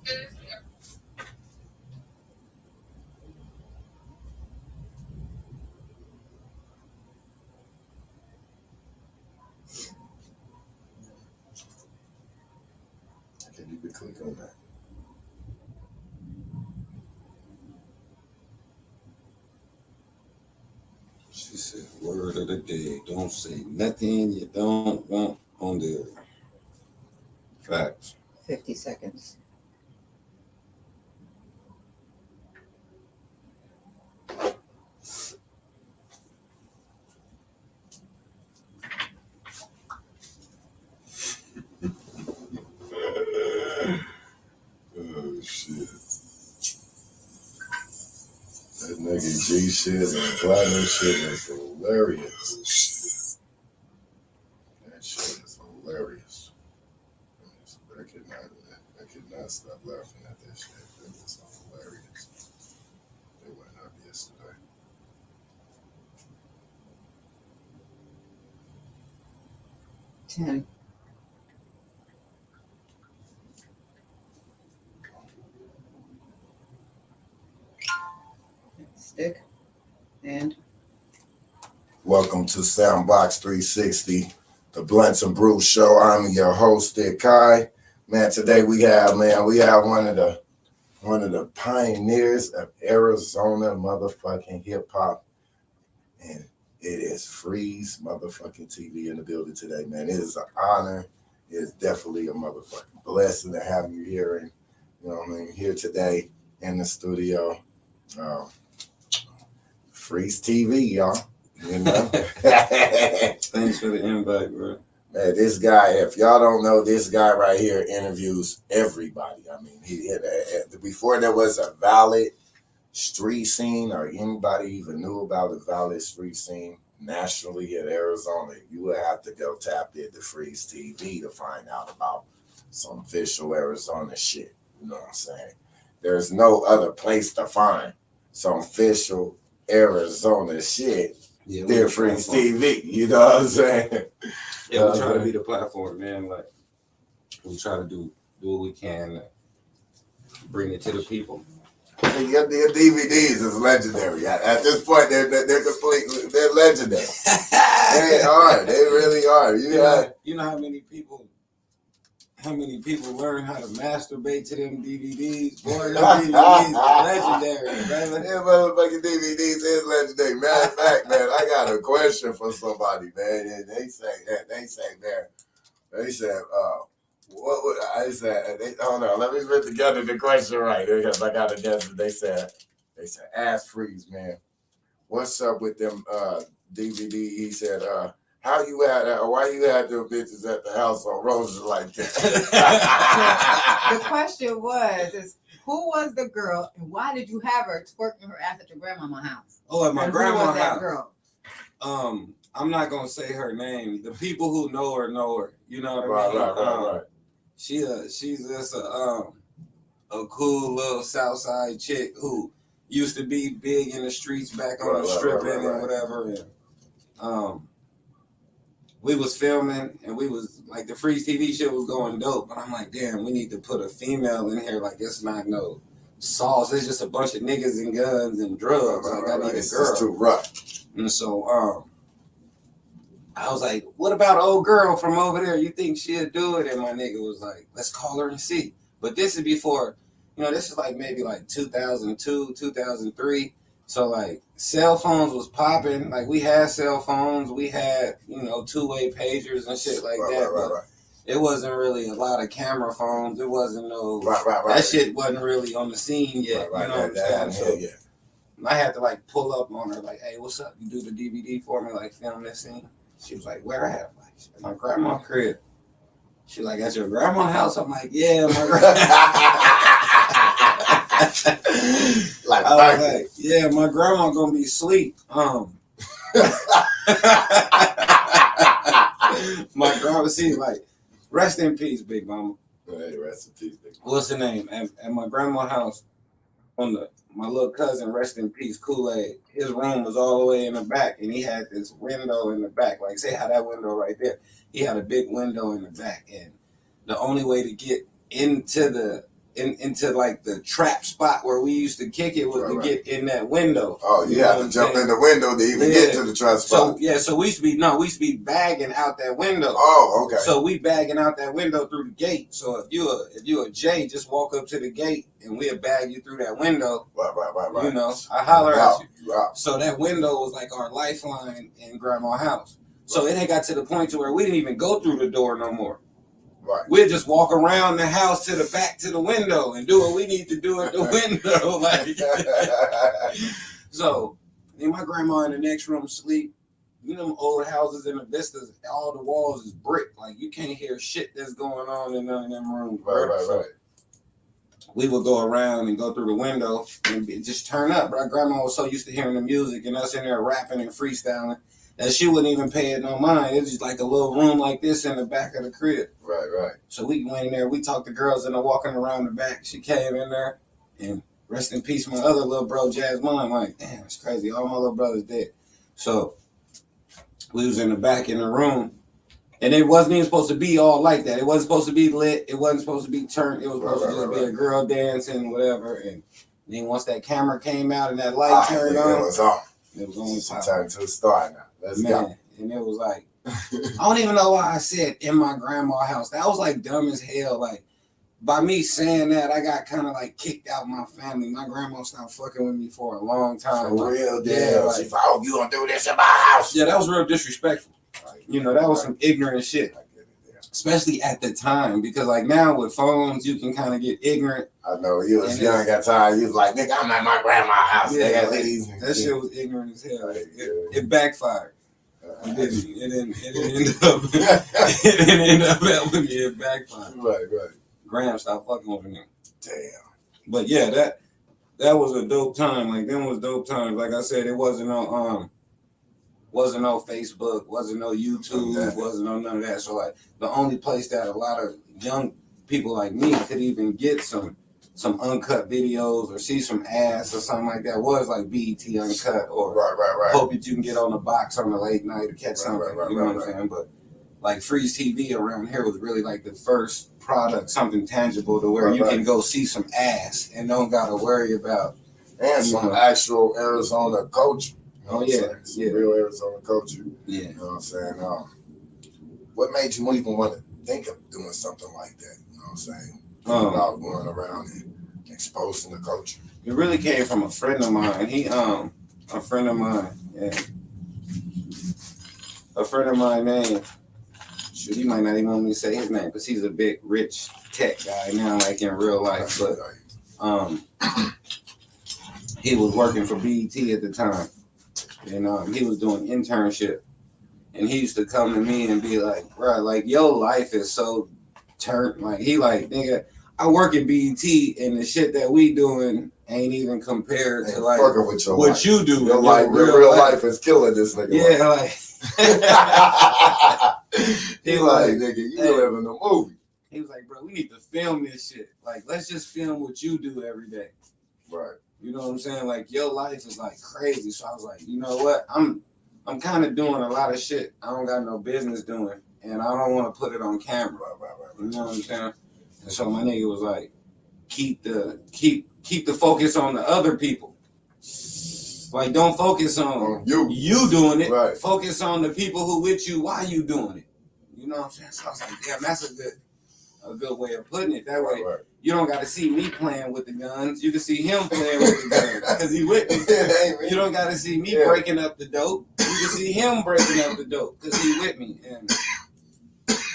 Okay, you can click on that. She said, word of the day, don't say nothing you don't want on there. Facts. 50 seconds. Oh, shit. That nigga G shit and platinum shit is hilarious. That shit is hilarious. I could not stop laughing at that shit. That was hilarious. They went up yesterday. Ten. Sticc. And welcome to Soundbox 360, the BluntzNBrewz Show. I'm your host, Sticc. Man, today we have one of the pioneers of Arizona motherfucking hip hop, and it is Freez motherfucking TV in the building today, man. It is an honor. It is definitely a motherfucking blessing to have you here, and you know what I mean, here today in the studio. Freez TV, y'all. You know. Thanks for the invite, bro. Man, this guy, if y'all don't know, this guy right here interviews everybody. I mean, before there was a valid street scene or anybody even knew about a valid street scene nationally in Arizona, you would have to go tap into Freez TV to find out about some official Arizona shit. You know what I'm saying? There's no other place to find some official Arizona shit. Yeah, than Freez TV. You know what I'm saying? Yeah, we try to be the platform, man. Like, we try to do what we can to bring it to the people. Your DVDs is legendary. At this point, they're completely, they're legendary. They are. They really are. You know how many people learn how to masturbate to them DVDs? Boy, them DVDs are legendary, man. Them motherfucking DVDs is legendary. Matter of fact, man, I got a question for somebody, man. And they said, what would I said? Hold on, let me put together the question right because I got to guess. They said, ask Freez, man, what's up with them DVD? He said, how you why you had them bitches at the house on roses like that? the question was, who was the girl and why did you have her twerking her ass at your grandmama's house? Oh, at my grandma's house. Who was that girl? I'm not gonna say her name. The people who know her know her. You know what I mean? Right. She's just a cool little Southside chick who used to be big in the streets back on the stripping and whatever. And we was filming and we was like the Freez TV shit was going dope, but I'm like, damn, we need to put a female in here. Like it's not no sauce. It's just a bunch of niggas and guns and drugs. I need a girl. It's too rough. And so I was like, what about old girl from over there? You think she'll do it? And my nigga was like, let's call her and see. But this is before, this is like maybe like 2002, 2003. So like cell phones was popping. Like we had cell phones. We had, two-way pagers and shit like that. Right. It wasn't really a lot of camera phones. It wasn't no, that shit wasn't really on the scene yet. You know what I'm saying? So I had to like pull up on her like, hey, what's up? You do the DVD for me, like film this scene. She was like, where at? Like, at my grandma's crib. She was like, at your grandma's house? I'm like, yeah, my grandma. Yeah, my grandma gonna be asleep. My grandma, see, like, rest in peace, Big Mama. Hey, rest in peace, Big Mama. What's her name? At my grandma's house, my little cousin, rest in peace, Kool-Aid, his room was all the way in the back, and he had this window in the back. Like, say how that window right there. He had a big window in the back, and the only way to get into the into like the trap spot where we used to kick it was to get in that window. Oh, you have to jump in the window to even get to the trap spot. So we used to be bagging out that window. Oh, okay. So we bagging out that window through the gate. So if you a J, just walk up to the gate and we'll bag you through that window. Right. You know, I holler at you. Wow. So that window was like our lifeline in Grandma's house. So it had got to the point to where we didn't even go through the door no more. Right. We'd just walk around the house to the back to the window and do what we need to do at the window. Like, so, then my grandma in the next room sleep. You know, them old houses in the vistas, all the walls is brick. Like, you can't hear shit that's going on in none of them rooms. Right. We would go around and go through the window and just turn up. But our grandma was so used to hearing the music and us in there rapping and freestyling that she wouldn't even pay it no mind. It was just like a little room like this in the back of the crib. Right. So we went in there. We talked to girls and they're walking around the back. She came in there, and rest in peace, my other little bro, Jasmine. I'm like, damn, it's crazy. All my little brothers dead. So we was in the back in the room, and it wasn't even supposed to be all like that. It wasn't supposed to be lit. It wasn't supposed to be turned. It was supposed to just be a girl dancing, whatever. And then once that camera came out and that light turned on, it was on. It was only time. Turned to a star now. Let's go. And it was like, I don't even know why I said in my grandma's house. That was like dumb as hell. Like, by me saying that, I got kind of like kicked out my family. My grandma stopped fucking with me for a long time. For real, yeah. Like, she's like, oh, you gonna do this in my house? Yeah, that was real disrespectful. Right. You know, that was some ignorant shit. Especially at the time, because like now with phones, you can kind of get ignorant. I know, you was young at the time. You was like, nigga, I'm at my grandma's house. Yeah, that shit was ignorant as hell. It backfired. It didn't end up helping me. It backfired. Right. Graham stopped fucking with me. Damn. But yeah, that was a dope time. Like, them was dope times. Like I said, it wasn't no Facebook, wasn't no YouTube, wasn't no none of that. So like the only place that a lot of young people like me could even get some uncut videos or see some ass or something like that was like BET Uncut or right. Hope that you can get on the box on the late night to catch something. You know what I'm saying? But like Freez TV around here was really like the first product, something tangible to where you can go see some ass and don't gotta worry about some actual Arizona culture. Oh yeah, real Arizona culture. Yeah. You know what I'm saying? What made you even want to think of doing something like that? You know what I'm saying? About going around and exposing the culture. It really came from a friend of mine. A friend of mine named, shoot, he might not even want me to say his name because he's a big, rich tech guy now, like in real life. But he was working for BET at the time. And he was doing internship, and he used to come to me and be like, bro, like, your life is so turned. Like, he like, nigga, I work at BET, and the shit that we doing ain't even compared to like what you do. Your real life is killing this nigga. Yeah, like he like, nigga, you live in a movie. He was like, bro, we need to film this shit. Like, let's just film what you do every day. Right. You know what I'm saying? Like, your life is like crazy. So I was like, you know what? I'm kind of doing a lot of shit I don't got no business doing, and I don't want to put it on camera. Right. You know what I'm saying? And so my nigga was like, keep the focus on the other people. Like, don't focus on you doing it. Right. Focus on the people who with you while you doing it. You know what I'm saying? So I was like, damn, that's a good way of putting it. That way, you don't got to see me playing with the guns. You can see him playing with the guns because he with me. You don't got to see me breaking up the dope. You can see him breaking up the dope because he with me. And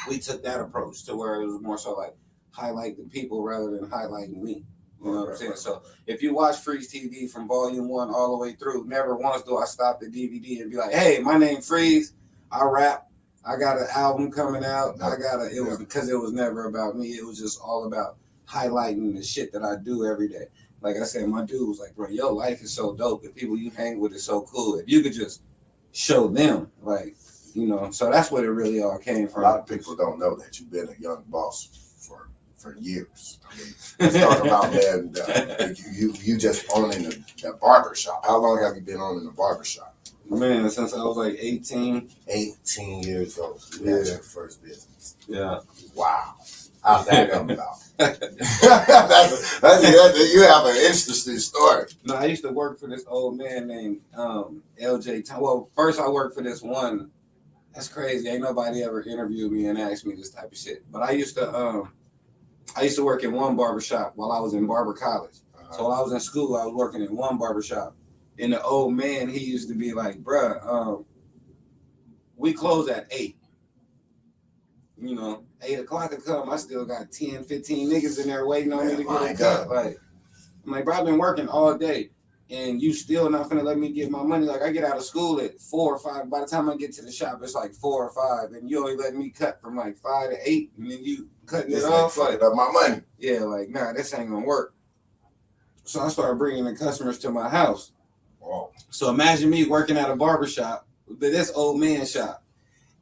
we took that approach to where it was more so like highlight the people rather than highlighting me. You know what I'm saying? So if you watch Freez TV from volume 1 all the way through, never once do I stop the DVD and be like, hey, my name Freez. I rap. I got an album coming out. It was because it was never about me. It was just all about highlighting the shit that I do every day. Like I said, my dude was like, bro, your life is so dope. The people you hang with is so cool. If you could just show them, like, you know, so that's what it really all came from. A lot of people don't know that you've been a young boss for years. I mean, let's talk about that. You just owning the barbershop. How long have you been owning the barbershop? Man, since I was like 18. 18 years old. You had your first business. Yeah. Wow. How's that come about? That's You have an interesting story. No, I used to work for this old man named LJ. Well, first I worked for this one. That's crazy. Ain't nobody ever interviewed me and asked me this type of shit. But I used to work in one barbershop while I was in barber college. So while I was in school, I was working in one barbershop. And the old man, he used to be like, bruh, we close at 8. 8 o'clock to come, I still got 10, 15 niggas in there waiting on me to get a cut. Like, I'm like, bro, I've been working all day, and you still not finna let me get my money. Like, I get out of school at 4 or 5. By the time I get to the shop, it's like 4 or 5, and you only let me cut from like 5 to 8, and then you cutting it off. Like, up my money. Yeah, like, nah, this ain't gonna work. So I started bringing the customers to my house. Wow. So imagine me working at a barbershop, this old man shop.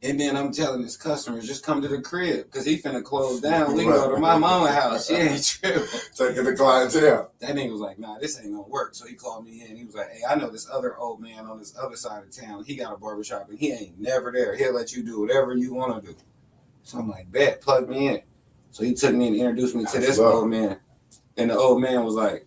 And then I'm telling his customers, just come to the crib, because he finna close down. We can go to my mama's house. She ain't tripping. Taking the clientele. That nigga was like, nah, this ain't gonna work. So he called me in. He was like, hey, I know this other old man on this other side of town. He got a barbershop, and he ain't never there. He'll let you do whatever you want to do. So I'm like, bet, plug me in. So he took me and introduced me to this old man. And the old man was like,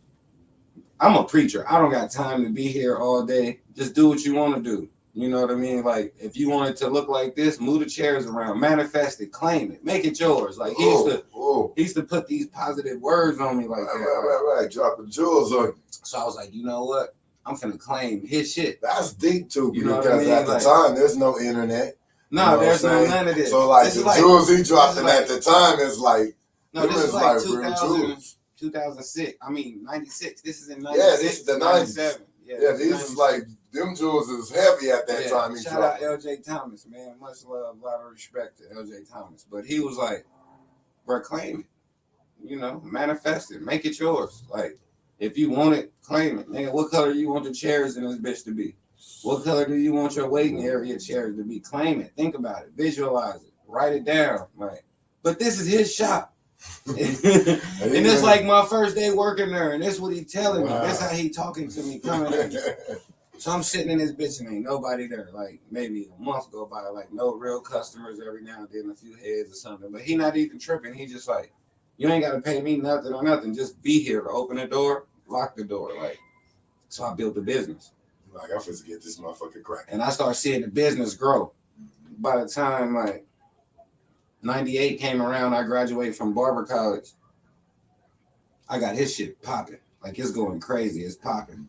I'm a preacher. I don't got time to be here all day. Just do what you want to do. You know what I mean? Like, if you want it to look like this, move the chairs around, manifest it, claim it, make it yours. Like, he used to put these positive words on me like that. Right. Dropping jewels on you. So I was like, you know what? I'm finna claim his shit. That's deep too, you know because what I mean? at the time, there's no internet. No, there's no none of this. So, like, the jewels he dropping at the time is like, no, this is like 2006. 96. This is in 96. Yeah, this is the 90s. Yeah, these is like, them jewels is heavy at that time. Shout out LJ Thomas, man. Much love, a lot of respect to LJ Thomas. But he was like, bro, claim it. Manifest it. Make it yours. Like, if you want it, claim it. Nigga, what color do you want the chairs in this bitch to be? What color do you want your waiting area chairs to be? Claim it. Think about it. Visualize it. Write it down. Like, but this is his shop. And it's like my first day working there, and that's what he telling me. That's how he talking to me, coming in. So I'm sitting in this bitch and ain't nobody there. Like, maybe a month go by, like no real customers, every now and then a few heads or something. But he not even tripping. He just like, you ain't gotta pay me nothing or nothing. Just be here to open the door, lock the door. Like, so I built the business. Like, I'm supposed to get this motherfucker crack. And I started seeing the business grow. By the time like 98 came around, I graduated from barber college. I got his shit popping. Like, it's going crazy. It's popping.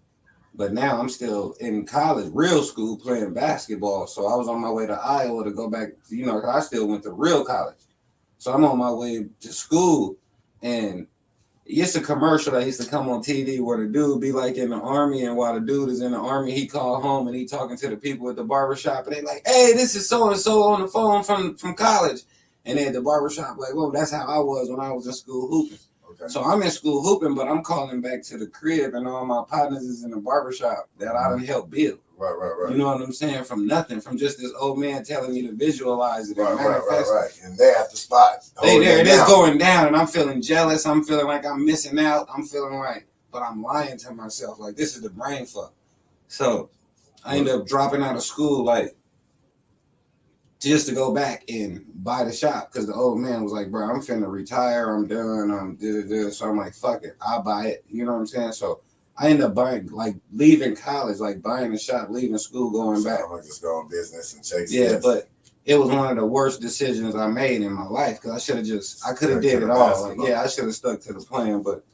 But now I'm still in college, real school, playing basketball. So I was on my way to Iowa to go back, I still went to real college. So I'm on my way to school, and it's a commercial that used to come on TV where the dude be like in the army, and while the dude is in the army, he called home and he talking to the people at the barbershop, and they like, hey, this is so-and-so on the phone from college. And then at the barbershop, like, well, that's how I was when I was in school hooping. Okay. So I'm in school hooping, but I'm calling back to the crib, and all my partners is in the barbershop that I done helped build. Right. You know what I'm saying? From nothing, from just this old man telling me to visualize it. Right. And they at the spot. They there, it is going down, and I'm feeling jealous. I'm feeling like I'm missing out. I'm feeling like, but I'm lying to myself. Like, this is the brain fuck. So I ended up dropping out of school, like, just to go back and buy the shop, because the old man was like, bro, I'm finna retire, I'm done, so I'm like, fuck it, I'll buy it, you know what I'm saying? So I ended up buying, like, leaving college, like buying the shop, leaving school, going back. I'm just going business and chase this. But it was one of the worst decisions I made in my life, because I could have did it all. Like, I should have stuck to the plan, but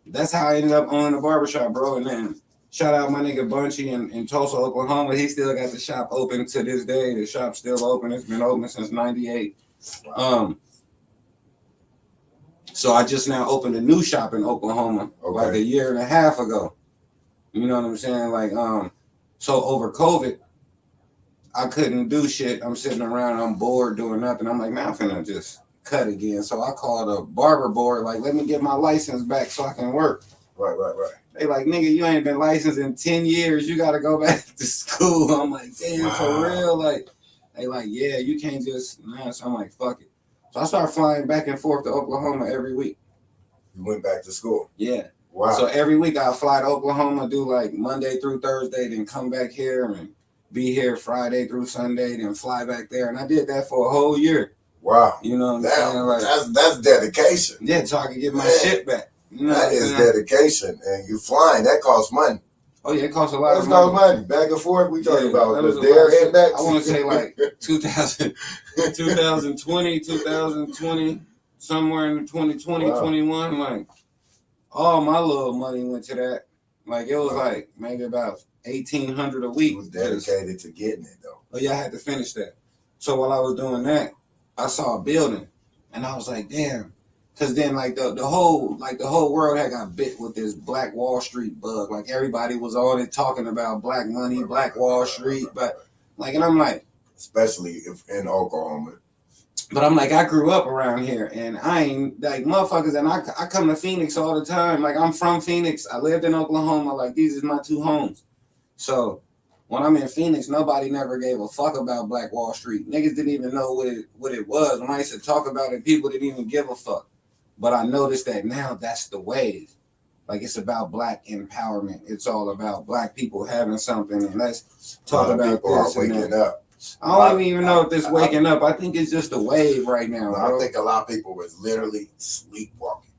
that's how I ended up owning a barbershop, bro. And then shout out my nigga Bunchy in Tulsa, Oklahoma. He still got the shop open to this day. The shop's still open. It's been open since 98. So I just now opened a new shop in Oklahoma like a year and a half ago. You know what I'm saying? Like, so over COVID, I couldn't do shit. I'm sitting around, I'm bored doing nothing. I'm like, man, I'm finna just cut again. So I called a barber board, like, let me get my license back so I can work. Right. They like, nigga, you ain't been licensed in 10 years. You got to go back to school. I'm like, damn, for real? Like, they like, yeah, you can't just, nah. So I'm like, fuck it. So I started flying back and forth to Oklahoma every week. You went back to school? Yeah. Wow. So every week I fly to Oklahoma, do like Monday through Thursday, then come back here and be here Friday through Sunday, then fly back there. And I did that for a whole year. Wow. You know what I'm saying? Like, that's dedication. Yeah, so I could get my shit back. That is dedication, and you flying. That costs money. Oh yeah, it costs a lot of money. money. Back and forth. We talking about the there and back. I want to say like 2020, somewhere in 2020, wow. 21. Like all my little money went to that. Like it was like maybe about $1,800 a week. You was dedicated to getting it though. Oh yeah, I had to finish that. So while I was doing that, I saw a building, and I was like, damn. Cause then like the whole world had got bit with this Black Wall Street bug. Like everybody was on it talking about black money, Black Wall Street, but like, and I'm like, especially if in Oklahoma. But I'm like, I grew up around here, and I ain't like motherfuckers. And I come to Phoenix all the time. Like I'm from Phoenix. I lived in Oklahoma. Like these is my two homes. So when I'm in Phoenix, nobody never gave a fuck about Black Wall Street. Niggas didn't even know what it was. When I used to talk about it, people didn't even give a fuck. But I noticed that now that's the wave. Like it's about black empowerment. It's all about black people having something. And let's talk about people this. Are waking up. I don't even know if this waking up. I think it's just a wave right now. I think a lot of people was literally sleepwalking.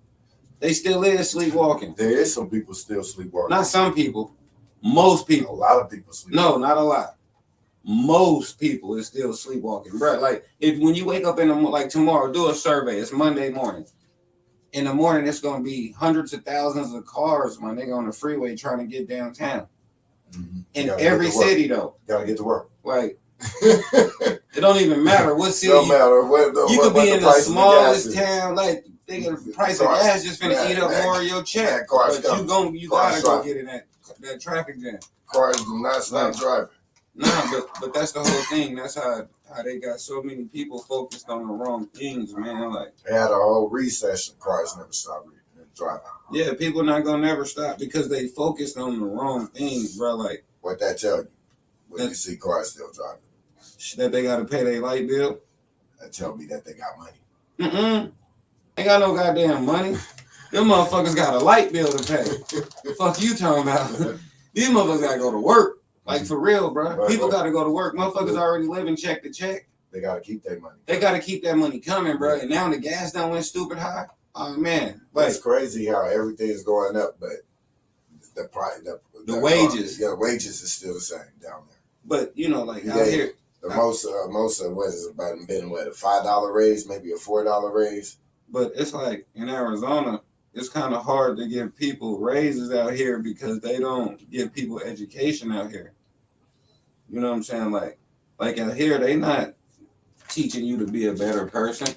They still is sleepwalking. There is some people still sleepwalking. Not some people. Most people. A lot of people sleepwalking. No, not a lot. Most people is still sleepwalking, bro. Like when you wake up in the like tomorrow, do a survey. It's Monday morning. In the morning, it's gonna be hundreds of thousands of cars, my nigga, on the freeway trying to get downtown. Mm-hmm. In every city, though. Gotta get to work. Like it don't even matter what city. Don't matter what. You could be in the smallest town. Like the price of gas just finna eat up more of your check. But you gotta go get in that traffic jam. Cars do not stop driving. Nah, but that's the whole thing. That's how they got so many people focused on the wrong things, man. Like they had a whole recession. Cars never stopped driving. Yeah, people not gonna never stop because they focused on the wrong things, bro. Like what that tell you when you see cars still driving? That they gotta pay their light bill. That tell me that they got money. Ain't got no goddamn money. Them motherfuckers got a light bill to pay. The fuck you talking about? These motherfuckers gotta go to work. Like for real, bro. Right, people got to go to work. Motherfuckers already living check to check. They got to keep their money. They got to keep that money coming, bro. And now the gas done went stupid high. Oh man, like, it's crazy how everything is going up, but the price, the wages, the wages is still the same down there. But you know, like out here, the most of what is about been what a $5 raise, maybe a $4 raise. But it's like in Arizona. It's kind of hard to give people raises out here because they don't give people education out here. You know what I'm saying? Like out here, they not teaching you to be a better person.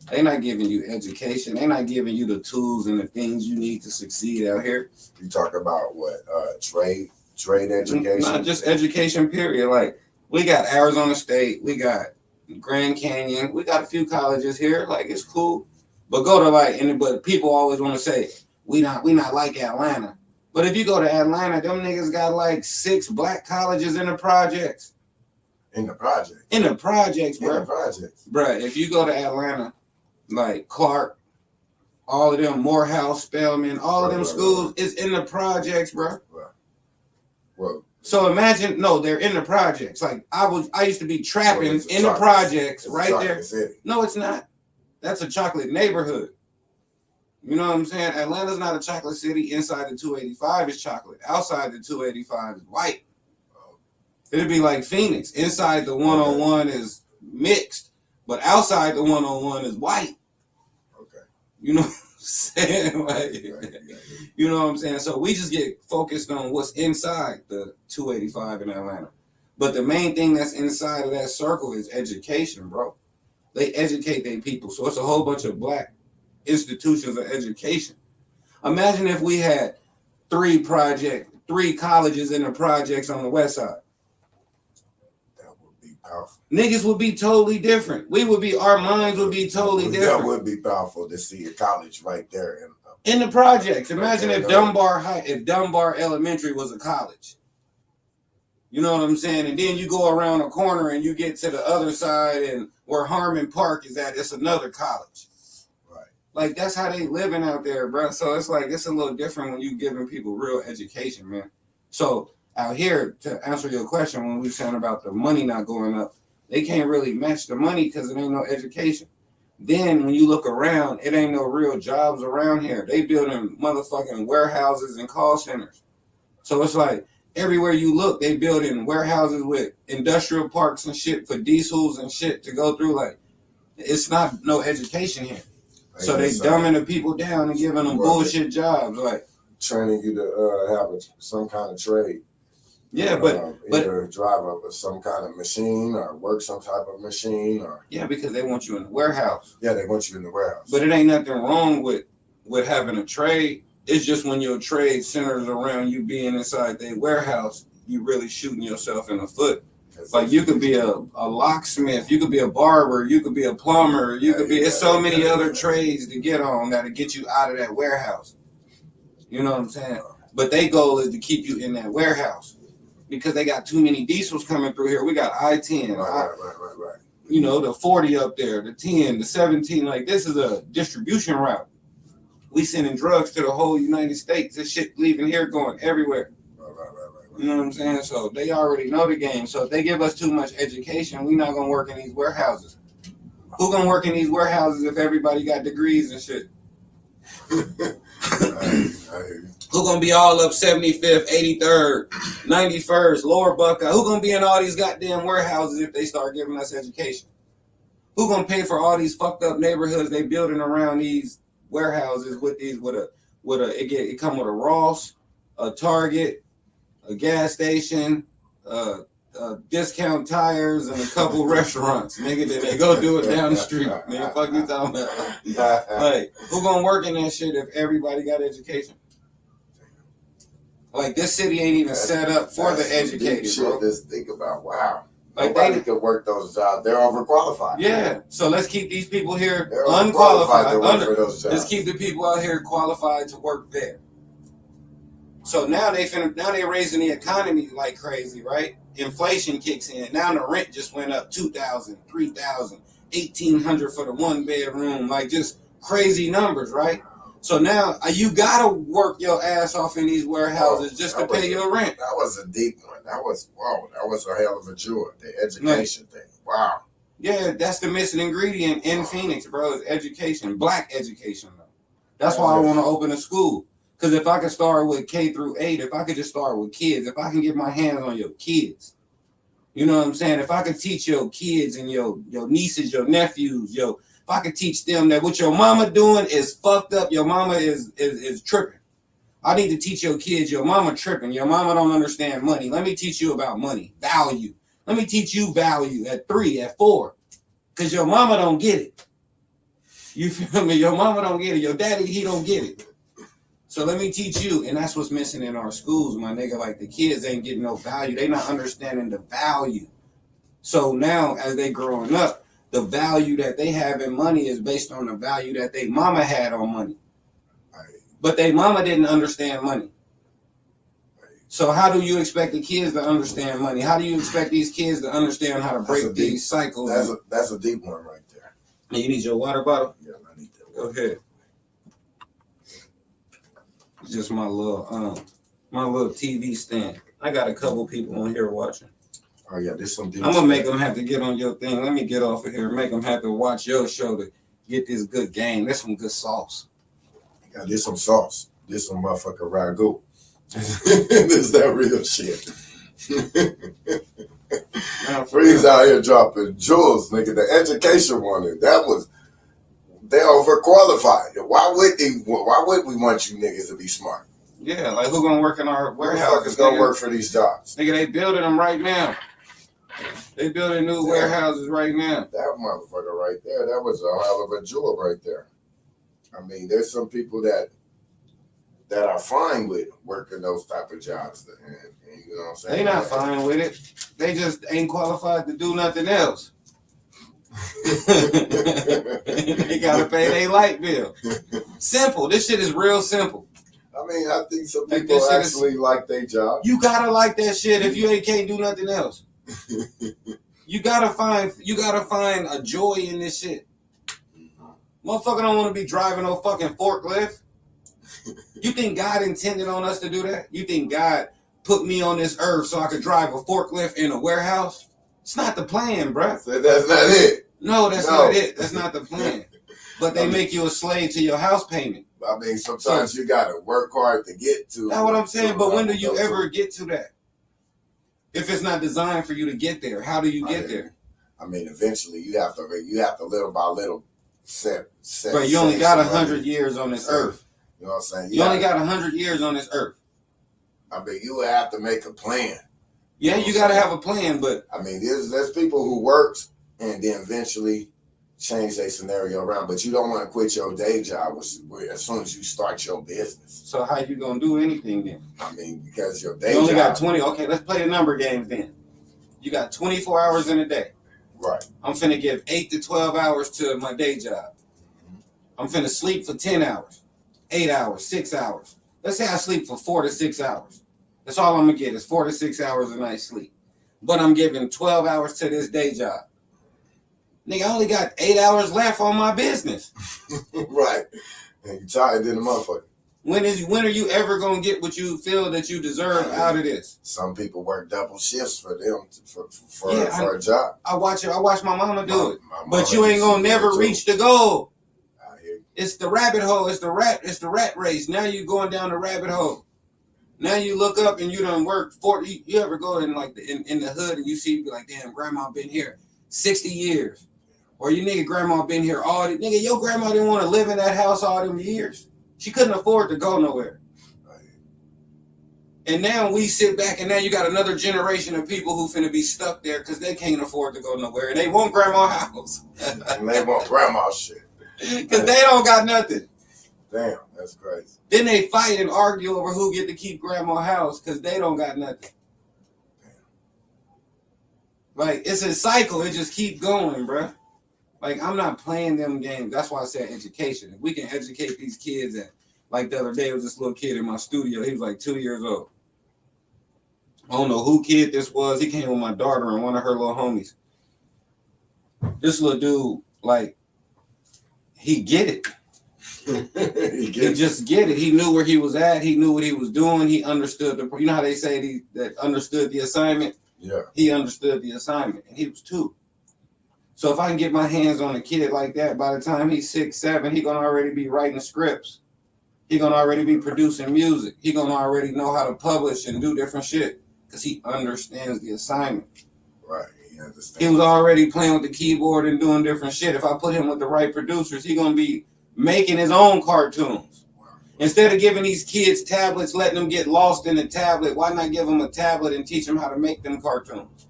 They not giving you education. They not giving you the tools and the things you need to succeed out here. You talk about what trade education? Not just education, period. Like we got Arizona State, we got Grand Canyon, we got a few colleges here. Like it's cool. But go to but people always want to say we not like Atlanta. But if you go to Atlanta, them niggas got like 6 black colleges in the projects. In the projects. In the projects, bro. In the projects, bro. If you go to Atlanta, like Clark, all of them, Morehouse, Spelman, all of them schools is in the projects, bro. Right. Well. So imagine, they're in the projects. Like I used to be trapping in the projects right there. City. No, it's not. That's a chocolate neighborhood. You know what I'm saying? Atlanta's not a chocolate city. Inside the 285 is chocolate. Outside the 285 is white. It'd be like Phoenix. Inside the 101 is mixed, but outside the 101 is white. Okay. You know what I'm saying? You know what I'm saying? So we just get focused on what's inside the 285 in Atlanta. But the main thing that's inside of that circle is education, bro. They educate their people. So it's a whole bunch of black institutions of education. Imagine if we had 3 colleges in the projects on the west side. That would be powerful. Niggas would be totally different. Our minds would be totally different. That would be powerful to see a college right there. In the projects. Imagine if Dunbar Elementary was a college. You know what I'm saying? And then you go around a corner and you get to the other side and where Harmon Park is at, it's another college. Right. Like, that's how they living out there, bro. So it's like, it's a little different when you giving people real education, man. So out here, to answer your question, when we were saying about the money not going up, they can't really match the money because there ain't no education. Then when you look around, it ain't no real jobs around here. They building motherfucking warehouses and call centers. So it's like everywhere you look, they building warehouses with industrial parks and shit for diesels and shit to go through. Like, it's not no education here. So they dumbing the people down and giving them bullshit jobs, like training you to have some kind of trade. Yeah, but either drive some kind of machine or work some type of machine, or because they want you in the warehouse. Yeah, they want you in the warehouse. But it ain't nothing wrong with having a trade. It's just when your trade centers around you being inside their warehouse, you really shooting yourself in the foot. Like, you could be a locksmith, you could be a barber, you could be a plumber, you could be. There's so many other trades to get on that'll get you out of that warehouse. You know what I'm saying? But their goal is to keep you in that warehouse because they got too many diesels coming through here. We got I-10, right. You know, the 40 up there, the 10, the 17. Like, this is a distribution route. We sending drugs to the whole United States. This shit leaving here going everywhere. You know what I'm saying? So they already know the game. So if they give us too much education, we not gonna work in these warehouses. Who gonna work in these warehouses if everybody got degrees and shit? Who gonna be all up 75th, 83rd, 91st, Lower Buckeye? Who gonna be in all these goddamn warehouses if they start giving us education? Who gonna pay for all these fucked up neighborhoods they building around these warehouses with it come with a Ross, a Target, a gas station, discount tires, and a couple restaurants. Nigga, then they go do it down the street. Nigga, fuck you talking about? Like, who gonna work in that shit if everybody got education? Like, this city ain't even set up for the educated, bro. Just think about, wow. Like, nobody could work those jobs. They're overqualified. Yeah. So let's keep these people here They're unqualified. to work for those jobs. Let's keep the people out here qualified to work there. So now they raising the economy like crazy, right? Inflation kicks in. Now the rent just went up $2,000, $3,000, $1,800 for the one bedroom, like just crazy numbers, right? So now you gotta work your ass off in these warehouses just to pay your rent. That was a deep one. That was a hell of a jewel. The education thing. Wow. Yeah, that's the missing ingredient in Phoenix, bro, is education. Black education, though. That's why I want to open a school. Because if I could start with K through 8, if I could just start with kids, if I can get my hands on your kids, you know what I'm saying? If I could teach your kids and your nieces, your nephews, if I could teach them that what your mama doing is fucked up, your mama is tripping. I need to teach your kids your mama tripping. Your mama don't understand money. Let me teach you about money, value. Let me teach you value at 3, at 4. Because your mama don't get it. You feel me? Your mama don't get it. Your daddy, he don't get it. So let me teach you, and that's what's missing in our schools, my nigga. Like, the kids ain't getting no value. They not understanding the value. So now, as they growing up, the value that they have in money is based on the value that they mama had on money. But they mama didn't understand money. So how do you expect the kids to understand money? How do you expect these kids to understand how to break these cycles? That's a deep one right there. You need your water bottle? Yeah, I need that. Go ahead. Just my little TV stand. I got a couple people on here watching. Oh yeah, there's some. I'm gonna make them have to get on your thing. Let me get off of here. Make them have to watch your show to get this good game. That's some good sauce. Yeah, there's some sauce. There's some motherfucking ragu. This that real shit. Freez out here dropping jewels, nigga. The education one, they're overqualified. Why would we want you niggas to be smart? Yeah, like, who gonna work in our warehouse? Who the fuck is gonna work for these jobs? Nigga, they building them right now. They building new warehouses right now. That motherfucker right there, that was a hell of a jewel right there. I mean, there's some people that are fine with working those type of jobs. And you know what I'm saying? They not fine with it. They just ain't qualified to do nothing else. They gotta pay their light bill. Simple. This shit is real simple. I mean, I think some people actually like their job. You gotta like that shit if you can't do nothing else. You gotta find a joy in this shit. Motherfucker don't want to be driving no fucking forklift. You think God intended on us to do that? You think God put me on this earth so I could drive a forklift in a warehouse? It's not the plan, bruh. So that's not it. No, that's not it. That's not the plan. But they make you a slave to your house payment. I mean, sometimes you gotta work hard to get to. That's what I'm saying. But when do you ever get to that? If it's not designed for you to get there, how do you get there? I mean, eventually you have to little by little set. But you only got 100 years on this earth. You know what I'm saying? You only got 100 years on this earth. I mean, you would have to make a plan. Yeah, you got to have a plan, but I mean, there's people who works and then eventually change their scenario around, but you don't want to quit your day job as soon as you start your business. So how you gonna do anything then? I mean, because your day you only job, got 20. Okay, let's play the number games then. You got 24 hours in a day. Right. I'm finna give 8 to 12 hours to my day job. I'm finna sleep for 10 hours, 8 hours, 6 hours. Let's say I sleep for 4 to 6 hours. That's all I'm gonna get is 4 to 6 hours a night sleep. But I'm giving 12 hours to this day job. Nigga, I only got 8 hours left on my business. Right. And you tired in the motherfucker. When are you ever gonna get what you feel that you deserve out of this? Some people work double shifts for them for a job. I watch my mama do it. But you ain't gonna never reach the goal. It's the rabbit hole. It's the rat race. Now you going down the rabbit hole. Now you look up and you done work 40. You ever go in like in the hood and you see be like, damn, grandma been here 60 years. Or you nigga grandma been here all the nigga, your grandma didn't want to live in that house all them years. She couldn't afford to go nowhere. And now we sit back and now you got another generation of people who finna be stuck there because they can't afford to go nowhere. And they want grandma's house. And they want grandma's shit. Because they don't got nothing. Damn, that's crazy. Then they fight and argue over who get to keep grandma's house because they don't got nothing. Like, it's a cycle. It just keep going, bruh. Like, I'm not playing them games. That's why I said education. If we can educate these kids at, like the other day, it was this little kid in my studio. He was like 2 years old. I don't know who kid this was. He came with my daughter and one of her little homies. This little dude, like, he get it. He just get it. He knew where he was at. He knew what he was doing. He understood you know how they say that understood the assignment? Yeah. He understood the assignment, and he was 2. So if I can get my hands on a kid like that, by the time he's 6, 7, he gonna already be writing scripts. He gonna already be producing music. He gonna already know how to publish and do different shit because he understands the assignment. Right. He understands. He was already playing with the keyboard and doing different shit. If I put him with the right producers, he gonna be making his own cartoons. Instead of giving these kids tablets, letting them get lost in the tablet, why not give them a tablet and teach them how to make them cartoons?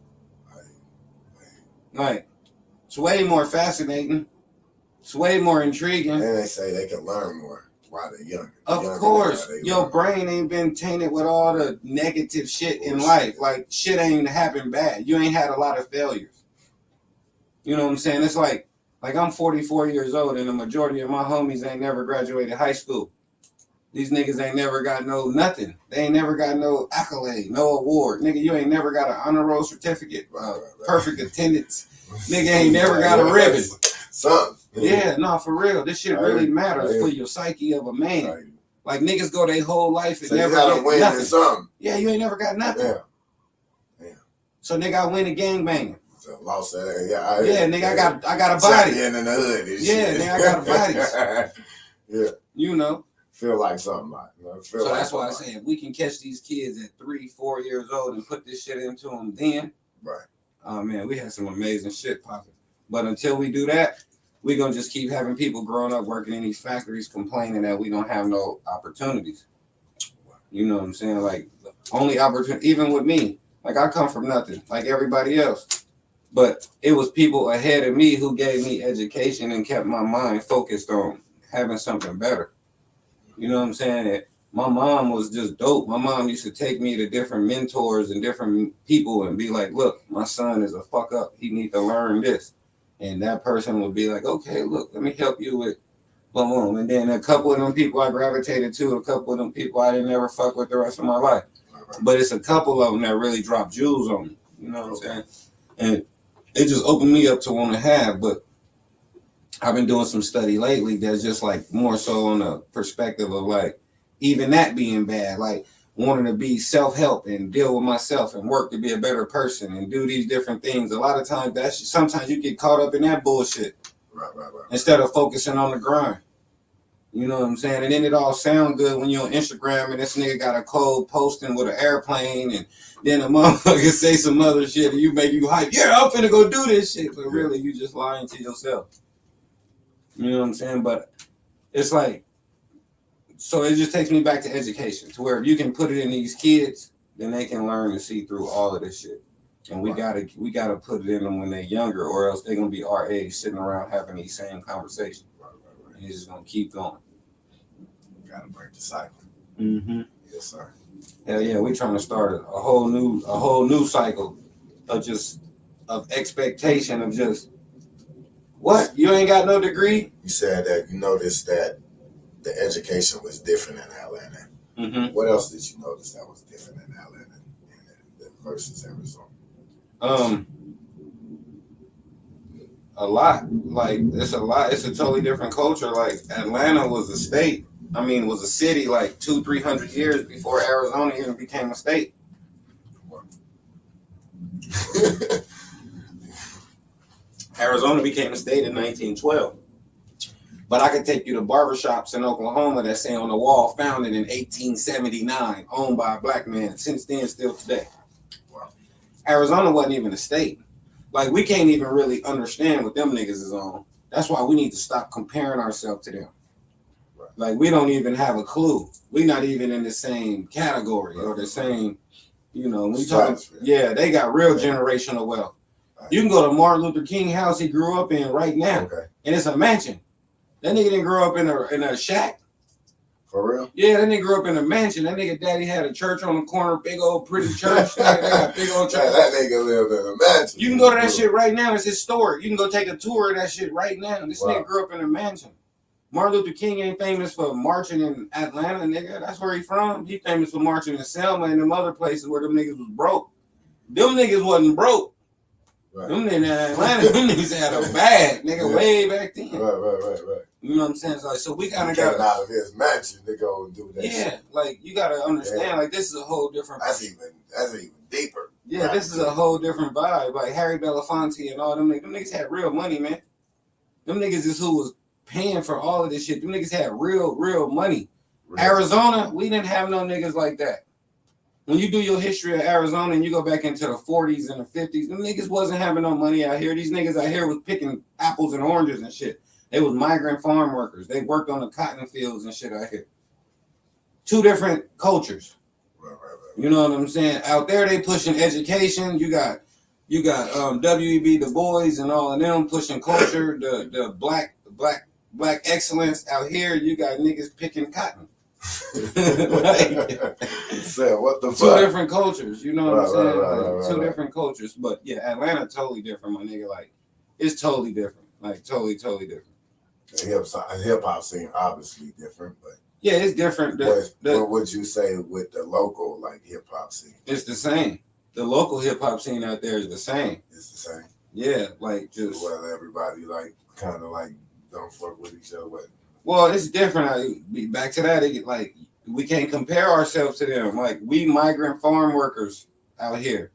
Right. It's way more fascinating. It's way more intriguing. And they say they can learn more while they're younger. Of course. Your brain ain't been tainted with all the negative shit in life. Like, shit ain't happened bad. You ain't had a lot of failures. You know what I'm saying? It's like I'm 44 years old and the majority of my homies ain't never graduated high school. These niggas ain't never got no nothing. They ain't never got no accolade, no award. Nigga, you ain't never got an honor roll certificate, perfect attendance. Nigga ain't never got a ribbon. Something. Yeah, no, for real. This shit really matters for your psyche of a man. Like, niggas go their whole life and never get nothing. Something. Yeah, you ain't never got nothing. Yeah. So, nigga, I win a gangbanging. Lost that. Yeah, nigga, I got a body. In the hood. Yeah, nigga, I got a body. Yeah. You know. Feel like something like. So like that's why I say if we can catch these kids at 3, 4 years old and put this shit into them then. Right. Oh man, we had some amazing shit popping. But until we do that, we're gonna just keep having people growing up working in these factories complaining that we don't have no opportunities. You know what I'm saying? Like, only opportunity, even with me, like I come from nothing, like everybody else. But it was people ahead of me who gave me education and kept my mind focused on having something better. You know what I'm saying? My mom was just dope. My mom used to take me to different mentors and different people and be like, look, my son is a fuck up. He needs to learn this. And that person would be like, okay, look, let me help you with boom, boom. And then a couple of them people I gravitated to, a couple of them people I didn't ever fuck with the rest of my life. But it's a couple of them that really dropped jewels on me. You know what I'm saying? And it just opened me up to want to have, but I've been doing some study lately that's just like more so on a perspective of like even that being bad, like wanting to be self-help and deal with myself and work to be a better person and do these different things. A lot of times sometimes you get caught up in that bullshit Right. instead of focusing on the grind. You know what I'm saying? And then it all sound good when you're on Instagram and this nigga got a code posting with an airplane and then a motherfucker say some other shit and you make you hype. Yeah, I'm finna go do this shit. But really, you just lying to yourself. You know what I'm saying? But it's like, so it just takes me back to education, to where if you can put it in these kids, then they can learn and see through all of this shit. And we gotta put it in them when they're younger, or else they're gonna be our age sitting around having these same conversations. And it's just gonna keep going. Gotta break the cycle. Mm-hmm. Yes, sir. Hell yeah, we trying to start a whole new cycle of expectation of just what? You ain't got no degree? You said that you noticed that the education was different in Atlanta. Mm-hmm. What else did you notice that was different in Atlanta versus Arizona? A lot. Like it's a lot. It's a totally different culture. Like Atlanta was a state. I mean, was a city like 200-300 years before Arizona even became a state. Arizona became a state in 1912. But I could take you to barbershops in Oklahoma that say on the wall, founded in 1879, owned by a black man, since then, still today. Wow. Arizona wasn't even a state. Like, we can't even really understand what them niggas is on. That's why we need to stop comparing ourselves to them. Right. Like, we don't even have a clue. We're not even in the same category or the same, you know, we talking, yeah, they got real generational wealth. Right. You can go to Martin Luther King house he grew up in right now, and it's a mansion. That nigga didn't grow up in a shack. For real? Yeah, that nigga grew up in a mansion. That nigga daddy had a church on the corner, big old pretty church. They got big old church. That nigga lived in a mansion. You can go to that shit right now. It's historic. You can go take a tour of that shit right now. This nigga grew up in a mansion. Martin Luther King ain't famous for marching in Atlanta, nigga. That's where he from. He famous for marching in Selma and them other places where them niggas was broke. Them niggas wasn't broke. Right. Them niggas in Atlanta, them niggas had a bag, nigga, way back then. Right. You know what I'm saying? So we kind of got out of his mansion to go and do that. Yeah, shit. Like you gotta understand, like this is a whole different. That's even deeper. Yeah, right. This is a whole different vibe. Like Harry Belafonte and all them niggas had real money, man. Them niggas is who was paying for all of this shit. Them niggas had real money. Really? Arizona, we didn't have no niggas like that. When you do your history of Arizona and you go back into the 40s and the 50s, them niggas wasn't having no money out here. These niggas out here was picking apples and oranges and shit. They was migrant farm workers. They worked on the cotton fields and shit out here. Two different cultures. Right. You know what I'm saying? Out there they pushing education. You got W.E.B. Du Bois and all of them pushing culture, the black excellence. Out here you got niggas picking cotton. Like, so what the two fuck? Different cultures, you know what I'm saying? Right. Two different cultures, but yeah, Atlanta totally different, my nigga. Like it's totally different, like totally different. The hip hop scene obviously different, but yeah, it's different. What would you say with the local like hip hop scene? It's the same. The local hip hop scene out there is the same. It's the same. Yeah, like just well, everybody like kind of like don't fuck with each other. Well, it's different. Back to that, like we can't compare ourselves to them. Like we migrant farm workers out here,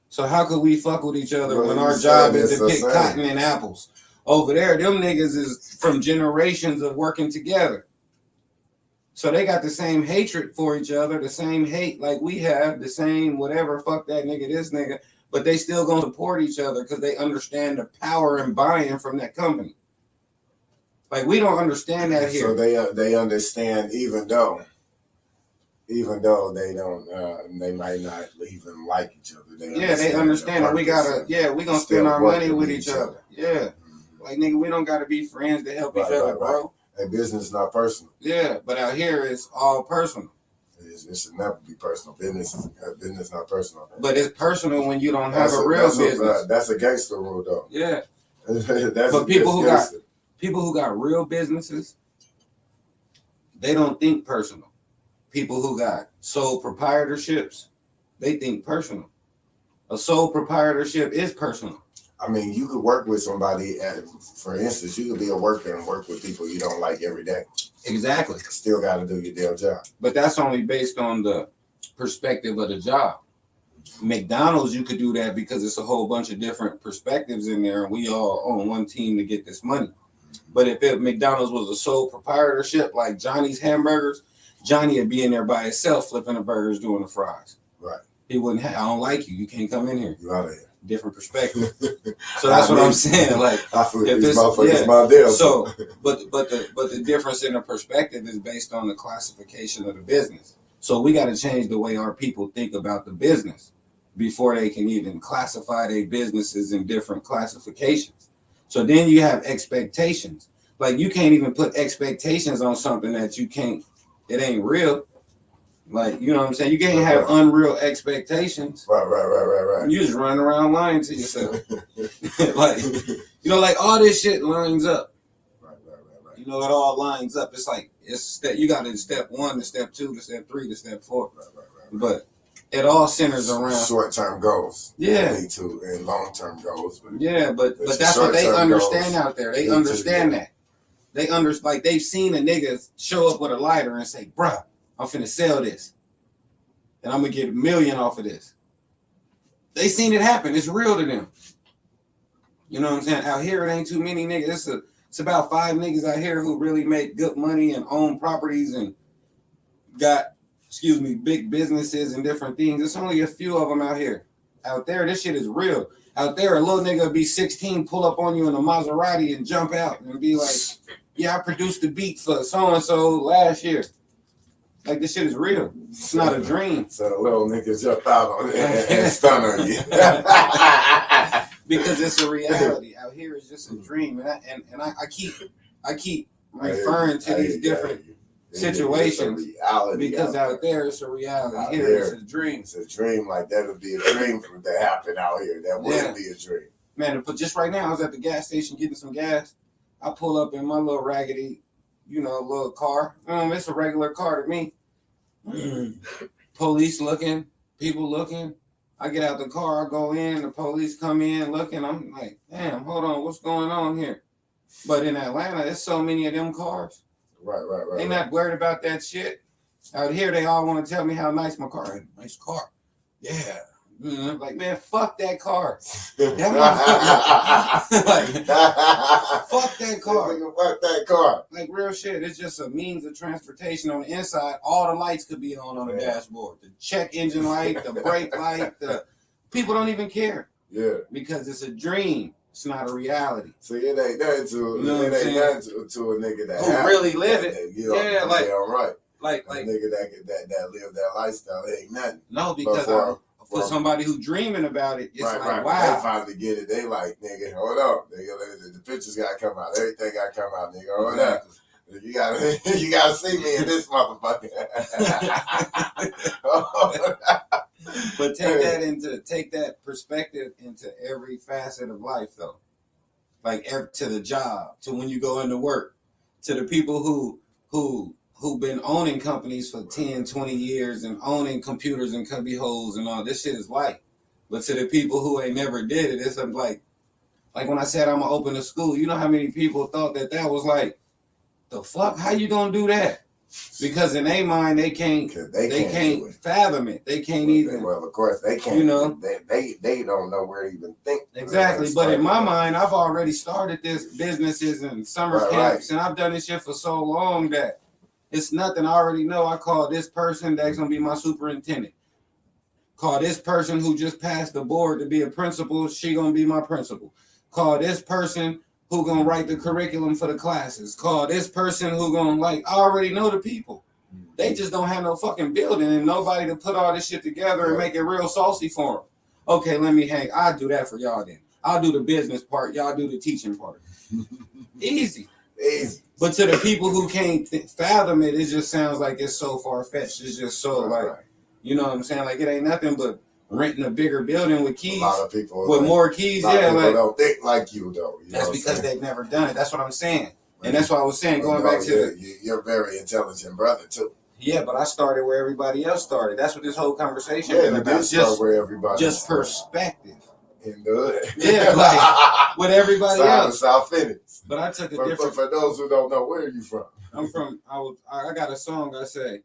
so how could we fuck with each other when our job is to pick cotton and apples? Over there, them niggas is from generations of working together, so they got the same hatred for each other, the same hate like we have, the same whatever. Fuck that nigga, this nigga, but they still gonna support each other because they understand the power and buy-in from that company. Like we don't understand that here. So they understand, even though they don't, they might not even like each other. They understand that we gotta. Yeah, we gonna spend our money with each other. Yeah, like nigga, we don't gotta be friends to help each other, bro. And business is not personal. Yeah, but out here it's all personal. It should never be personal. Business is not personal. But it's personal when you don't have a real business. That's a gangster rule, though. Yeah. But people who got real businesses, they don't think personal. People who got sole proprietorships, they think personal. A sole proprietorship is personal. I mean, you could work with somebody, for instance, you could be a worker and work with people you don't like every day. Exactly. Still got to do your damn job. But that's only based on the perspective of the job. McDonald's, you could do that because it's a whole bunch of different perspectives in there, and we all on one team to get this money. But if McDonald's was a sole proprietorship like Johnny's Hamburgers, Johnny would be in there by himself flipping the burgers, doing the fries. Right. He wouldn't have, I don't like you. You can't come in here. You out of here. Different perspective. So that's what I'm saying. Like, I feel if these it's, motherfuckers my deal. so, but the difference in the perspective is based on the classification of the business. So we got to change the way our people think about the business before they can even classify their businesses in different classifications. So then you have expectations. Like, you can't even put expectations on something that you can't, it ain't real. Like, you know what I'm saying? You can't have unreal expectations. Right. You just running around lying to yourself. Like, you know, like all this shit lines up. Right. You know, it all lines up. It's like, you got to step 1 to step 2 to step 3 to step 4. Right. But it all centers around short-term goals. Yeah. Lead to and long-term goals. But that's what they understand goals. out there. They understand that. Like, they've seen a nigga show up with a lighter and say, bruh, I'm finna sell this. And I'm gonna get $1 million off of this. They seen it happen. It's real to them. You know what I'm saying? Out here, it ain't too many niggas. It's about 5 niggas out here who really make good money and own properties and got, big businesses and different things. There's only a few of them out here. Out there, this shit is real. Out there, a little nigga be 16, pull up on you in a Maserati and jump out and be like, yeah, I produced the beat for so-and-so last year. Like, this shit is real. It's not a dream. So the little niggas jump out on it and stun on you. Because it's a reality. Out here is just a dream. And I keep referring to these different situations because out there it's a reality. Out here it's a dream. It's a dream. Like, that would be a dream for that happen out here. That would be a dream. Man, but just right now, I was at the gas station getting some gas. I pull up in my little raggedy, little car. It's a regular car to me. Police looking, people looking. I get out the car, I go in, the police come in looking. I'm like, damn, hold on, what's going on here? But in Atlanta, there's so many of them cars. Right. They not worried about that shit. Out here, they all want to tell me how nice my car is. Nice car. Yeah. Like, man, fuck that car. That like, fuck that car. Fuck that car. Like, real shit. It's just a means of transportation. On the inside, all the lights could be on the dashboard. The check engine light, the brake light, the people don't even care. Yeah. Because it's a dream. It's not a reality. So it ain't nothing to a nigga that who really live it. Yeah, like, all right. Like a nigga that live that lifestyle, it ain't nothing. No, because for somebody who dreaming about it, it's right. Wow. They finally get it. They like, nigga, hold up. Nigga, the pictures gotta come out. Everything gotta come out, nigga. Hold up. You gotta see me in this motherfucker. But take that perspective into every facet of life, though. Like, to the job, to when you go into work, to the people who've been owning companies for 10, 20 years and owning computers and cubby holes and all this shit is light. But to the people who ain't never did it, it's like when I said I'm gonna open a school, you know how many people thought that was like, the fuck? How you gonna do that? Because in their mind, they can't fathom it. They can't even. Well, of course they can't. They don't know where to even think. Exactly. But in my mind, I've already started this businesses and summer camps, and I've done this shit for so long that it's nothing. I already know. I call this person that's gonna be my superintendent. Call this person who just passed the board to be a principal. She gonna be my principal. Call this person who gonna write the curriculum for the classes. Call this person who gonna I already know the people. They just don't have no fucking building and nobody to put all this shit together and make it real saucy for them. Okay, let me hang. I'll do that for y'all then. I'll do the business part. Y'all do the teaching part. Easy. But to the people who can't fathom it, it just sounds like it's so far-fetched. It's just so you know what I'm saying? Like, it ain't nothing but renting a bigger building with keys. A lot of people with more keys. People don't think like you, though. That's because they've never done it. That's what I'm saying. And that's what I was saying, going back to you're a very intelligent brother, too. Yeah, but I started where everybody else started. That's what this whole conversation is about. Just perspective. Yeah, like with everybody else. South Phoenix. But I took a different. For those who don't know, where are you from? I'm from. I got a song. I say,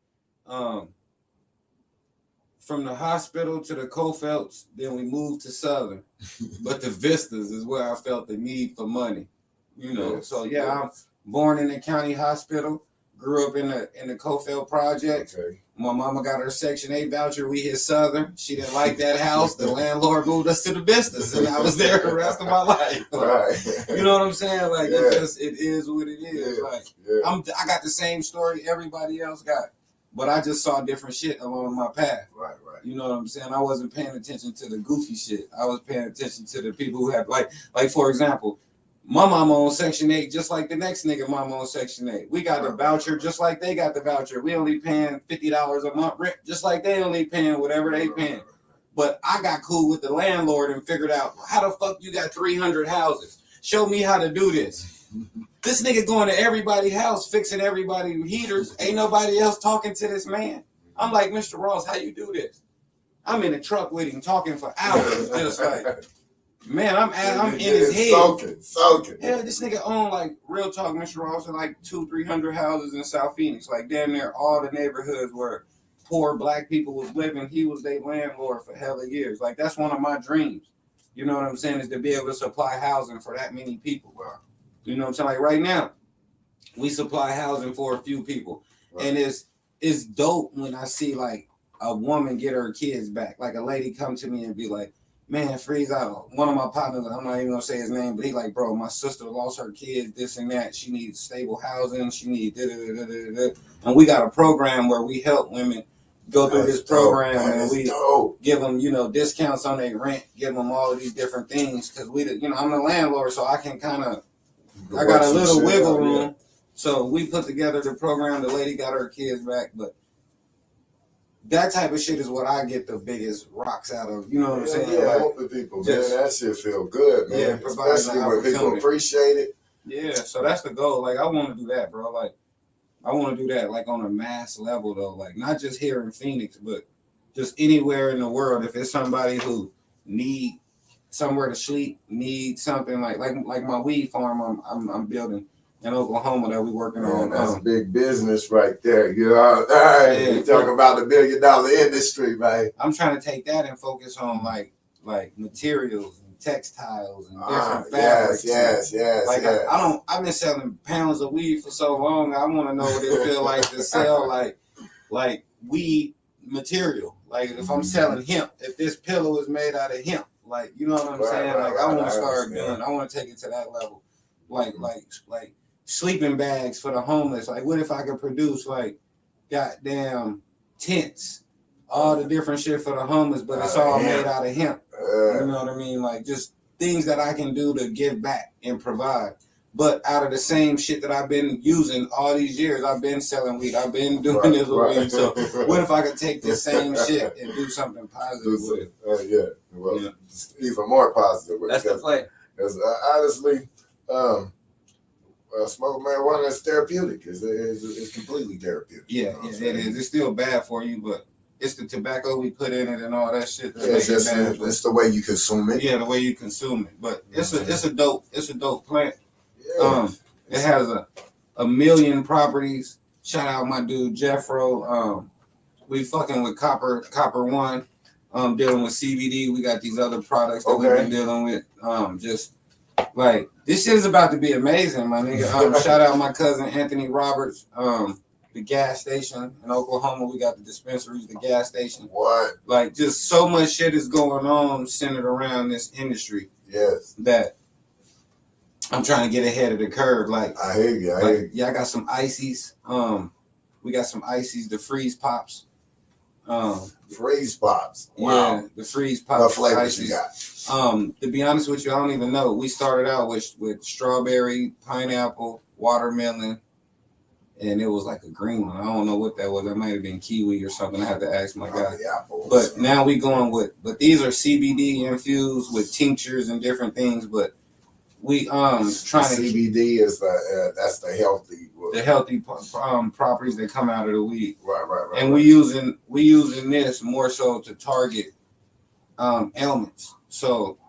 from the hospital to the Cofelts, then we moved to Southern. But the Vistas is where I felt the need for money. You know, Yes, so yeah, I'm yes. born in the county hospital, grew up in the Cofelt project. Okay. My mama got her Section 8 voucher. We hit Southern. She didn't like that house. The landlord moved us to the Vistas, and I was there the rest of my life. Right. You know what I'm saying? Like, Yeah. it is what it is. Yeah. Like, Yeah. I got the same story everybody else got, but I just saw different shit along my path. Right. You know what I'm saying? I wasn't paying attention to the goofy shit. I was paying attention to the people who have, like for example, my mama on Section 8, just like the next nigga mama on Section 8. We got the voucher just like they got the voucher. We only paying $50 a month rent, just like they only paying whatever they paying. But I got cool with the landlord and figured out, how the fuck you got 300 houses? Show me how to do this. This nigga going to everybody's house, fixing everybody's heaters. Ain't nobody else talking to this man. I'm like, Mr. Ross, how you do this? I'm in the truck with him talking for hours, just like, man, I'm in his head. Soaking. Yeah, this nigga own, like, real talk, Mr. Ross, like 200-300 houses in South Phoenix. Like, damn near all the neighborhoods where poor black people was living, he was their landlord for hella years. Like, that's one of my dreams. You know what I'm saying? Is to be able to supply housing for that many people. Wow. You know what I'm saying? Like, right now, we supply housing for a few people. Right. And it's dope when I see, like, a woman get her kids back. Like, a lady come to me and be like, man, Freez, one of my partners, I'm not even gonna say his name, but he like, bro, my sister lost her kids, this and that. She needs stable housing. She needs da-da-da-da-da-da. And we got a program where we help women go through this program, and we give them, you know, discounts on their rent, give them all of these different things, because we, you know, I'm the landlord, so I can kind of, I got a little wiggle room. Yeah. So we put together the program. The lady got her kids back, but that type of shit is what I get the biggest rocks out of. You know what I'm saying? Yeah, like, helping people, man. That shit feel good, man. Yeah, especially when people appreciate it. Yeah, so that's the goal. Like, I want to do that, bro. Like, I want to do that, like, on a mass level, though. Like, not just here in Phoenix, but just anywhere in the world. If it's somebody who need somewhere to sleep, need something like my weed farm I'm building in Oklahoma that we working on. That's big business right there. You know, you talk about the $1 billion industry, man. I'm trying to take that and focus on like materials and textiles and different fabrics. Yes. Like I've been selling pounds of weed for so long. I want to know what it feel like to sell like weed material. Like if I'm selling hemp, if this pillow is made out of hemp, like, you know what I'm saying? Like I want to start doing. I want to take it to that level. Like sleeping bags for the homeless. Like, what if I could produce like goddamn tents, all the different shit for the homeless, but it's all made out of hemp. You know what I mean? Like, just things that I can do to give back and provide. But out of the same shit that I've been using all these years, I've been selling weed. I've been doing this with weed. So what if I could take this same shit and do something positive with it? Even more positive with it. That's the play. Because honestly, smoking marijuana is therapeutic. It's completely therapeutic. Yeah, it is. It's still bad for you, but it's the tobacco we put in it and all that shit. It's the way you consume it. Yeah, the way you consume it. But it's a dope plant. Yeah. It has a million properties. Shout out my dude Jeffro. We fucking with Copper One. Dealing with CBD. We got these other products that we've been dealing with. Just like, this shit is about to be amazing, my nigga. Shout out my cousin Anthony Roberts. The gas station in Oklahoma. We got the dispensaries, the gas station. What? Like, just so much shit is going on centered around this industry. Yes. That I'm trying to get ahead of the curve. Like, I hear you. Yeah, I got some ices. We got some ices, the Freez pops. Freez pops. Wow. Yeah, the Freez pops. What flavors ices. You got? To be honest with you, I don't even know. We started out with strawberry, pineapple, watermelon, and it was like a green one. I don't know what that was. That might have been kiwi or something. I had to ask my guy. But now we going but these are CBD infused with tinctures and different things. But we trying to CBD is that's the healthy properties that come out of the weed. Right. And we using this more so to target ailments. So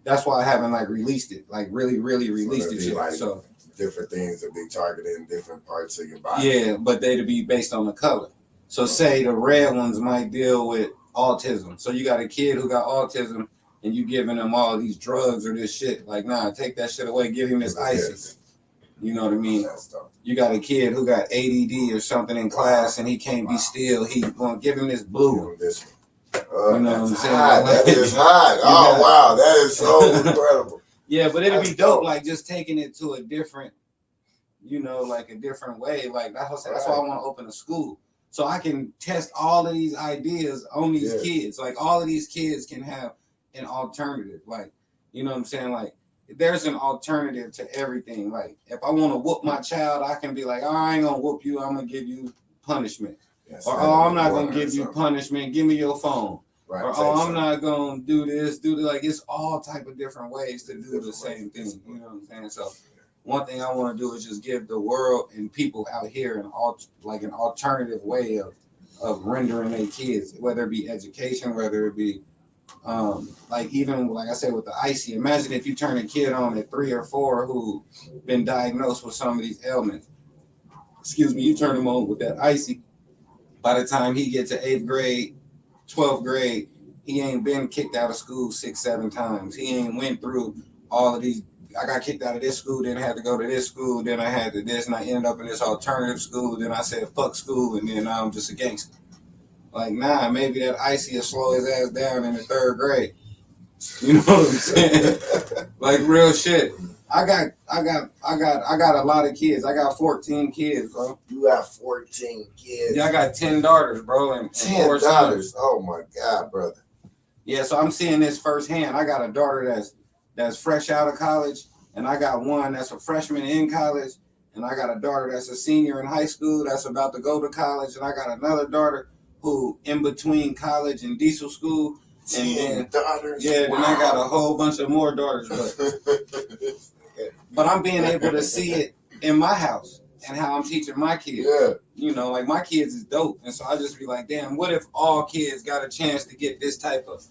that's why I haven't like released it, like really released it yet. So different things that be targeted in different parts of your body. Yeah, but they'd be based on the color. So say the red ones might deal with autism. So you got a kid who got autism and you giving him all these drugs or this shit. Like, nah, take that shit away. Give him this icy. You know what I mean? You got a kid who got ADD or something in class and he can't be still. He gonna give him this blue. You know what I'm saying? That is hot. Oh, wow. That is so incredible. Yeah, but it'd be dope, like just taking it to a different, you know, like a different way. Like that's why I want to open a school. So I can test all of these ideas on these kids. Like all of these kids can have an alternative. Like, you know what I'm saying? Like there's an alternative to everything. Like if I want to whoop my child, I can be like, oh, I ain't gonna whoop you. I'm gonna give you punishment. Or oh, I'm not gonna give you punishment. Give me your phone. Right. Or oh, I'm not gonna do this. Like it's all type of different ways to do the same thing. You know what I'm saying? So one thing I want to do is just give the world and people out here an alternative way of rendering their kids, whether it be education, whether it be like even like I said with the icy. Imagine if you turn a kid on at 3 or 4 who been diagnosed with some of these ailments. Excuse me, you turn him on with that icy. By the time he gets to 8th grade, 12th grade, he ain't been kicked out of school 6-7 times. He ain't went through all of these. I got kicked out of this school, then I had to go to this school, then I had to this, and I ended up in this alternative school. Then I said fuck school, and then I'm just a gangster. Like, nah, maybe that icy will slow his ass down in the 3rd grade. You know what I'm saying? Like real shit. I got a lot of kids. I got 14 kids, bro. You got 14 kids. Yeah, I got 10 daughters, bro, and 10 daughters. Oh my God, brother. Yeah, so I'm seeing this firsthand. I got a daughter that's fresh out of college, and I got one that's a freshman in college, and I got a daughter that's a senior in high school that's about to go to college, and I got another daughter who in between college and diesel school. And then daughters. Yeah, wow. Then I got a whole bunch of more daughters, but I'm being able to see it in my house and how I'm teaching my kids. Yeah. You know, like my kids is dope. And so I just be like, damn, what if all kids got a chance to get this type of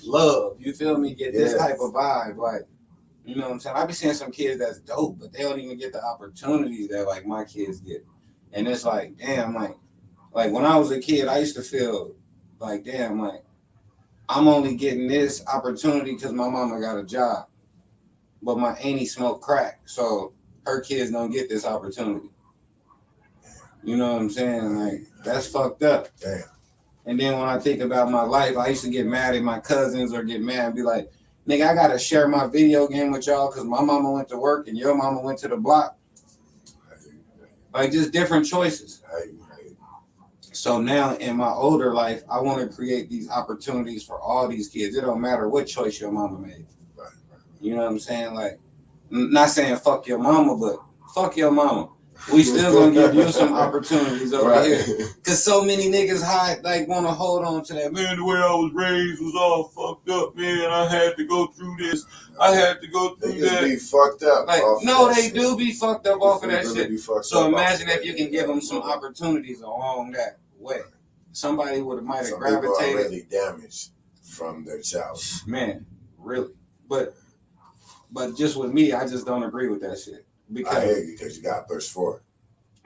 love? You feel me? Get this type of vibe. Like, you know what I'm saying? I be seeing some kids that's dope, but they don't even get the opportunity that like my kids get. And it's like, damn, like when I was a kid, I used to feel like, damn, like I'm only getting this opportunity because my mama got a job. But my auntie smoked crack, so her kids don't get this opportunity. You know what I'm saying? Like, that's fucked up. Damn. And then when I think about my life, I used to get mad at my cousins or get mad and be like, nigga, I gotta share my video game with y'all because my mama went to work and your mama went to the block. Like, just different choices. So now in my older life, I want to create these opportunities for all these kids. It don't matter what choice your mama made. You know what I'm saying? Like, not saying fuck your mama, but fuck your mama. We still gonna give you some opportunities over here. Cause so many niggas want to hold on to that. Man, the way I was raised was all fucked up, man. I had to go through this. I had to go through that. Be fucked up. Like, no, they do be fucked up off of that shit. So imagine if you can give them some opportunities along that way. Somebody might have gravitated. People are really damaged from their childhood. Man, really. But just with me, I just don't agree with that shit. Because, I hear you because you got thirst for it.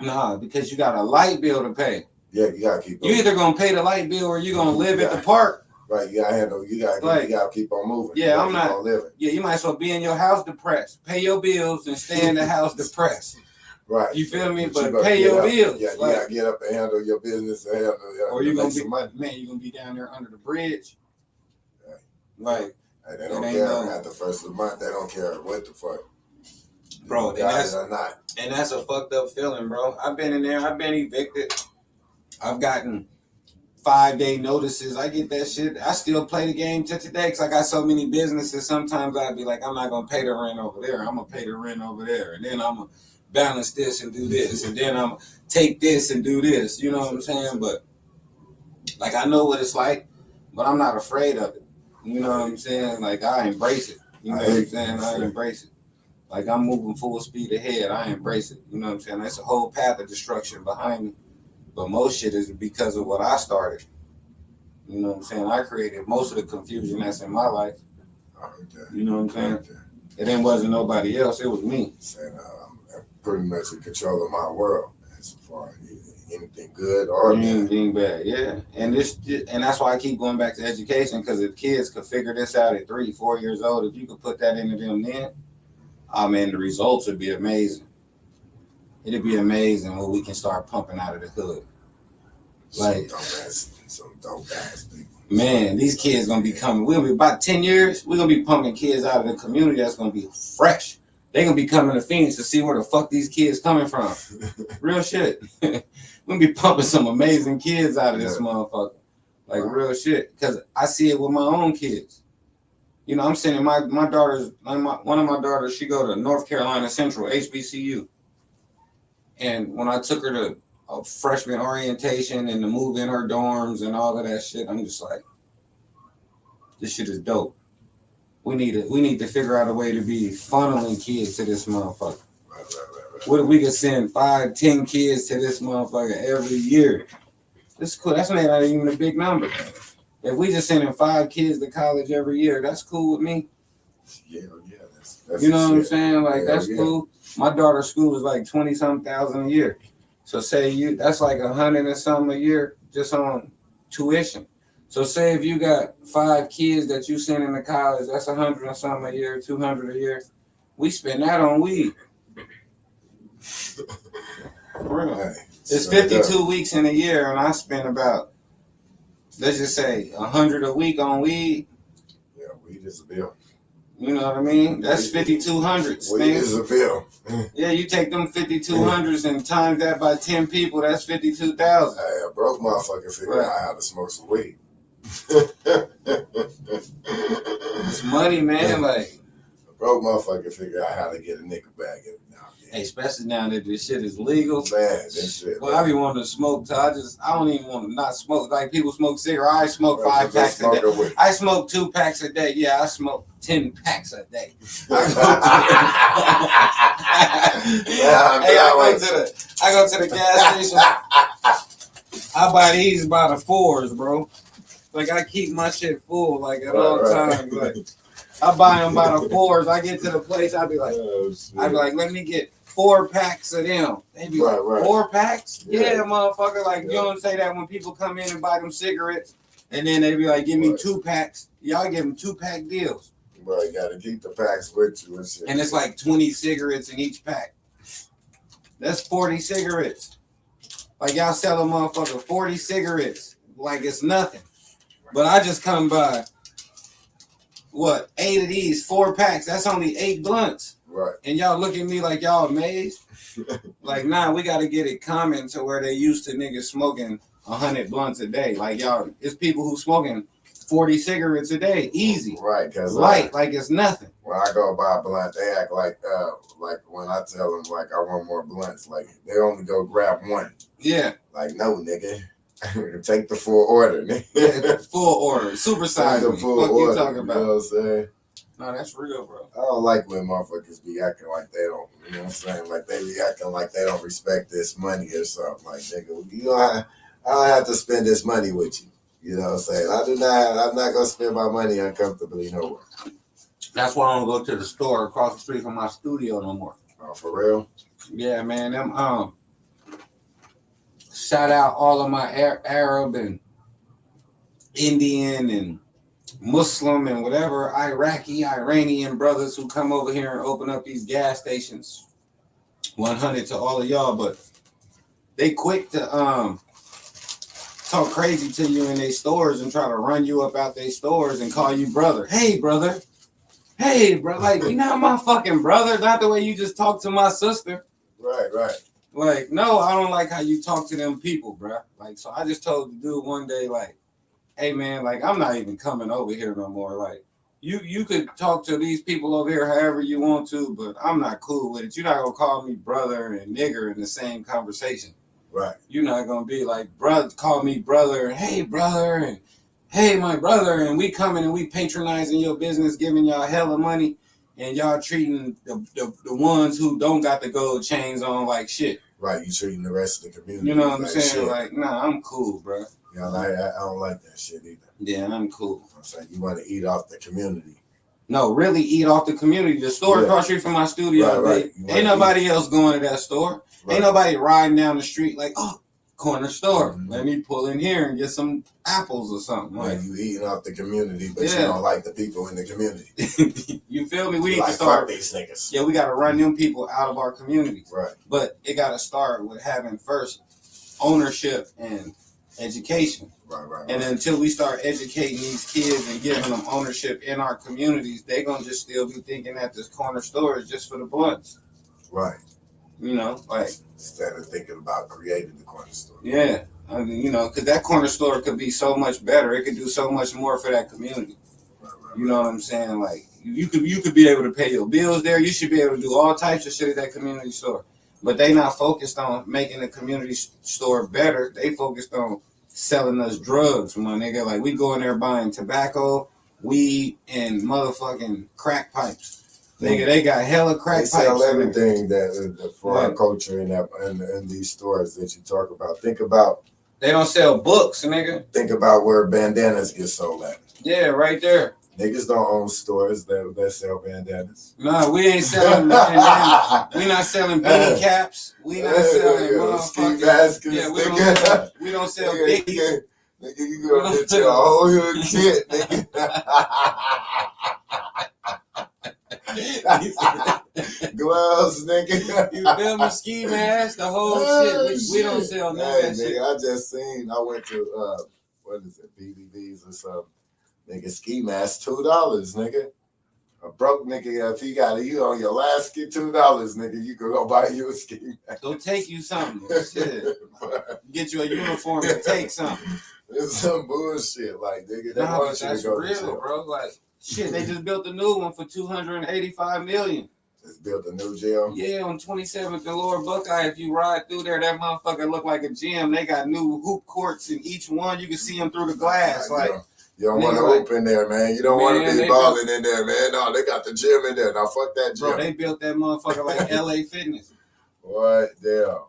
Nah, because you got a light bill to pay. Yeah, you gotta keep. You either gonna pay the light bill or you gonna live at the park. Right, you gotta handle. You gotta keep on moving. Yeah, I'm not. Yeah, you might as well be in your house depressed. Pay your bills and stay in the house depressed. Right. You feel me? But pay your bills. Yeah, you gotta get up and handle your business and handle. Or you gonna be you gonna be down there under the bridge. Yeah. Like. They don't care at the first of the month. They don't care what the fuck. Bro, and that's a fucked up feeling, bro. I've been in there. I've been evicted. I've gotten 5-day notices. I get that shit. I still play the game to today because I got so many businesses. Sometimes I'd be like, I'm not going to pay the rent over there. I'm going to pay the rent over there. And then I'm going to balance this and do this. And then I'm going to take this and do this. You know what I'm saying? But, like, I know what it's like, but I'm not afraid of it. You know what I'm saying? Like, I embrace it. You know what I'm saying? I embrace it. Like, I'm moving full speed ahead. I embrace it. You know what I'm saying? That's a whole path of destruction behind me. But most shit is because of what I started. You know what I'm saying? I created most of the confusion that's in my life. You know what I'm saying? It then wasn't nobody else. It was me. I'm pretty much in control of my world. As far as anything good or bad. Anything bad, yeah. And that's why I keep going back to education, because if kids could figure this out at 3, 4 years old, if you could put that into them then, I mean, the results would be amazing. It'd be amazing what we can start pumping out of the hood. Like, some dope ass people. Man, these kids gonna be coming. We'll be about 10 years. We're gonna be pumping kids out of the community that's gonna be fresh. They gonna be coming to Phoenix to see where the fuck these kids coming from. Real shit. We're gonna be pumping some amazing kids out of this motherfucker. Like real shit. Cause I see it with my own kids. You know, I'm sending my daughters, one of my daughters, she go to North Carolina Central, HBCU. And when I took her to a freshman orientation and to move in her dorms and all of that shit, I'm just like, this shit is dope. We need to figure out a way to be funneling kids to this motherfucker. Right. What if we could send 5, 10 kids to this motherfucker every year? That's cool. That's not even a big number. If we just sending 5 kids to college every year, that's cool with me. Yeah. That's you know what I'm saying? Like, that's cool. My daughter's school is like 20-something thousand a year. So say that's like 100 and something a year just on tuition. So say if you got 5 kids that you send into college, that's 100 and something a year, 200 a year. We spend that on weed. Right. It's 52 weeks in a year, and I spend about, let's just say, 100 a week on weed. Yeah, weed is a bill. You know what I mean? That's 5,200. Weed is a bill. Yeah, you take them 5,200s and times that by 10 people, that's 52,000. Hey, a broke motherfucker figure out how to smoke some weed. It's money, man. Like, a broke motherfucker figure out how to get a nickel bag every now and then. Hey, especially now that this shit is legal. Man, this shit. Well, I be wanting to smoke, so I don't even want to not smoke. Like, people smoke cigarettes. I smoke 5 packs a day. I smoke 2 packs a day. Yeah, I smoke 10 packs a day. I go to the gas station. I buy these by the 4s, bro. Like, I keep my shit full, like, at all times. Like, I buy them by the 4s. I get to the place, I be like, let me get 4 packs of them. They be like, 4 packs? Yeah, motherfucker. Like, you don't say that when people come in and buy them cigarettes, and then they be like, give me 2 packs. Y'all give them 2-pack deals. Bro, you gotta keep the packs with you and shit. And it's like 20 cigarettes in each pack. That's 40 cigarettes. Like, y'all sell a motherfucker 40 cigarettes like it's nothing. But I just come by, 8 of these, 4 packs. That's only 8 blunts. Right. And y'all look at me like y'all amazed. Like, nah, we got to get it common to where they used to niggas smoking 100 blunts a day. Like, y'all, it's people who smoking 40 cigarettes a day. Easy. Right. Cause light, like it's nothing. When I go buy a blunt, they act like when I tell them, like, I want more blunts, like, they only go grab 1. Yeah. Like, no, nigga. Take the full order, nigga. Yeah, full order. Super size. The full order. You talking about? You know what I'm saying? No, that's real, bro. I don't like when motherfuckers be acting like they don't, you know what I'm saying? Like, they be acting like they don't respect this money or something. Like, nigga, I don't have to spend this money with you. You know what I'm saying? I'm not going to spend my money uncomfortably nowhere. That's why I don't go to the store across the street from my studio no more. Oh, for real? Yeah, man. Them, shout out all of my Arab and Indian and Muslim and whatever Iraqi, Iranian brothers who come over here and open up these gas stations. 100 to all of y'all, but they quick to talk crazy to you in their stores and try to run you up out their stores and call you brother. Hey, brother. Hey, bro. Like, you're not my fucking brother. Not the way you just talk to my sister. Right. Like, no, I don't like how you talk to them people, bro. Like, so I just told the dude one day, like, hey, man, like, I'm not even coming over here no more. Like, you could talk to these people over here however you want to, but I'm not cool with it. You're not going to call me brother and nigger in the same conversation. Right. You're not going to be like, brother, call me brother, and hey, brother, and hey, my brother, and we coming and we patronizing your business, giving y'all hella money, and y'all treating the ones who don't got the gold chains on like shit. Right, you treating the rest of the community. You know what I'm saying? Shit. Like, nah, I'm cool, bro. You know, I don't like that shit either. Yeah, I'm cool. I'm saying you want to eat off the community. No, really eat off the community. The store across the street from my studio, right. Ain't nobody else going to that store. Right. Ain't nobody riding down the street like, oh, corner store. Mhm. Let me pull in here and get some apples or something. Like you eating off the community, but you Yeah. don't like the people in the community. You feel me? We You need like, to start. fuck these niggas. Yeah, we got to run them people out of our communities. Right. But it got to start with having first ownership and education. Right. And until we start educating these kids and giving them ownership in our communities, they going to just still be thinking that this corner store is just for the blunts. Right. You know, like. Instead of thinking about creating the corner store. Yeah. I mean, you know, because that corner store could be so much better. It could do so much more for that community. Right. You know what I'm saying? Like, you could be able to pay your bills there. You should be able to do all types of shit at that community store. But they not focused on making the community store better. They focused on selling us drugs, my nigga. Like, we go in there buying tobacco, weed, and motherfucking crack pipes. Nigga, they got hella crack pipes. They sell everything that for Yeah. our culture in these stores that you talk about. Think about They don't sell books, nigga. where bandanas get sold at. Yeah, right there. Niggas don't own stores that sell bandanas. No, we ain't selling bandanas. We not selling beanie caps. We not selling motherfucking. Yeah, we don't sell biggies. Nigga, you go get your whole hood kit, nigga. Gloves, nigga. You feel me? Ski mask, the whole shit. We don't sell none of Hey, that nigga, shit. I just seen. I went to what is it, BBB's or something. Nigga, ski mask $2, nigga. A broke nigga, if he got you on your last ski $2, nigga, you can go buy you a ski mask. Go take you something. Shit. Get you a uniform and take something. It's some bullshit, like nigga. They Nah, want but you that's to go to real, jail. bro. Like, shit, they just built a new one for $285 million. Just built a new jail. Yeah, on 27th and Lower Buckeye. If you ride through there, that motherfucker look like a gym. They got new hoop courts in each one. You can see them through the glass. Like, you don't want to nigga, hoop in there, man. You don't want to be balling in there, man. No, they got the gym in there. Now fuck that gym. bro, they built that motherfucker like LA Fitness. What? Damn.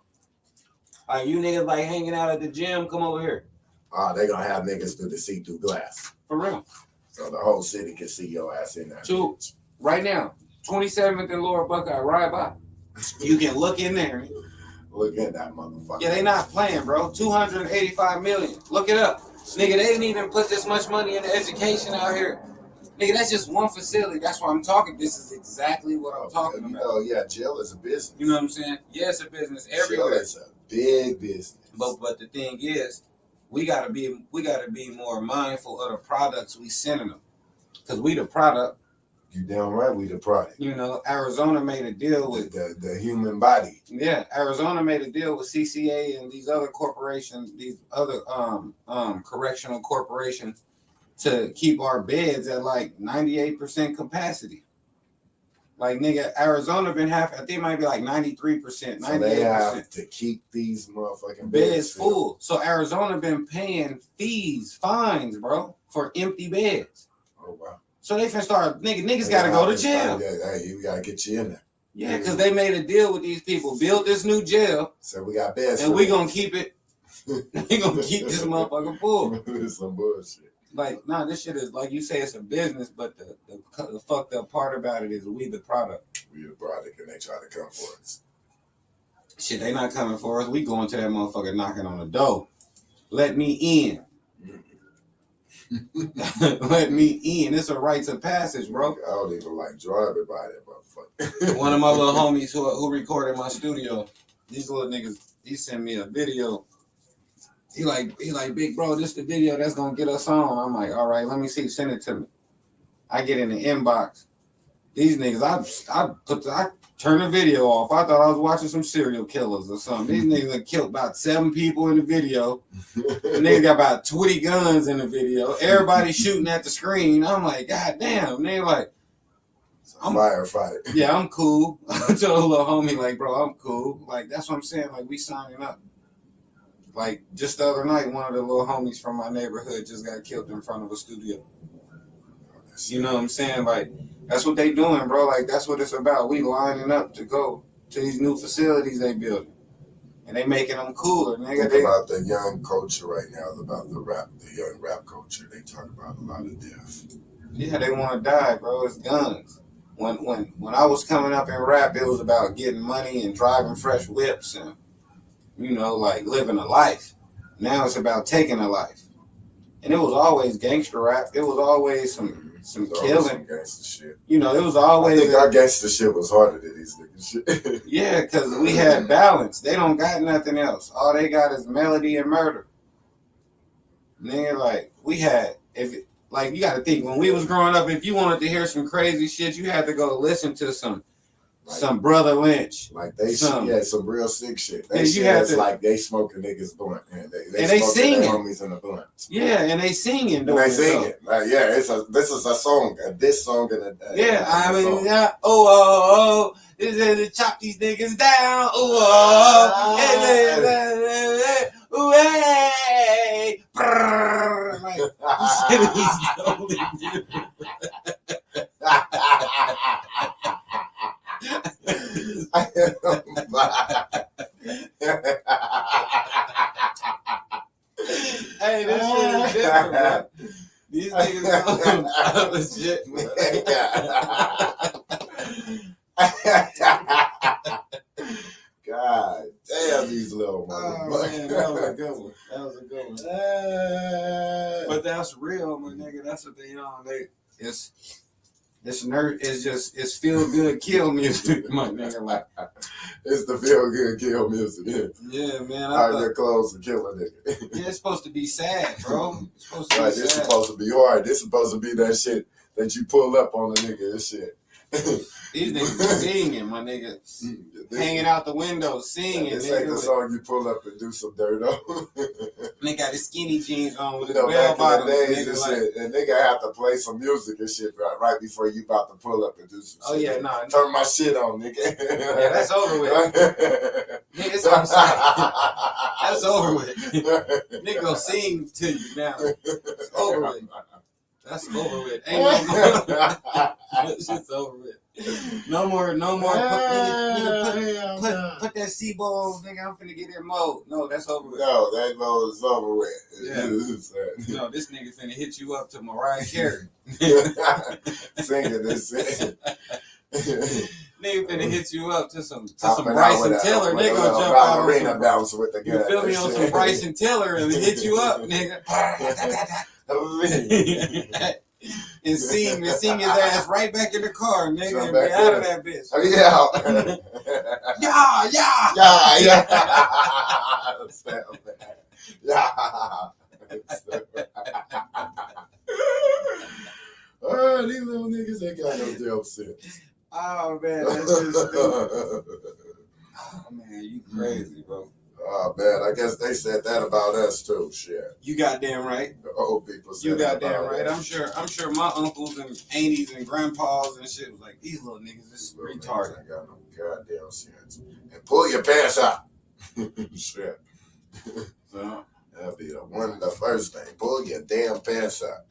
Like, you niggas like hanging out at the gym, come over here. Oh, they gonna have niggas through the see-through glass. For real. So the whole city can see your ass in there. So, right now, 27th and Lower Buckeye, ride by. You can look in there. Look at that motherfucker. Yeah, they not playing, bro. $285 million. Look it up. Nigga, they didn't even put this much money into education out here. Nigga, that's just one facility. That's why I'm talking. This is exactly what I'm talking about. Oh, yeah, jail is a business. You know what I'm saying? Yeah, it's a business Jail everywhere. is a big business. But the thing is, we gotta be more mindful of the products we sending them. Cause we the product. You damn right we the product. You know, Arizona made a deal with the human body. Yeah, Arizona made a deal with CCA and these other corporations, these other correctional corporations, to keep our beds at like 98% capacity. Like, nigga, Arizona been I think it might be like 93%, 98%. So they have to keep these motherfucking beds full. So Arizona been paying fines, bro, for empty beds. Oh, wow. So they finna start, niggas gotta go to jail. Hey, you gotta get you in there. Yeah, because they made a deal with these people, built this new jail. So we got beds. And we gonna keep it. We gonna keep this motherfucker full. It's some bullshit. Like, nah, this shit is, like you say, it's a business, but the fucked up part about it is we the product. We the product, and they try to come for us. Shit, they not coming for us. We going to that motherfucker knocking on the door. Let me in. Let me in. It's a rites of passage, bro. I don't even like driving by that motherfucker. One of my little homies who recorded my studio, these little niggas, he sent me a video. He like, big bro, this the video that's gonna get us on. I'm like, all right, let me see, send it to me. I get in the inbox. These niggas, I turn the video off. I thought I was watching some serial killers or something. These niggas have killed about 7 people in the video. The nigga got about 20 guns in the video. Everybody shooting at the screen. I'm like, God damn. They like, I'm firefighter. Yeah, I'm cool. I told a little homie, like, bro, I'm cool. Like, that's what I'm saying. Like, we signing up. Like, just the other night, one of the little homies from my neighborhood just got killed in front of a studio. You know what I'm saying? Like, that's what they doing, bro. Like, that's what it's about. We lining up to go to these new facilities they building. And they making them cooler, nigga. Think about the young culture right now, about the young rap culture. They talk about a lot of death. Yeah, they want to die, bro. It's guns. When I was coming up in rap, it was about getting money and driving fresh whips and, you know, like living a life. Now it's about taking a life. And it was always gangster rap. It was always some killing. Some gangster shit. You know, it was always. I think our gangster shit was harder than these niggas shit. Yeah, because we had balance. They don't got nothing else. All they got is melody and murder. Nigga, like, we had, like, you got to think, when we was growing up, if you wanted to hear some crazy shit, you had to go listen to some Brother Lynch. Like some real sick shit. Yeah, you had to, like they smoking niggas blunt and they singing. Their homies in the blunt. Yeah, and they singing. And they singing. Like, yeah, this is a song. This song in a day. Yeah, I mean, oh, this is chop these niggas down. Oh, hey, like, shit is totally different. Hey, this shit is different, man. These niggas are legit, man. God damn, these little motherfuckers. Man, that was a good one. But that's real, my nigga. That's what they on. It's feel good kill music, my nigga. Like, it's the feel good kill music. Yeah, man. Hard their clothes to kill a nigga. Yeah, it's supposed to be sad, bro. It's supposed to right, be sad. This supposed to be hard. This supposed to be that shit that you pull up on a nigga and shit. These niggas are singing, my nigga. Hanging out the window, singing. This ain't the song you pull up and do some dirt on. They got his skinny jeans on with his bell bottom. And they gotta have to play some music and shit right before you about to pull up and do some shit. Oh, yeah, nah. Turn my shit on, nigga. Yeah, that's over with. Yeah, it's on site. That's over with. Nigga gonna sing to you now. It's over with. That's over with. Ain't no more. That shit's over with. No more. Put that C-ball, nigga. I'm finna get that mode. No, that's over with. No, that mode is over with. Yeah. No, this nigga finna hit you up to Mariah Carey. Singing this shit. Nigga finna hit you up to some Bryson Tiller. Nigga gonna jump out arena bounce with the You feel me on some Bryson Tiller and hit you up, nigga. And sing his ass right back in the car, nigga, and be out of that bitch. Oh, these little niggas ain't got no damn sense. Oh man, that's just stupid. Oh man, you crazy, bro. Oh man, I guess they said that about us too. Shit. You goddamn right. The old people said you goddamn about right. us. I'm sure my uncles and aunties and grandpas and shit was like, these little niggas is retarded. Ain't got no goddamn sense. And pull your pants out. Shit. So, That'll be the first thing. Pull your damn pants out.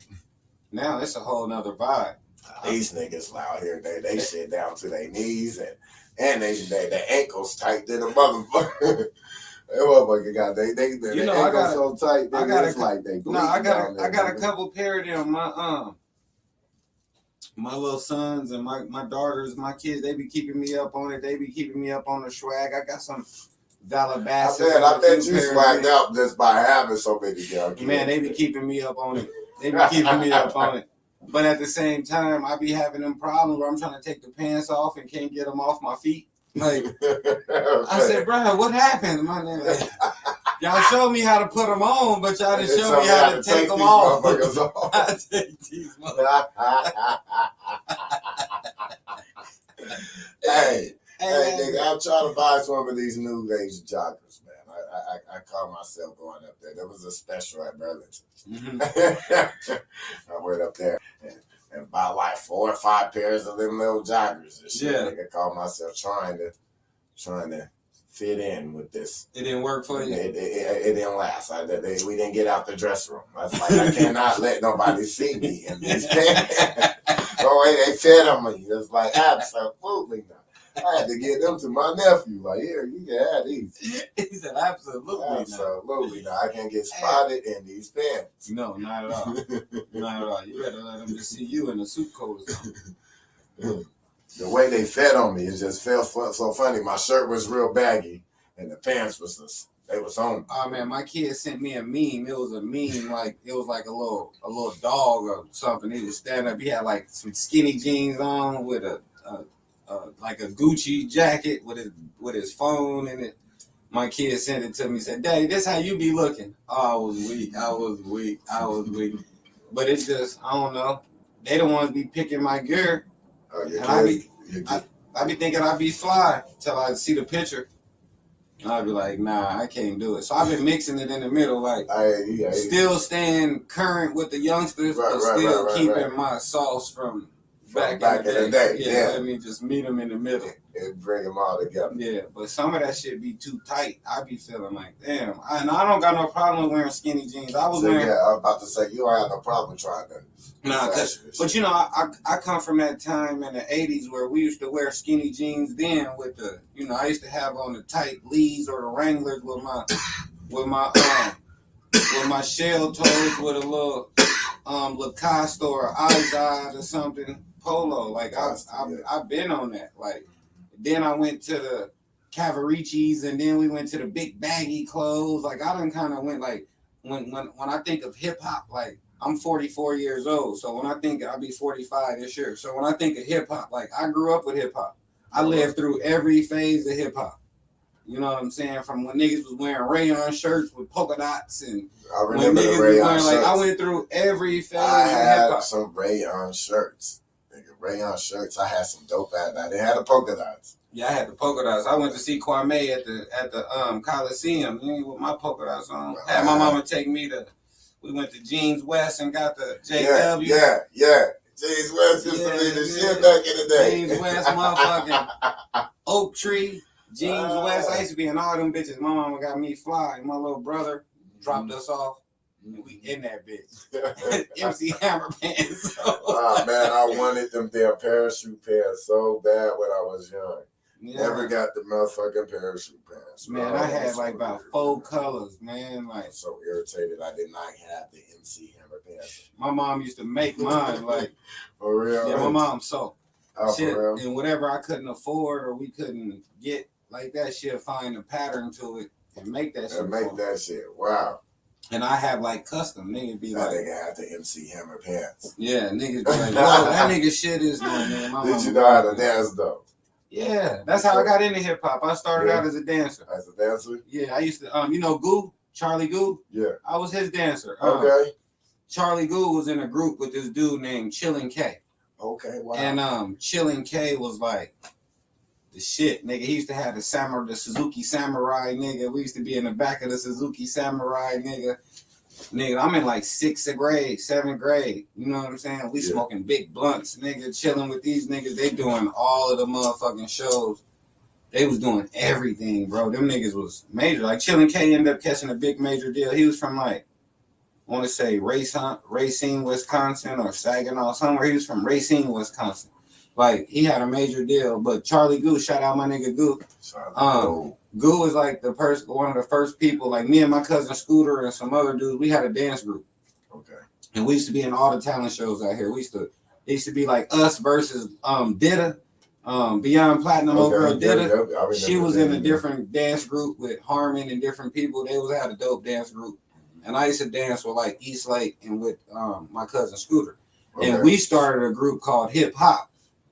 now it's a whole nother vibe. These niggas out here, they shit down to their knees and their ankles tight than a motherfucker. That motherfucker got they ankles so tight. It's like they bleeding. I got a couple pair of them. My little sons and my daughters, my kids, they be keeping me up on it. They be keeping me up on the swag. I got some Valabasses. I bet you swagged up just by having so many young kids. Man, they be keeping me up on it. But at the same time, I be having them problems where I'm trying to take the pants off and can't get them off my feet. Like, okay. I said, bro, what happened? My nigga, like, y'all showed me how to put them on, but y'all didn't show me how to take them off. I take these motherfuckers. Hey, nigga, I'm trying to buy some of these new age joggers, man. I caught myself going up there. There was a special at Burlington. Mm-hmm. I went up there and bought like 4 or 5 pairs of them little joggers and shit. Yeah. Nigga, caught myself trying to fit in with this. It didn't work for you? It didn't last. We didn't get out the dressing room. I was like, I cannot let nobody see me in these pants. The way they fit on me. It's like, absolutely not. I had to get them to my nephew. Like, here, you can have these. He said, absolutely not. I can't get spotted in these pants. No, not at all. Not at all. You better let them just see you in a suit coat or something. The way they fed on me, it just felt so funny. My shirt was real baggy, and the pants was They was on. Oh man, my kid sent me a meme. It was a meme like it was like a little dog or something. He was standing up. He had like some skinny jeans on with a like a Gucci jacket with his phone in it. My kid sent it to me. Said, "Daddy, this how you be looking." Oh, I was weak. But it's just I don't know. They the ones be picking my gear, and I be thinking I be fly till I see the picture. I'd be like, nah, I can't do it. So I've been mixing it in the middle, like still staying current with the youngsters, but still keeping my sauce from back in the day. Yeah, let me just meet them in the middle and bring them all together. Yeah, but some of that shit be too tight. I be feeling like, damn. I don't got no problem with wearing skinny jeans. I was wearing. Yeah, I was about to say you don't have no problem trying to. Nah, but you know, I come from that time in the 80s where we used to wear skinny jeans then with the, you know, I used to have on the tight Lees or the Wranglers with my shell toes with a little Lacoste or Izod or something polo. Like I've been on that. Like then I went to the Cavariccis and then we went to the big baggy clothes. Like I done kind of went like when I think of hip hop, like I'm 44 years old, so when I think I'll be 45 this year. So when I think of hip hop, like I grew up with hip hop. I lived through every phase of hip hop. You know what I'm saying? From when niggas was wearing rayon shirts with polka dots and I remember the rayon shirts. Like I went through every phase I of had hip hop. some rayon shirts. Rayon shirts. I had some dope ass. I didn't have the polka dots. Yeah, I had the polka dots. I went to see Kwame at the Coliseum with my polka dots on. Had my mama take me to. We went to Jeans West and got the JW. Yeah. Jeans West used to be the shit back in the day. Jeans West, motherfucking Oak Tree, Jeans West. I used to be in all them bitches. My mama got me fly. My little brother dropped us off. And we in that bitch. MC Hammer pants. Oh man, I wanted them damn parachute pants so bad when I was young. Yeah. Never got the motherfucking parachute pants. Man, I had like about 4 colors, man. Like I'm so irritated I did not have the MC Hammer pants. My mom used to make mine, like for real. Yeah, my mom so shit, for real. And whatever I couldn't afford or we couldn't get like that, she'll find a pattern to it and make that shit. And make that shit. Wow. And I have like custom niggas be like, nigga had the MC Hammer pants. Yeah, niggas be like, yo, that nigga shit is no man. Did you know how to dance though? Yeah, that's how I got into hip hop. I started out as a dancer. As a dancer? Yeah, I used to, you know, Goo, Charlie Goo. Yeah, I was his dancer. Okay. Charlie Goo was in a group with this dude named Chillin' K. Okay, wow. And Chillin' K was like the shit, nigga. He used to have the Suzuki Samurai, nigga. We used to be in the back of the Suzuki Samurai, nigga. Nigga, I'm in like 6th grade, 7th grade. You know what I'm saying? We smoking big blunts, nigga, chilling with these niggas. They doing all of the motherfucking shows. They was doing everything, bro. Them niggas was major. Like Chillin' K ended up catching a big major deal. He was from like, I want to say Racine, Wisconsin or Saginaw, somewhere. He was from Racine, Wisconsin. Like he had a major deal. But Charlie Goo, shout out my nigga Goo. Goo was like one of the first people, like me and my cousin Scooter and some other dudes, we had a dance group. Okay. And we used to be in all the talent shows out here. It used to be like us versus Didda, Beyond Platinum over Didda. She was in a different dance group with Harmon and different people. They had a dope dance group. And I used to dance with like East Lake and with my cousin Scooter. Okay. And we started a group called Hip Hop.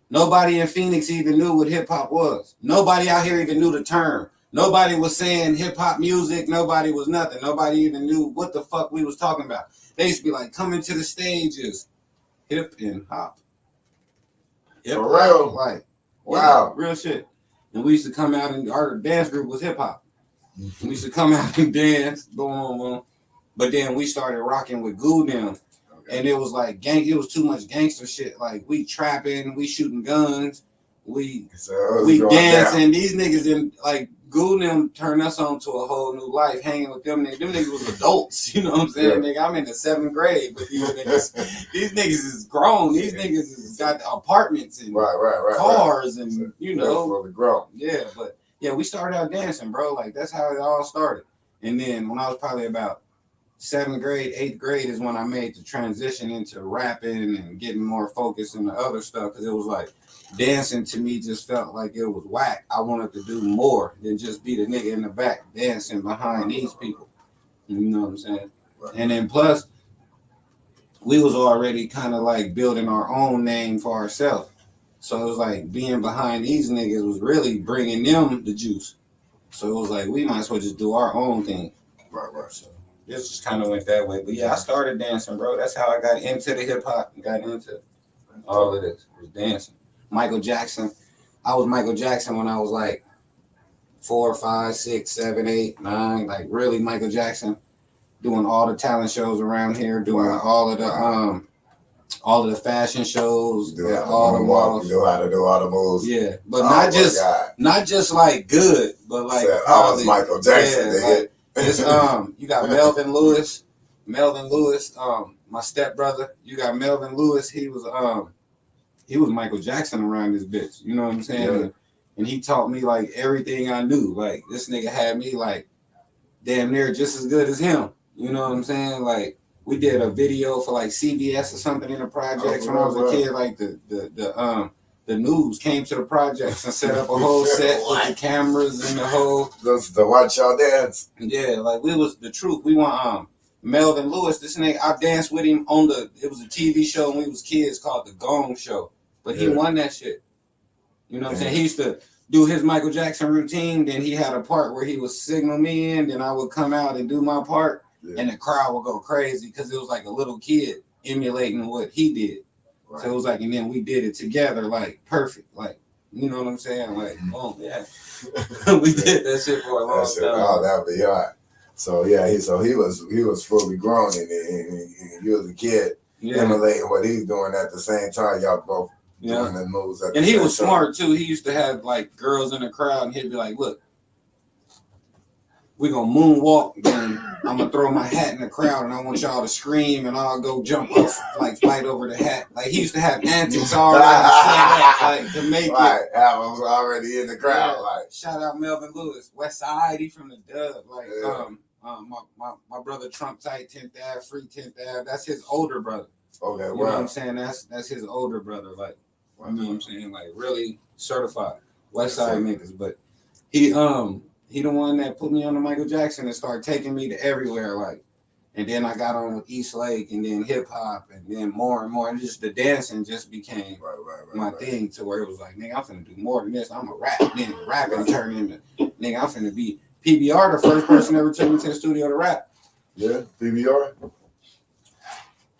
Nobody in Phoenix even knew what hip hop was. Nobody out here even knew the term. Nobody was saying hip hop music. Nobody was nothing. Nobody even knew what the fuck we was talking about. They used to be like, coming to the stages, hip and hop. For real? Like, wow. Yeah, real shit. And we used to come out and our dance group was hip hop. We used to come out and dance, boom. But then we started rocking with Goo them. And it was like it was too much gangster shit. Like we trapping, we shooting guns, we dancing. Down. These niggas in like Goo them turned us on to a whole new life hanging with them niggas. Them niggas was adults, you know what I'm saying? Yeah. Nigga, I'm in the 7th grade, but these niggas is grown. These niggas has got apartments and cars and you know. Really grown. Yeah, but yeah, we started out dancing, bro. Like that's how it all started. And then when I was probably about 7th grade, 8th grade is when I made the transition into rapping and getting more focused in the other stuff, because it was like dancing to me just felt like it was whack. I wanted to do more than just be the nigga in the back dancing behind these people. You know what I'm saying? And then plus, we was already kind of like building our own name for ourselves. So it was like being behind these niggas was really bringing them the juice. So it was like, we might as well just do our own thing. Right. So this just kind of went that way. But yeah, I started dancing, bro. That's how I got into the hip hop and got into all of this, was dancing. Michael Jackson. I was Michael Jackson when I was like 4, 5, 6, 7, 8, 9. Like really Michael Jackson. Doing all the talent shows around here, doing all of the fashion shows, all the walls. You know how to do all the moves. Yeah, but not just like good, but like I was Michael Jackson. Yeah, like, it's you got Melvin Lewis, my stepbrother. You got Melvin Lewis. He was Michael Jackson around this bitch. You know what I'm saying? Yeah. And he taught me like everything I knew. Like this nigga had me like damn near just as good as him. You know what I'm saying? Like we did a video for like CBS or something in the projects when I was a kid. Like the news came to the projects and set up a whole set with the cameras and the whole. To watch y'all dance. Yeah, like we was the truth. We want Melvin Lewis. This nigga, I danced with him on it was a TV show when we was kids called The Gong Show. But he won that shit. You know what I'm saying? He used to do his Michael Jackson routine. Then he had a part where he would signal me in. Then I would come out and do my part. Yeah. And the crowd would go crazy because it was like a little kid emulating what he did. Right. So it was like, and then we did it together, like perfect. Like, you know what I'm saying? Like, boom, yeah. We did that shit for a long time. Oh, that'd be hot. So yeah, he was fully grown and he was a kid emulating what he's doing at the same time. Y'all both doing the moves at the same time. And he was smart too. He used to have like girls in the crowd and he'd be like, look, we're going to moonwalk, then I'm going to throw my hat in the crowd, and I want y'all to scream, and I'll go jump off, like, fight over the hat. Like, he used to have antics already set up, like, to make it. I was already in the crowd, like. Shout out Melvin Lewis. West Side, he from the dub. Like, my brother Trump Tight, 10th Ave, Free 10th Ave. That's his older brother. Okay, you know what I'm saying? That's his older brother. Like, you know what I'm saying? Like, really certified West Side niggas. But he the one that put me on to Michael Jackson and started taking me to everywhere, like, and then I got on with East Lake and then hip hop and then more and more, and just the dancing just became my thing, to where it was like, nigga, I'm finna do more than this. I'm a rap, then rapping turned into, nigga, I'm finna be PBR, the first person ever took me to the studio to rap. Yeah, PBR.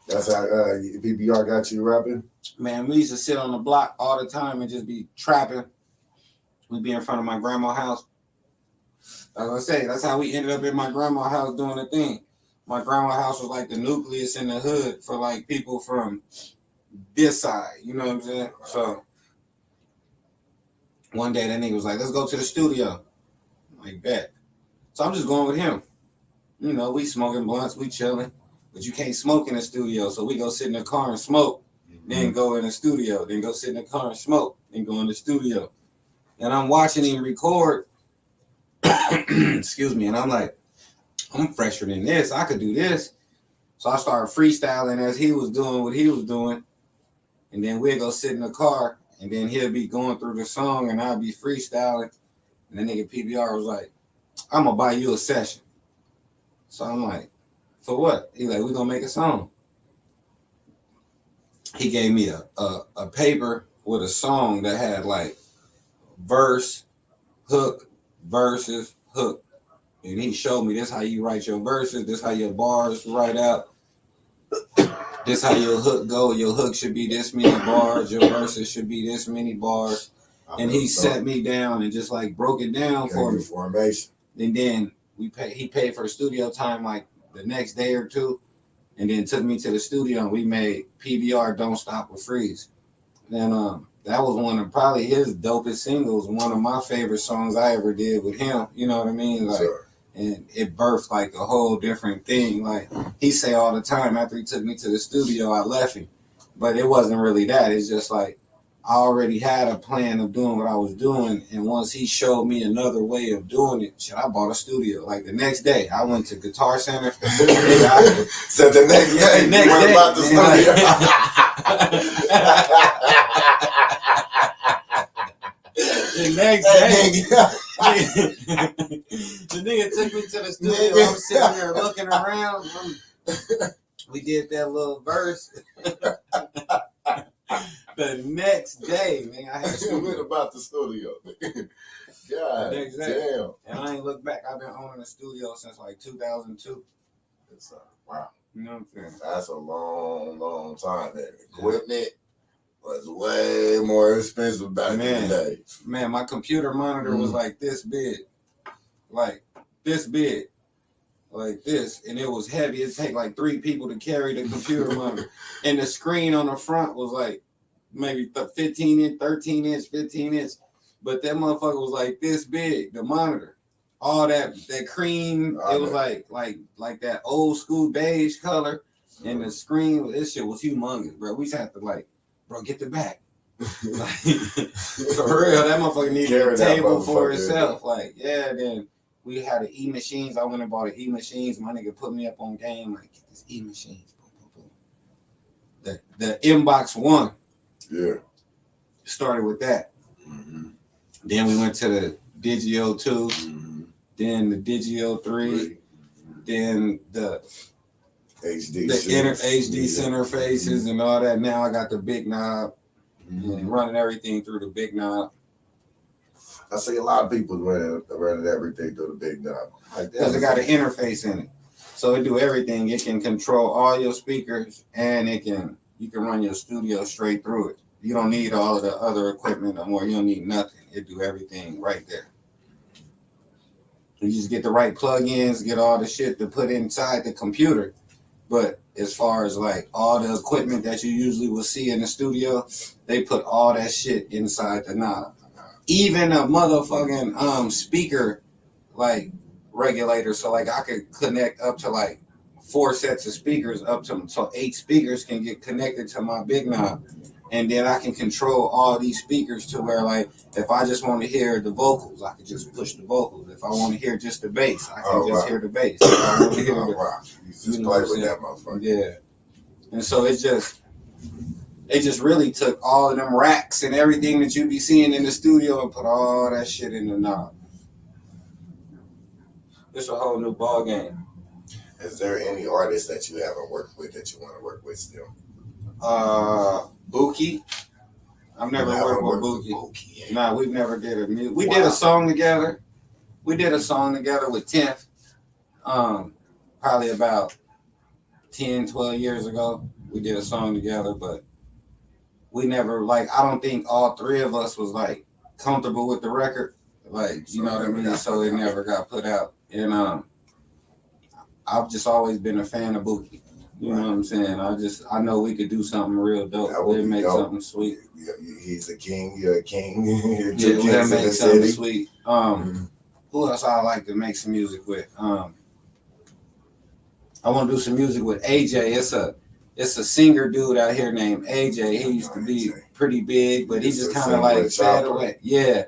That's how PBR got you rapping. Man, we used to sit on the block all the time and just be trapping. We'd be in front of my grandma's house. I was gonna say, that's how we ended up in my grandma's house doing the thing. My grandma's house was like the nucleus in the hood for like people from this side, you know what I'm saying? So one day that nigga was like, let's go to the studio. I'm like, bet. So I'm just going with him. You know, we smoking blunts, we chilling, but you can't smoke in the studio. So we go sit in the car and smoke, then go in the studio, then go sit in the car and smoke, then go in the studio. And I'm watching him record. Excuse me, and I'm like, I'm fresher than this. I could do this. So I started freestyling as he was doing what he was doing. And then we'd go sit in the car, and then he'll be going through the song, and I'll be freestyling. And the nigga PBR was like, I'm going to buy you a session. So I'm like, for what? He's like, we're going to make a song. He gave me a paper with a song that had like verse, hook, verses, hook. And he showed me this how you write your verses, this how your bars write out, this how your hook go. Your hook should be this many bars, your verses should be this many bars. And he sat me down and just like broke it down for me. Formation. And then he paid for the studio time like the next day or two, and then took me to the studio and we made PBR Don't Stop with Freez. And that was one of probably his dopest singles, one of my favorite songs I ever did with him. You know what I mean? Like, and it birthed like a whole different thing. Like he say all the time, after he took me to the studio, I left him. But it wasn't really that. It's just like I already had a plan of doing what I was doing, and once he showed me another way of doing it, shit, I bought a studio. Like the next day, I went to Guitar Center. So the next day, the next you went day, about the studio. The next day, the nigga took me to the studio. I'm sitting there looking around. We did that little verse. The next day, man, I had You went about the studio. God damn. And I ain't looked back. I've been owning a studio since like 2002. Wow. You know what I'm saying? That's a long, long time. That equipment was way more expensive back in the day. Man, my computer monitor was like this big. Like this big. Like this. And it was heavy. It'd take like 3 people to carry the computer monitor. And the screen on the front was like maybe 15 inch, 13 inch, 15 inch. But that motherfucker was like this big, the monitor. All that cream, it was like that old school beige color. And the screen, this shit was humongous, bro. We just had to like, bro, get the back. Like, for real, that motherfucker needed a table for itself. Like, yeah, then we had the E-machines. I went and bought the E-machines. My nigga put me up on game, like, get this E-machines. The Inbox 1. Yeah. Started with that. Mm-hmm. Then we went to the Digio 2. Mm-hmm. Then the Digio 3. Then the HD center faces and all that. Now I got the big knob. And running everything through the big knob. I see a lot of people running everything through the big knob. Because it got an interface in it. So it do everything. It can control all your speakers and you can run your studio straight through it. You don't need all of the other equipment no more. You don't need nothing. It do everything right there. You just get the right plugins, get all the shit to put inside the computer. But as far as like all the equipment that you usually will see in the studio, they put all that shit inside the knob. Even a motherfucking speaker like regulator. So like I could connect up to like 4 sets of speakers up to, so 8 speakers can get connected to my big knob. And then I can control all these speakers to where, like, if I just want to hear the vocals, I can just push the vocals. If I want to hear just the bass, I can just hear the bass. If I want to hear you just play with that motherfucker. Yeah. And so it just really took all of them racks and everything that you be seeing in the studio and put all that shit in the knob. It's a whole new ball game. Is there any artists that you haven't worked with that you want to work with still? Buki. I've never worked with Buki. Nah, we've never did a music. We did a song together. We did a song together with Tenth. Probably about 10, 12 years ago. We did a song together, but we never, like, I don't think all 3 of us was like comfortable with the record. Like, you know what I mean? So it never got put out. And I've just always been a fan of Buki. You know what I'm saying? I know we could do something real dope. We'll make something sweet. He's a king. You're a king. You're we'll make something sweet. Who else I like to make some music with? I want to do some music with AJ. It's a singer dude out here named AJ. He used to be pretty big, but he just kind of like faded away. Yeah.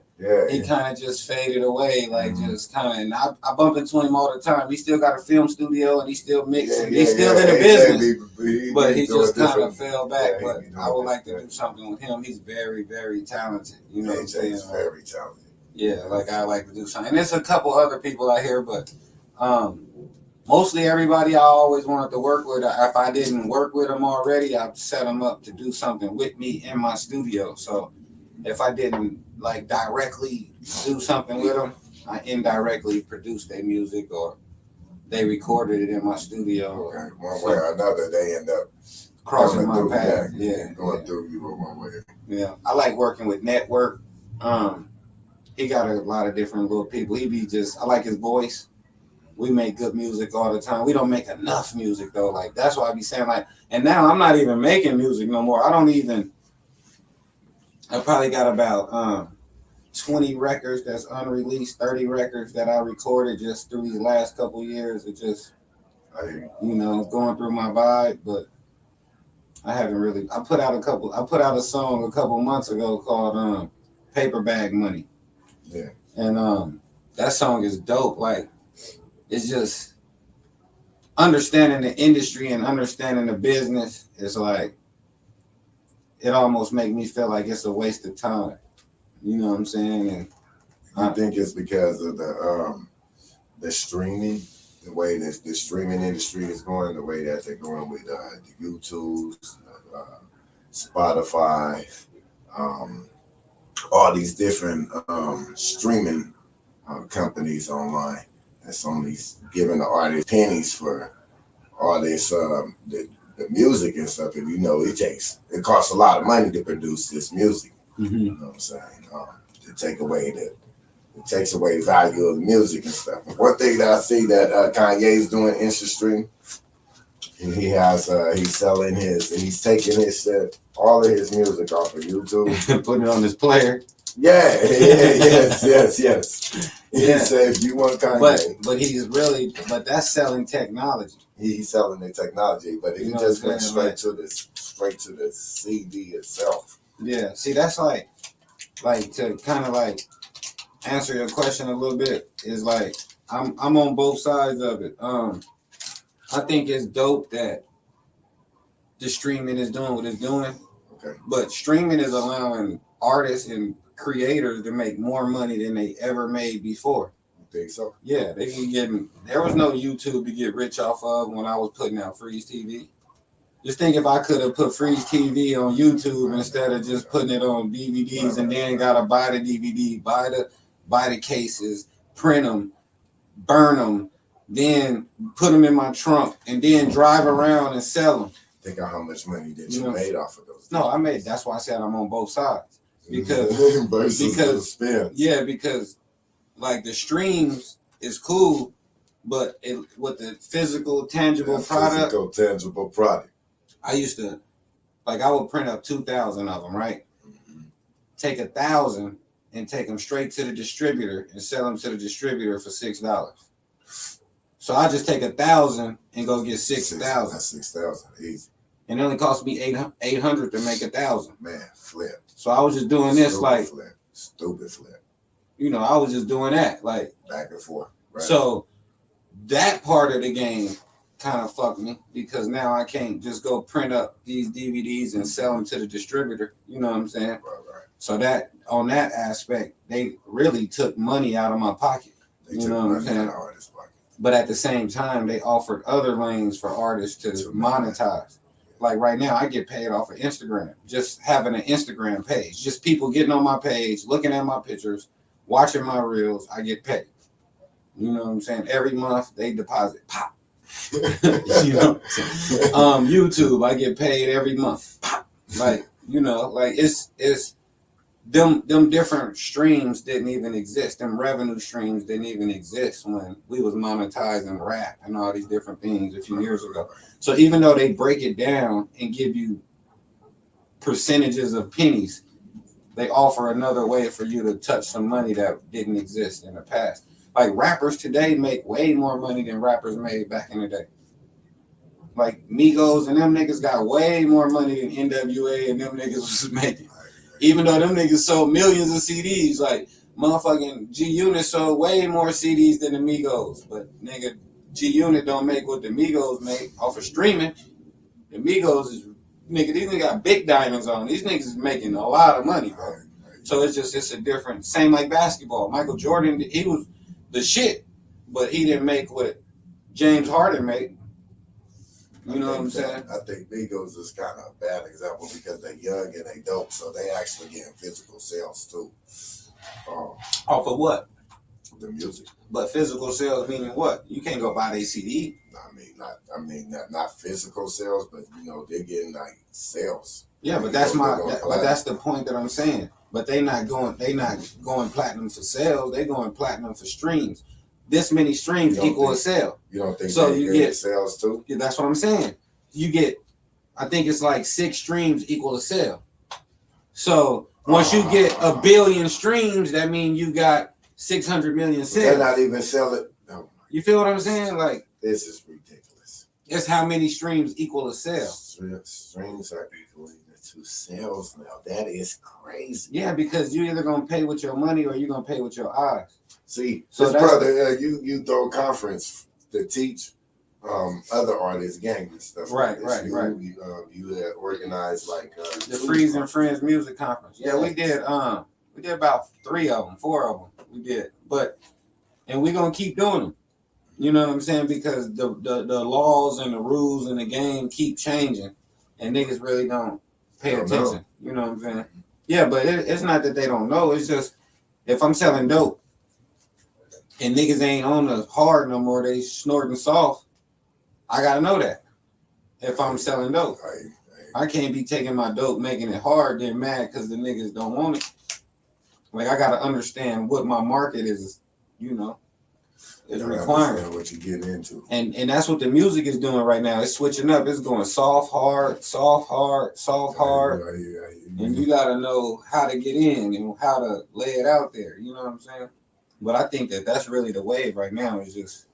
He kind of just faded away, like just kind of. And I bump into him all the time. He still got a film studio and he still mixing. He's still in the business, but he just kind of fell back. But I would like to do something with him. He's very, very talented. You know what I'm saying? He's very talented. Yeah, like I like to do something. And there's a couple other people out here, but mostly everybody I always wanted to work with. If I didn't work with them already, I'd set them up to do something with me in my studio. So if I didn't like directly do something with them, I indirectly produced their music or they recorded it in my studio. Okay. One way or another, they end up crossing my path. Going through you one way. Yeah, I like working with Network. He got a lot of different little people. I like his voice. We make good music all the time. We don't make enough music though. Like that's why I be saying like, and now I'm not even making music no more. I probably got about 20 records that's unreleased, 30 records that I recorded just through these last couple years. It just, going through my vibe. But I haven't really. I put out a song a couple months ago called "Paper Bag Money." Yeah. And that song is dope. Like, it's just understanding the industry and understanding the business. It's like it almost make me feel like it's a waste of time. You know what I'm saying? And I think it's because of the streaming, the way that the streaming industry is going, the way that they're going with the YouTubes, Spotify, all these different streaming companies online. That's only giving the artist pennies for all this the music and stuff. And it costs a lot of money to produce this music. You know what I'm saying? It takes away the value of the music and stuff. One thing that I see that Kanye's doing Insta and he's taking all of his music off of YouTube, putting it on his player. Yes. He Yeah. said, if you want Kanye, but that's selling technology. He's selling the technology, but he just went straight to the CD itself. Yeah. See, that's like to kind of like answer your question a little bit is like I'm on both sides of it. I think it's dope that the streaming is doing what it's doing. Okay. But streaming is allowing artists and creators to make more money than they ever made before. You think so? Yeah, they can get. There was no YouTube to get rich off of when I was putting out Freez TV. Just think if I could have put Freez TV on YouTube instead of just putting it on DVDs and then gotta buy the DVD, buy the cases, print them, burn them, then put them in my trunk, and then drive around and sell them. Think of how much money that you made off of those. No, I made. That's why I said I'm on both sides. Because like the streams is cool, but with the physical tangible product, I used to I would print up 2,000 of them, right? Take 1,000 and take them straight to the distributor and sell them to the distributor for $6. So I just take 1,000 and go get 6,000. That's 6,000 easy. And it only cost me $800 to make 1,000. Man, flip. So I was just doing this stupid flip. I was just doing that like back and forth. Right. So that part of the game kind of fucked me because now I can't just go print up these DVDs and sell them to the distributor. You know what I'm saying? Right. So that on that aspect, they really took money out of my pocket. You know what I'm saying? But at the same time, they offered other lanes for artists to monetize. Like right now, I get paid off of Instagram. Just having an Instagram page. Just people getting on my page, looking at my pictures, watching my reels, I get paid. You know what I'm saying? Every month, they deposit. Pop. YouTube, I get paid every month. Pop. It's them different streams didn't even exist. Them revenue streams didn't even exist when we was monetizing rap and all these different things a few years ago. So even though they break it down and give you percentages of pennies, they offer another way for you to touch some money that didn't exist in the past. Like rappers today make way more money than rappers made back in the day. Like Migos and them niggas got way more money than NWA and them niggas was making. Even though them niggas sold millions of CDs, like motherfucking G-Unit sold way more CDs than the Migos. But nigga, G-Unit don't make what the Migos make off of streaming. The Migos is, these niggas got big diamonds on. These niggas is making a lot of money, bro. So it's a different, same like basketball. Michael Jordan, he was the shit, but he didn't make what James Harden made. You know what I'm saying? I think Migos is kind of a bad example because they're young and they dope, so they actually getting physical sales too. Off of what? The music. But physical sales meaning what? You can't go buy their CD. Not physical sales, but they're getting like sales. Yeah, but that's that's the point that I'm saying. But they not going platinum for sales. They going platinum for streams. This many streams equal a sale. You don't think so? You get sales too? Yeah, that's what I'm saying. You get, I think it's like 6 streams equal a sale. So once you get 1 billion streams, that means you got 600 million sales. They're not even selling. No. You feel what I'm saying? Like this is ridiculous. It's how many streams equal a sale. Streams are equaling to sales now. That is crazy. Yeah, because you're either gonna pay with your money or you're gonna pay with your eyes. See, So this brother, you throw a conference to teach other artists games and stuff. Right, like this. right. You had organized like The Freez and Friends music conference. Yeah, we did about 3 of them, 4 of them. We did, and we're gonna keep doing them. You know what I'm saying? Because the laws and the rules in the game keep changing, and niggas really don't pay attention. You know what I'm saying? Yeah, but it's not that they don't know. It's just if I'm selling dope and niggas ain't on the hard no more, they snorting soft. I gotta know that if I'm selling dope. I can't be taking my dope, making it hard, then mad because the niggas don't want it. Like, I gotta understand what my market is, you know, is requiring. What you getting into. And that's what the music is doing right now. It's switching up. It's going soft, hard, soft, hard, soft, hard. And you gotta know how to get in and how to lay it out there. You know what I'm saying? But I think that's really the wave right now. Is just.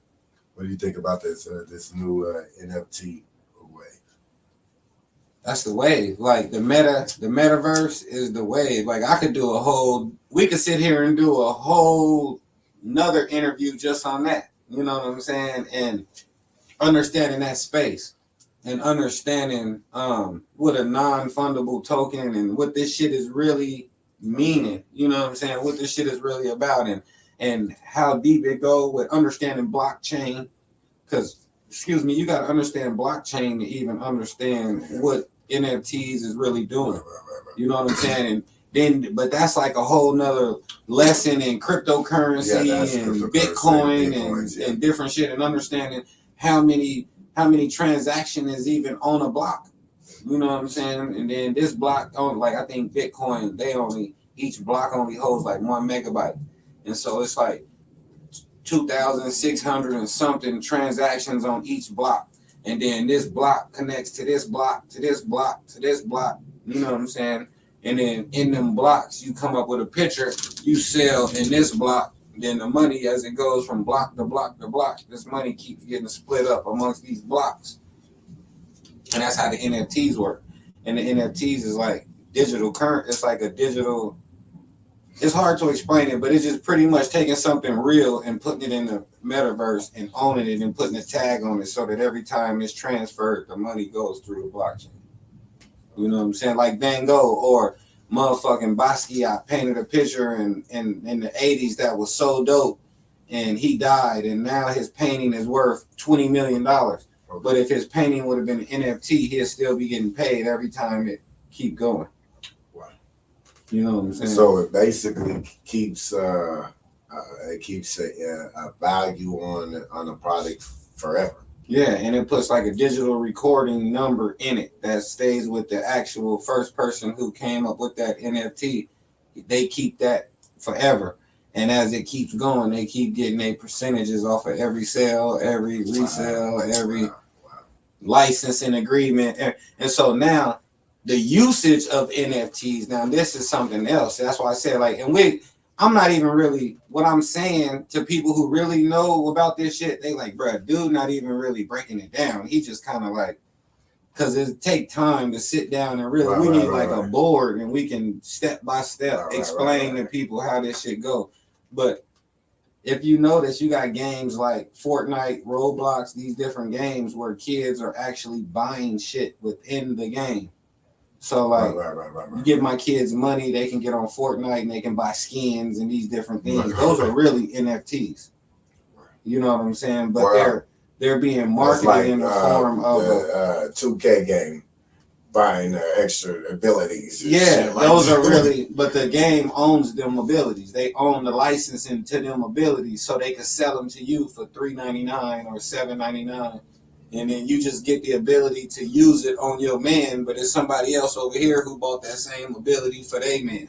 What do you think about this new NFT wave? That's the wave. Like the metaverse is the wave. Like we could sit here and do a whole another interview just on that. You know what I'm saying? And understanding that space and understanding what a non-fundable token and what this shit is really meaning. You know what I'm saying? What this shit is really about and how deep it go with understanding blockchain. Because, you got to understand blockchain to even understand what NFTs is really doing. You know what I'm saying? And but that's like a whole nother lesson in cryptocurrency and Bitcoin and different shit, and understanding how many transactions is even on a block. You know what I'm saying? And then this block, I think Bitcoin, each block only holds like 1 megabyte. And so it's like 2,600 and something transactions on each block. And then this block connects to this block, to this block, to this block. You know what I'm saying? And then in them blocks, you come up with a picture, you sell in this block. Then the money, as it goes from block to block to block, this money keeps getting split up amongst these blocks. And that's how the NFTs work. And the NFTs is like digital current. It's like a digital. It's hard to explain it, but it's just pretty much taking something real and putting it in the metaverse and owning it and putting a tag on it so that every time it's transferred, the money goes through the blockchain. You know what I'm saying? Like Van Gogh or motherfucking Basquiat painted a picture in the 80s that was so dope, and he died, and now his painting is worth $20 million. But if his painting would have been an NFT, he'd still be getting paid every time it keep going. You know what I'm saying? So it basically keeps a value on a product forever. Yeah, and it puts like a digital recording number in it that stays with the actual first person who came up with that NFT. They keep that forever. And as it keeps going, they keep getting their percentages off of every sale, every resale, every licensing agreement. And so now the usage of NFTs, now this is something else. That's why I said I'm not even really, what I'm saying to people who really know about this shit, they like, bruh, dude not even really breaking it down. He just kind of like, because it take time to sit down and really, we need a board and we can step by step explain to people how this shit go. But if you notice, you got games like Fortnite, Roblox, these different games where kids are actually buying shit within the game. So you give my kids money, they can get on Fortnite and they can buy skins and these different things. Those are really NFTs. You know what I'm saying? But they're being marketed in the form of a 2K game, buying extra abilities. Yeah, those are really, but the game owns them abilities. They own the licensing to them abilities, so they can sell them to you for $3.99 or $7.99. And then you just get the ability to use it on your man, but it's somebody else over here who bought that same ability for their man.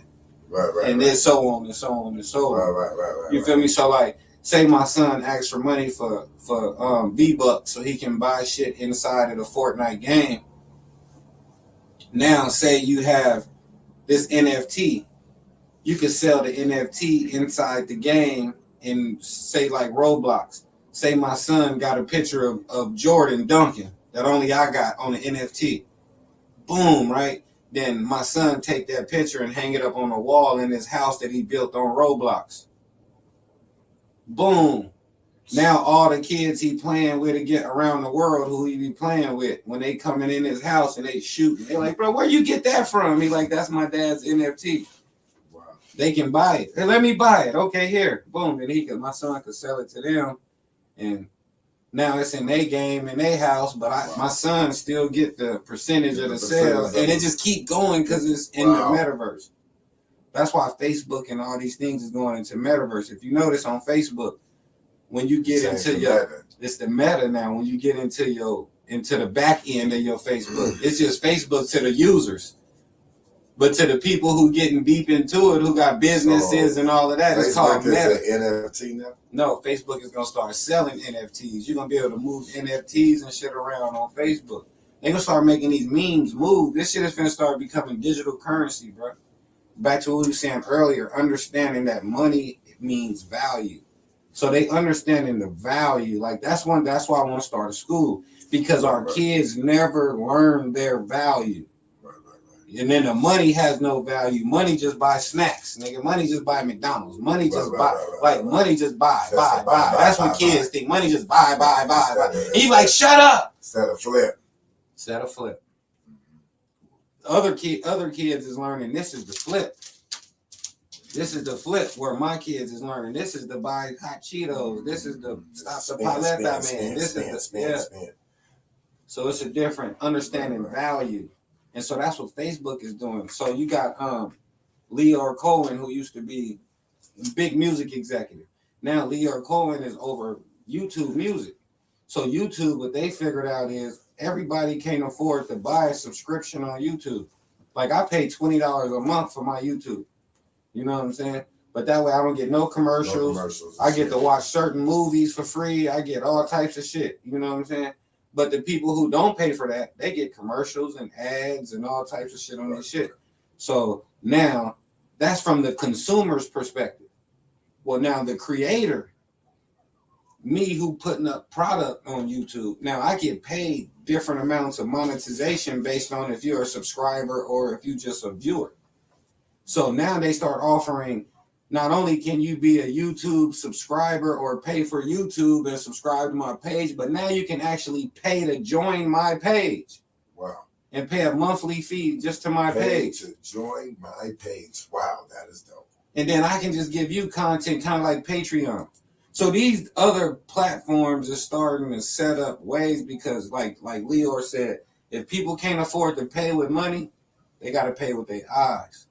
And then so on and so on and so on. You feel me? So say my son asks for money for V-Bucks so he can buy shit inside of the Fortnite game. Now say you have this NFT. You can sell the NFT inside the game in say like Roblox. Say my son got a picture of Jordan dunking, that only I got on the NFT. Boom, right? Then my son take that picture and hang it up on the wall in his house that he built on Roblox. Boom. Now all the kids he playing with again around the world who he be playing with, when they coming in his house and they shooting, they like, bro, where you get that from? He like, that's my dad's NFT. Wow. They can buy it. Hey, let me buy it. Okay, here. Boom. And my son could sell it to them. And now it's in their game, in their house, but my son still get the percentage of the sale. And it just keep going because it's in the metaverse. That's why Facebook and all these things is going into metaverse. If you notice on Facebook, when you get into it's the meta now. When you get into the back end of your Facebook, it's just Facebook to the users. But to the people who getting deep into it, who got businesses and all of that, it's called meta. NFT now? No, Facebook is gonna start selling NFTs. You're gonna be able to move NFTs and shit around on Facebook. They're gonna start making these memes move. This shit is gonna start becoming digital currency, bro. Back to what we were saying earlier, understanding that money means value. So they understanding the value. Like that's why I want to start a school, because our kids never learn their value. And then the money has no value. Money just buy snacks, nigga. Money just buy McDonald's. Money just buy, money just buy. That's what kids think. Money just buy. He's like, shut up. Set a flip. Other kids is learning this is the flip. This is the flip where my kids is learning. This is the buy hot Cheetos. This is the stop the paleta, man. This is the So it's a different understanding value. And so that's what Facebook is doing. So you got Leo Cohen, who used to be a big music executive. Now Leo Cohen is over YouTube music. So YouTube, what they figured out is everybody can't afford to buy a subscription on YouTube. Like I pay $20 a month for my YouTube. You know what I'm saying? But that way I don't get no commercials. I get to watch certain movies for free. I get all types of shit. You know what I'm saying? But the people who don't pay for that, they get commercials and ads and all types of shit on their shit. So now that's from the consumer's perspective. Well, now the creator, me who putting up product on YouTube, now I get paid different amounts of monetization based on if you're a subscriber or if you just a viewer. So now they start offering, not only can you be a YouTube subscriber or pay for YouTube and subscribe to my page, but now you can actually pay to join my page. Wow. And pay a monthly fee just to my page. To join my page. Wow, that is dope. And then I can just give you content kind of like Patreon. So these other platforms are starting to set up ways because like Leor said, if people can't afford to pay with money, they got to pay with their eyes.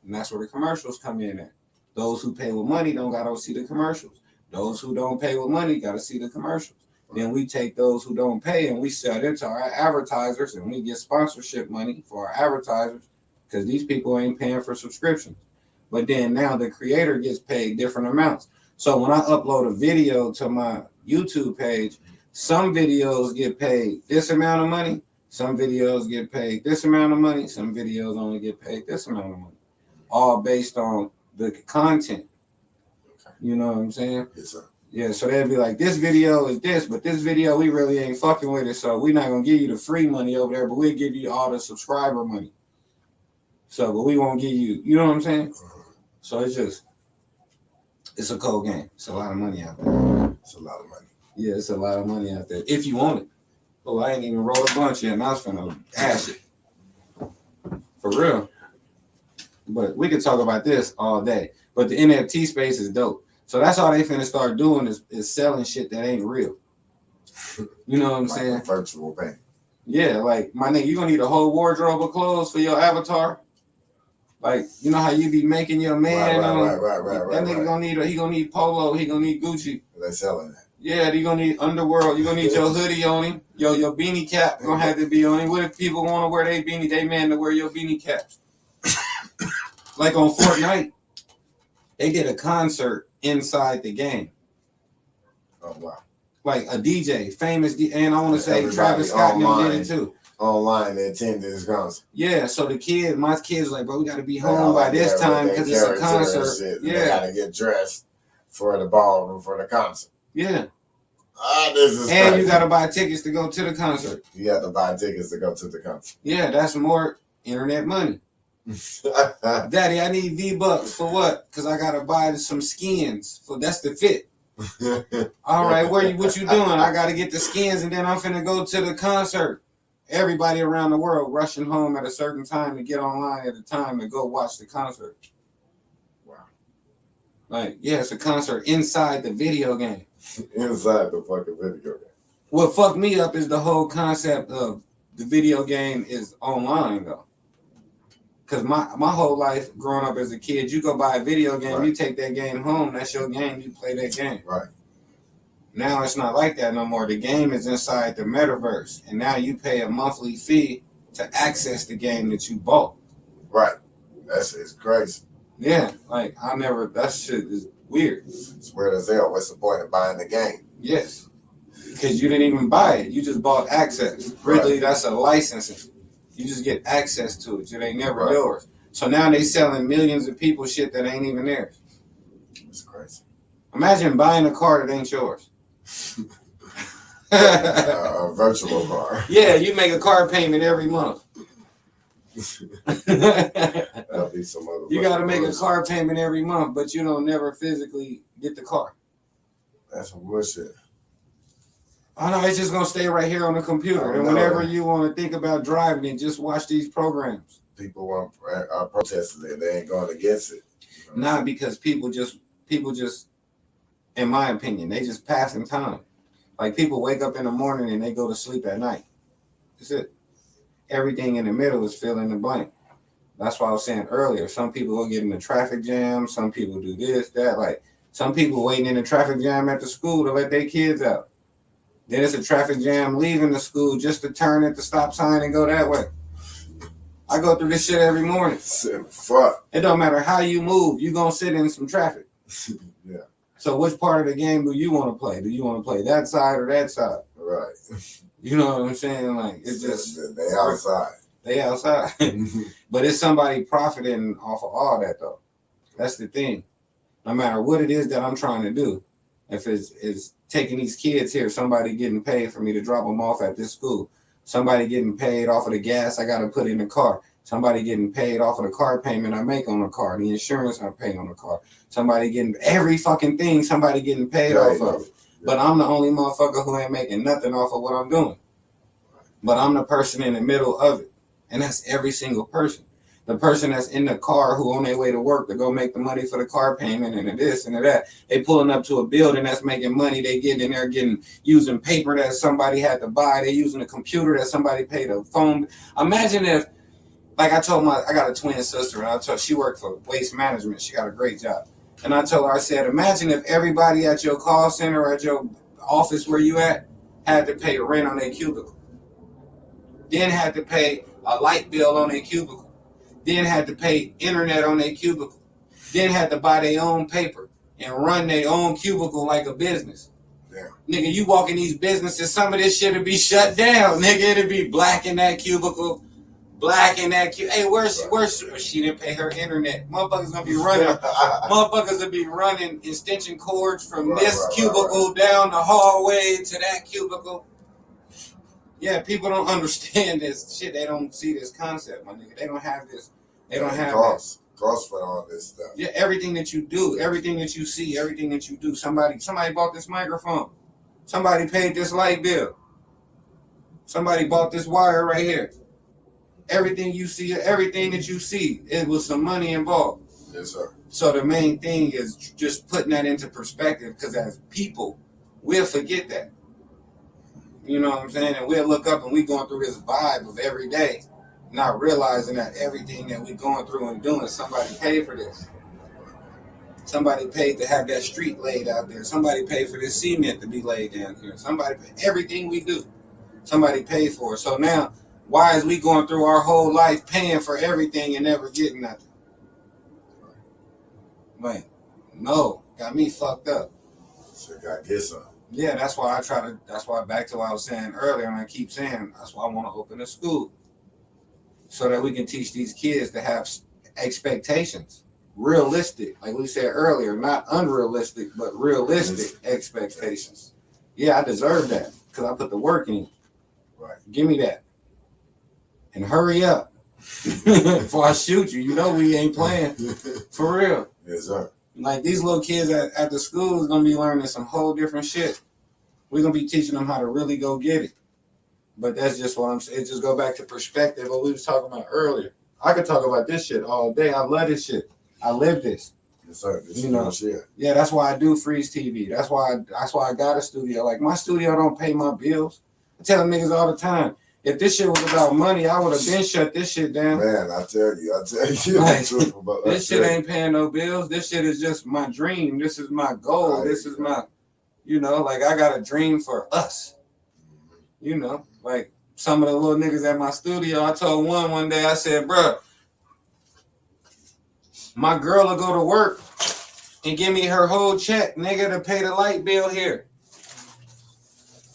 And that's where the commercials come in at. Those who pay with money don't got to see the commercials. Those who don't pay with money got to see the commercials. Then we take those who don't pay and we sell it to our advertisers and we get sponsorship money for our advertisers because these people ain't paying for subscriptions. But then now the creator gets paid different amounts. So when I upload a video to my YouTube page, some videos get paid this amount of money. Some videos get paid this amount of money. Some videos only get paid this amount of money. All based on the content. You know what I'm saying? Yes, sir. Yeah, so they'd be like, this video is this, but this video, we really ain't fucking with it. So we're not going to give you the free money over there, but we'll give you all the subscriber money. So, but we won't give you, you know what I'm saying? So it's a cold game. It's a lot of money out there. It's a lot of money. Yeah, it's a lot of money out there. If you want it. Oh, I ain't even rolled a bunch yet, and I was finna ash it. For real. But we could talk about this all day. But the NFT space is dope. So that's all they finna start doing is selling shit that ain't real. You know what I'm saying? Virtual bank. Yeah, like my nigga, you gonna need a whole wardrobe of clothes for your avatar. Like, you know how you be making your man right. That nigga gonna need Polo, he gonna need Gucci. They're selling that. Yeah, you gonna need Underworld, you gonna need your hoodie on him. Your beanie cap gonna have to be on him. What if people wanna wear their beanie, they man to wear your beanie caps? Like on Fortnite, they did a concert inside the game. Oh, wow. Like a DJ, famous DJ, and I want to say Travis Scott did it too. Online, they attended this concert. Yeah, so my kids like, bro, we got to be home by this time because it's a concert. Yeah. They got to get dressed for the ballroom for the concert. Yeah. This is And crazy. you gotta buy tickets to go to the concert. You have to buy tickets to go to the concert. Yeah, that's more internet money. Daddy, I need V-Bucks for what? Because I gotta buy some skins. That's the fit. All right, what you doing? I gotta get the skins and then I'm finna go to the concert. Everybody around the world rushing home at a certain time to get online at a time to go watch the concert. Wow. Like, yeah, it's a concert inside the video game. Inside the fucking video game. What fucked me up is the whole concept of the video game is online though. Cause my whole life growing up as a kid, you go buy a video game, right. You take that game home, that's your game, you play that game. Right. Now it's not like that no more. The game is inside the metaverse, and now you pay a monthly fee to access the game that you bought. Right. It's crazy. Yeah, like that shit is weird. It's weird as hell. What's the point of buying the game? Yes. Because you didn't even buy it. You just bought access. Really, right. That's a licensing. You just get access to it. It ain't never right. yours. So now they selling millions of people shit that ain't even theirs. It's crazy. Imagine buying a car that ain't yours. A virtual car. Yeah, you make a car payment every month. That'll be some other. You got to make a car payment every month, but you don't never physically get the car. That's some bullshit. Oh no, it's just gonna stay right here on the computer. And whenever you want to think about driving it, just watch these programs. People want protesting it; they ain't going against it. You know? Not because people just, in my opinion, they just passing time. Like people wake up in the morning and they go to sleep at night. That's it. Everything in the middle is fill in the blank. That's why I was saying earlier. Some people will get in a traffic jam. Some people do this, that. Like some people waiting in a traffic jam at the school to let their kids out. Then it's a traffic jam leaving the school just to turn at the stop sign and go that way. I go through this shit every morning. Fuck. It don't matter how you move, you gonna sit in some traffic. Yeah. So which part of the game do you want to play? Do you want to play that side or that side? Right. You know what I'm saying? Like it's just they outside. They outside. But it's somebody profiting off of all that though. That's the thing. No matter what it is that I'm trying to do, if it's taking these kids here, somebody getting paid for me to drop them off at this school, somebody getting paid off of the gas I got to put in the car, somebody getting paid off of the car payment I make on the car, the insurance I pay on the car, somebody getting every fucking thing, somebody getting paid off of it. But I'm the only motherfucker who ain't making nothing off of what I'm doing. But I'm the person in the middle of it. And that's every single person. The person that's in the car who on their way to work to go make the money for the car payment and this and that. They pulling up to a building that's making money. They getting in there using paper that somebody had to buy. They using a computer that somebody paid a phone. Imagine if, like I told I got a twin sister and she worked for waste management. She got a great job. And I told her, I said, imagine if everybody at your call center or at your office where you at had to pay rent on their cubicle. Then had to pay a light bill on their cubicle. Then had to pay internet on their cubicle. Then had to buy their own paper and run their own cubicle like a business. Yeah. Nigga, you walk in these businesses, some of this shit would be shut down. Nigga, it'd be black in that cubicle. Black in that cubicle. Hey, where's she didn't pay her internet. Motherfuckers gonna be running. Motherfuckers will be running extension cords from this cubicle down the hallway to that cubicle. Yeah, people don't understand this shit. They don't see this concept, my nigga. They don't have this. They don't have cost for all this stuff. Yeah, everything that you do, everything that you see, everything that you do. Somebody bought this microphone. Somebody paid this light bill. Somebody bought this wire right here. Everything you see, everything that you see, it was some money involved. Yes, sir. So the main thing is just putting that into perspective, because as people, we'll forget that. You know what I'm saying? And we'll look up and we going through this vibe of every day, not realizing that everything that we going through and doing, somebody paid for this. Somebody paid to have that street laid out there. Somebody paid for this cement to be laid down here. Somebody paid everything we do. Somebody paid for it. So now, why is we going through our whole life paying for everything and never getting nothing? Like, no, got me fucked up. So got get some. Yeah, that's why back to what I was saying earlier, and I keep saying, that's why I want to open a school. So that we can teach these kids to have expectations. Realistic, like we said earlier, not unrealistic, but realistic expectations. yeah, I deserve that because I put the work in. Right. Give me that. And hurry up before I shoot you. You know we ain't playing. For real. Yes, sir. Like these little kids at the school is gonna be learning some whole different shit. We're gonna be teaching them how to really go get it. But that's just what I'm saying. It just go back to perspective, what we was talking about earlier. I could talk about this shit all day. I love this shit. I live this. Yes, sir. This You know. shit. Yeah, that's why I do Freez TV. That's why I got a studio. Like my studio don't pay my bills. I tell them niggas all the time, if this shit was about money, I would have been shut this shit down. Man, I tell you Like, the truth about that. This shit ain't paying no bills. This shit is just my dream. This is my goal. This is my, you know, like I got a dream for us. You know, like some of the little niggas at my studio, I told one day, I said, bro, my girl will go to work and give me her whole check, nigga, to pay the light bill here.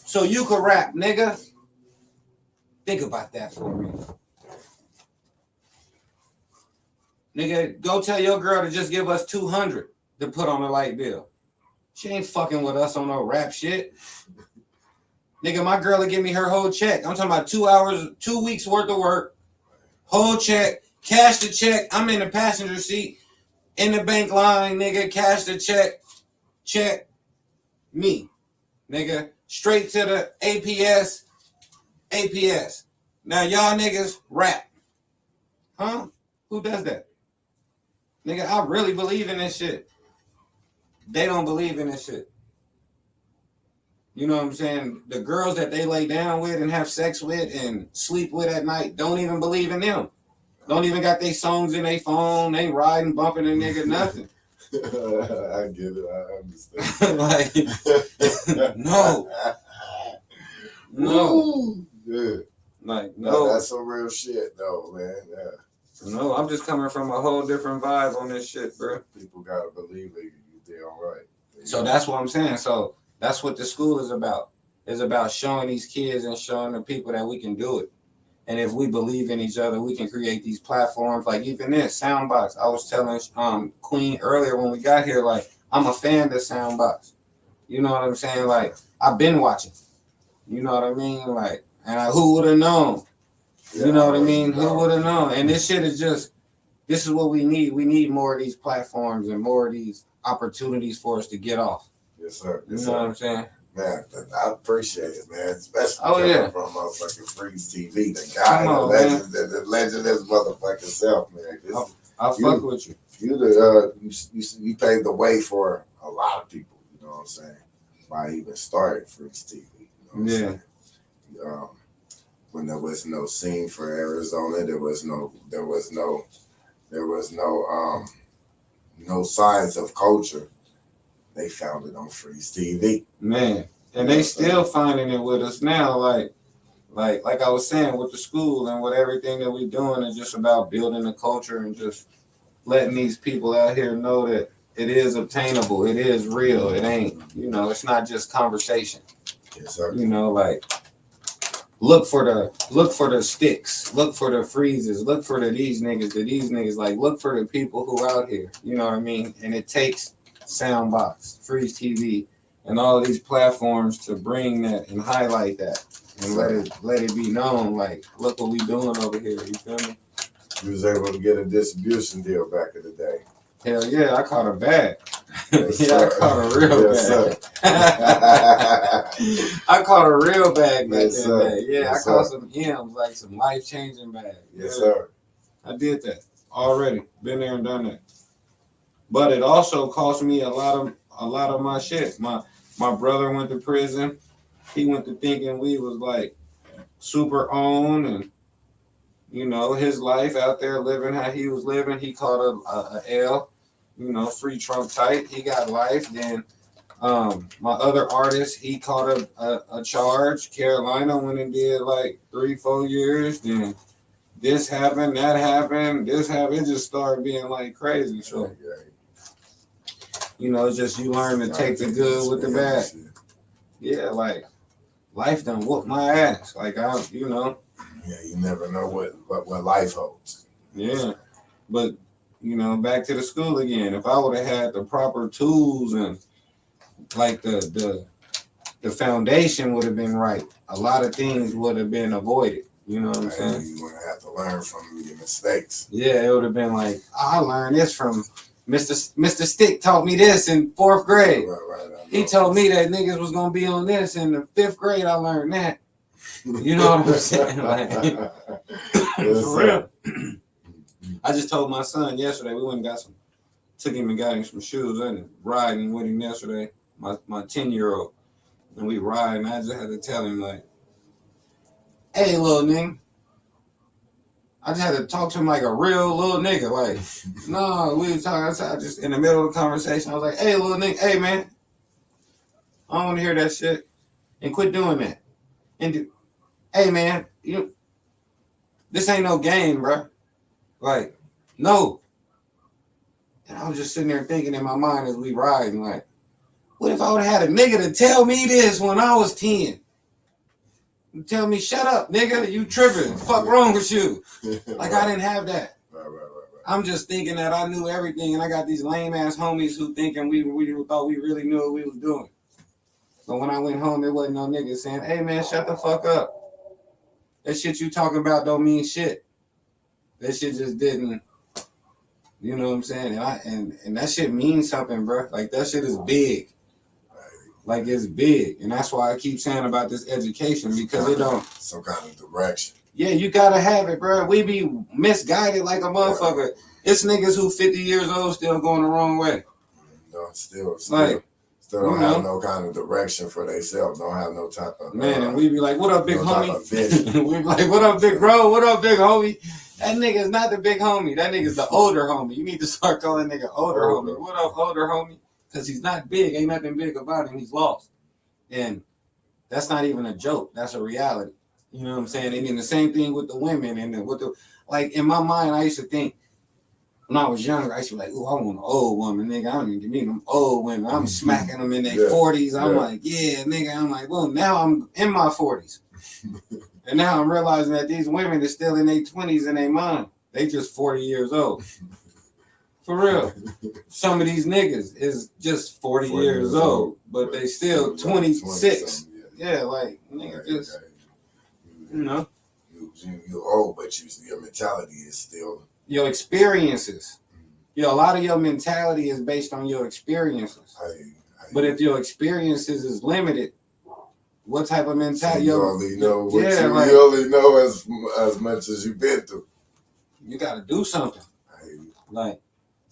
So you could rap, nigga. Think about that for me. Nigga, go tell your girl to just give us $200 to put on the light bill. She ain't fucking with us on no rap shit. Nigga, my girl will give me her whole check. I'm talking about 2 hours, 2 weeks worth of work. Whole check, cash the check. I'm in the passenger seat, in the bank line, nigga, cash the check me. Nigga, straight to the APS. Now y'all niggas rap. Huh? Who does that? Nigga, I really believe in this shit. They don't believe in this shit. You know what I'm saying? The girls that they lay down with and have sex with and sleep with at night don't even believe in them. Don't even got their songs in their phone. They riding, bumping a nigga, nothing. I get it. I understand. Like, no. Ooh, good. Like, No, no. that's some real shit, though, man. Yeah. No, I'm just coming from a whole different vibe on this shit, bro. People gotta believe it. They're all right. So that's what I'm saying. So that's what the school is about. It's about showing these kids and showing the people that we can do it. And if we believe in each other, we can create these platforms. Like even this Soundbox. I was telling Queen earlier when we got here, like I'm a fan of Soundbox. You know what I'm saying? Like I've been watching. You know what I mean? Like, and who would have known? Yeah, you know what I mean? Who would have known? And this shit is just, this is what we need. We need more of these platforms and more of these opportunities for us to get off. Yes, sir. Yes, You sir. know what I'm saying? Man, I appreciate it, man. Especially from motherfucking Freez TV, the guy, the legend, his motherfucking self, man. I'll fuck with you. You paved the way for a lot of people. You know what I'm saying? By even starting Freez TV. You know what I'm saying? When there was no scene for Arizona, there was no signs of culture. They found it on Freez TV. Man, and they still finding it with us now. Like I was saying with the school and with everything that we're doing is just about building the culture and just letting these people out here know that it is obtainable. It is real. It ain't, it's not just conversation. Yes, sir. Like look for the Sticcs, look for the Freezes, look for these niggas, like look for the people who out here. You know what I mean? And it takes Soundbox, Freez TV, and all of these platforms to bring that and highlight that and let it be known. Like, look what we doing over here. You feel me? You was able to get a distribution deal back in the day. Hell yeah, I caught a bag. Yes, I caught a real bag. I caught a real bag back in the day. Yeah, I caught some M's, like some life-changing bags. Yes, sir. I did that already. Been there and done that. But it also cost me a lot of my shit. My brother went to prison. He went to thinking we was like super owned and his life out there living how he was living. He caught a L, free Trump tight. He got life. Then my other artist, he caught a charge. Carolina went and did like 3-4 years. Then this happened, that happened, this happened. It just started being like crazy. So it's just you learn to take the good with the bad. Yeah, like life done whooped my ass. Like Yeah, you never know what life holds. Yeah, but back to the school again. If I would have had the proper tools and like the the foundation would have been right, a lot of things would have been avoided. You know what I'm saying? You want to have to learn from your mistakes. Yeah, it would have been like, I learned this from Mr. Sticc taught me this in 4th grade. Right. He told me that niggas was gonna be on this in the 5th grade. I learned that. You know what I'm saying? Like, for real. I just told my son yesterday, we went and took him and got him some shoes and riding with him yesterday, my 10-year-old. And we riding. I just had to tell him, like, hey, little nigga. I just had to talk to him like a real little nigga. Like, no, we was talking. I just in the middle of the conversation, I was like, hey, little nigga, hey, man. I don't want to hear that shit. And quit doing that. And hey, man, this ain't no game, bro. Like, no. And I was just sitting there thinking in my mind as we riding, like, what if I would have had a nigga to tell me this when I was 10? Tell me, shut up, nigga, you tripping. Fuck wrong with you? Like, I didn't have that. Right. I'm just thinking that I knew everything, and I got these lame-ass homies who thinking we thought we really knew what we was doing. But when I went home, there wasn't no nigga saying, hey, man, shut the fuck up. That shit you talking about don't mean shit. That shit just didn't, you know what I'm saying? And that shit means something, bro. Like, that shit is big. Like, it's big. And that's why I keep saying about this education, because it don't. Some kind of direction. Yeah, you gotta have it, bro. We be misguided like a motherfucker. It's niggas who 50 years old still going the wrong way. No, still Like, don't have no kind of direction for themselves. Don't have no type of man. And we be like, "What up, big no homie?" We be like, "What up, big bro? What up, big homie?" That nigga's not the big homie. That nigga's the older homie. You need to start calling nigga older homie. What up, older homie? Because he's not big. Ain't nothing big about him. He's lost. And that's not even a joke. That's a reality. You know what I'm saying? And then the same thing with the women and with the, like, in my mind, I used to think when I was younger, I used to be like, oh, I want an old woman, nigga. I don't even give me them old women. I'm smacking them in their 40s. I'm like, yeah, nigga. I'm like, well, now I'm in my 40s. And now I'm realizing that these women are still in their 20s in their mind. They just 40 years old. For real. Some of these niggas is just 40 years old, but they still 26. Yeah, like, nigga, just, you know. You old, but your mentality is still. Your experiences. You know, a lot of your mentality is based on your experiences. But if your experiences is limited, what type of mentality? So you only know what you only know as much as you've been through. You got to do something. Like,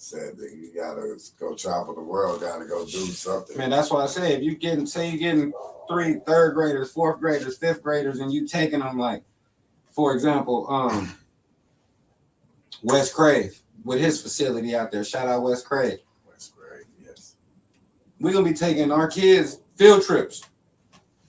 said that you gotta go travel the world, gotta go do something. Man, that's why I say if you getting, say you're getting 3rd graders, 4th graders, 5th graders, and you taking them, like, for example, Wes Crave with his facility out there. Shout out Wes Crave. Wes Crave, yes. We're gonna be taking our kids field trips.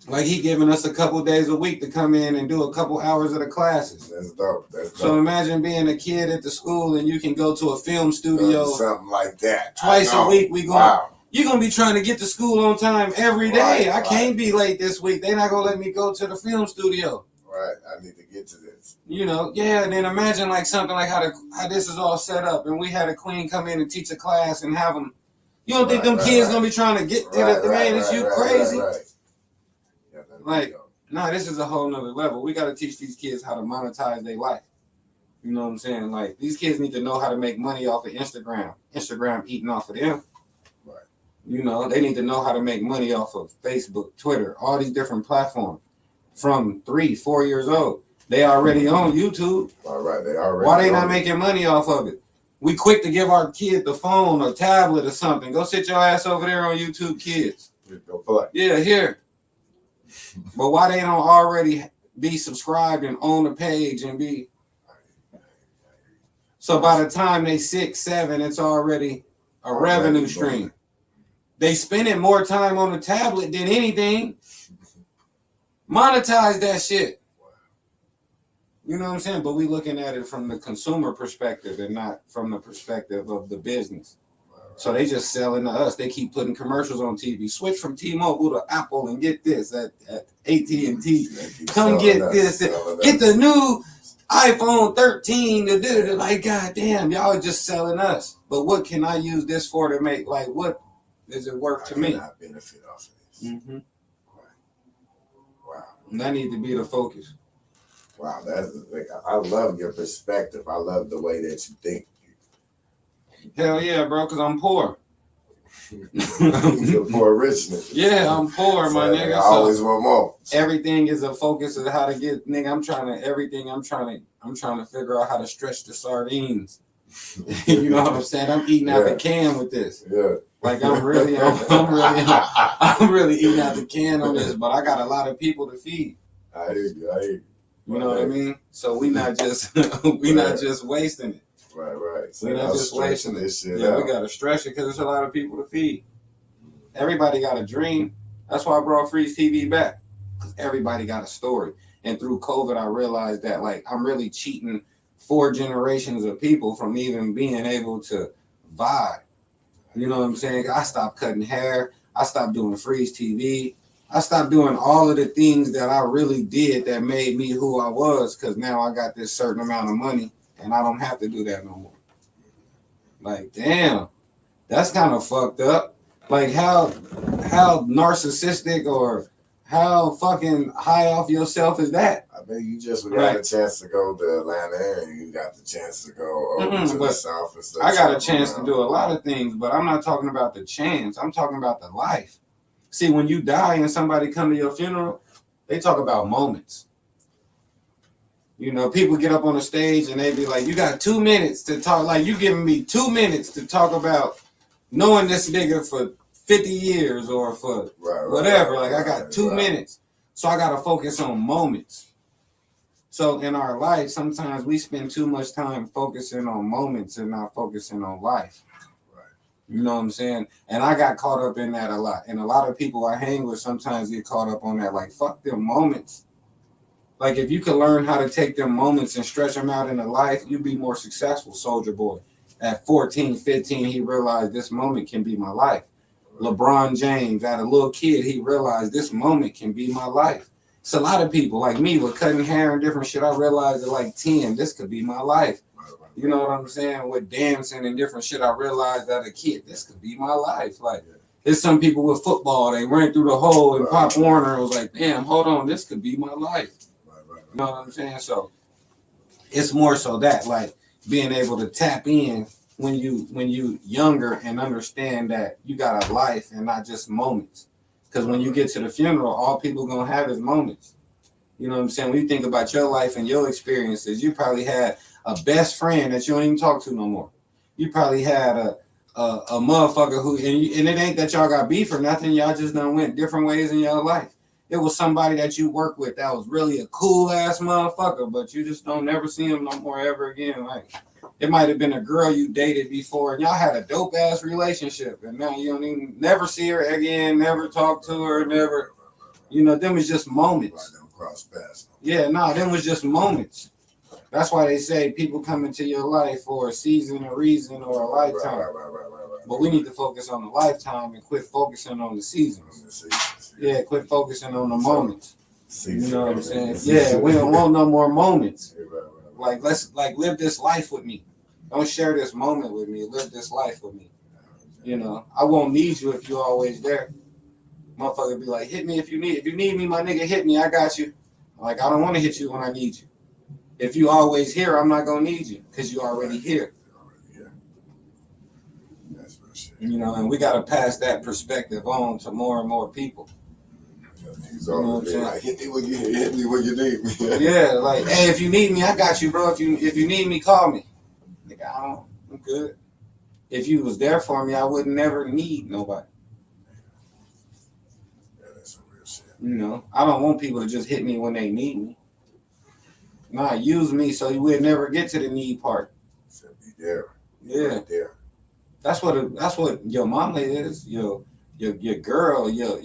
Like, he giving us a couple days a week to come in and do a couple hours of the classes. That's dope. So imagine being a kid at the school and you can go to a film studio. Something like that. Twice a week we going. You're going to be trying to get to school on time every day. I can't be late this week. They're not going to let me go to the film studio. Right. I need to get to this. You know, yeah. And then imagine like something like how this is all set up. And we had a queen come in and teach a class and have them. You don't think them kids going to be trying to get to the man? Is you crazy? Like, nah, this is a whole nother level. We got to teach these kids how to monetize their life. You know what I'm saying? Like, these kids need to know how to make money off of Instagram. Instagram eating off of them. Right. You know, they need to know how to make money off of Facebook, Twitter, all these different platforms. From 3, 4 years old. They already on YouTube. All right, they already. Why they not making money off of it? We quick to give our kid the phone or tablet or something. Go sit your ass over there on YouTube, kids. Go play. Yeah, here. But why they don't already be subscribed and own a page and be? So by the time they 6, 7, it's already a revenue stream. They spending more time on the tablet than anything. Monetize that shit. You know what I'm saying? But we looking at it from the consumer perspective and not from the perspective of the business. So they just selling to us. They keep putting commercials on TV. Switch from T-Mobile to Apple and get this at AT&T. Come get this. Get the new iPhone 13. Like, goddamn, y'all are just selling us. But what can I use this for to make? Like, what is it worth to me? I benefit off of this. Mm-hmm. And that needs to be the focus. Wow, that's like, I love your perspective. I love the way that you think. Hell yeah, bro, because I'm poor. You're poor richness. Yeah, I'm poor, So my nigga. I always want more. Everything is a focus of how to get, nigga. I'm trying to figure out how to stretch the sardines. You know what I'm saying? I'm eating out the can with this. Yeah. Like I'm really eating out the can on this, but I got a lot of people to feed. I hear you. You know what I mean? So we not just not just wasting it. Right. So We're not just wasting this shit Yeah, out. we gotta stretch it because there's a lot of people to feed. Everybody got a dream. That's why I brought Freez TV back. Because everybody got a story. And through COVID, I realized that like I'm really cheating 4 generations of people from even being able to vibe. You know what I'm saying? I stopped cutting hair. I stopped doing Freez TV. I stopped doing all of the things that I really did that made me who I was, because now I got this certain amount of money and I don't have to do that no more. Like, damn, that's kind of fucked up. Like, how narcissistic or how fucking high off yourself is that? I bet you just got a chance to go to Atlanta and you got the chance to go over to the South and stuff. I got a chance to do a lot of things, but I'm not talking about the chance. I'm talking about the life. See, when you die and somebody come to your funeral, they talk about moments. You know, people get up on the stage and they be like, you got 2 minutes to talk. Like, you giving me 2 minutes to talk about knowing this nigga for 50 years or for whatever. Like, I got 2 minutes. So I got to focus on moments. So in our life, sometimes we spend too much time focusing on moments and not focusing on life. You know what I'm saying? And I got caught up in that a lot. And a lot of people I hang with sometimes get caught up on that. Like, fuck them moments. Like, if you could learn how to take them moments and stretch them out into life, you'd be more successful, Soldier Boy. At 14, 15, he realized this moment can be my life. LeBron James, at a little kid, he realized this moment can be my life. It's a lot of people like me with cutting hair and different shit. I realized at like 10, this could be my life. You know what I'm saying? With dancing and different shit, I realized that a kid, this could be my life. Like, there's some people with football, they ran through the hole and Pop Warner was like, damn, hold on, this could be my life. You know what I'm saying? So it's more so that, like, being able to tap in when you younger and understand that you got a life and not just moments. Because when you get to the funeral, all people gonna have is moments. You know what I'm saying? When you think about your life and your experiences, you probably had a best friend that you don't even talk to no more. You probably had a motherfucker who, and it ain't that y'all got beef or nothing. Y'all just done went different ways in your life. It was somebody that you work with that was really a cool ass motherfucker, but you just don't never see him no more ever again. Like, it might have been a girl you dated before and y'all had a dope ass relationship, and now you don't even never see her again, never talk to her, never. You know, them was just moments. Yeah, no, them was just moments. That's why they say people come into your life for a season, a reason, or a lifetime. But we need to focus on the lifetime and quit focusing on the seasons. Yeah, quit focusing on the moments. You know what I'm saying? Yeah, we don't want no more moments. Like, let's live this life with me. Don't share this moment with me. Live this life with me. You know, I won't need you if you're always there. Motherfucker be like, hit me if you need me, my nigga, hit me, I got you. Like, I don't want to hit you when I need you. If you always here, I'm not gonna need you because you already here. You know, and we gotta pass that perspective on to more and more people. He's always like, hit me when you need me. Yeah, like, hey, if you need me, I got you, bro. If you need me, call me. Like, I'm good. If you was there for me, I would never need nobody. Yeah, that's some real shit. You know, I don't want people to just hit me when they need me. Nah, use me so you would never get to the need part. So be there. Yeah. Right there. That's what your mama is. Your girl, your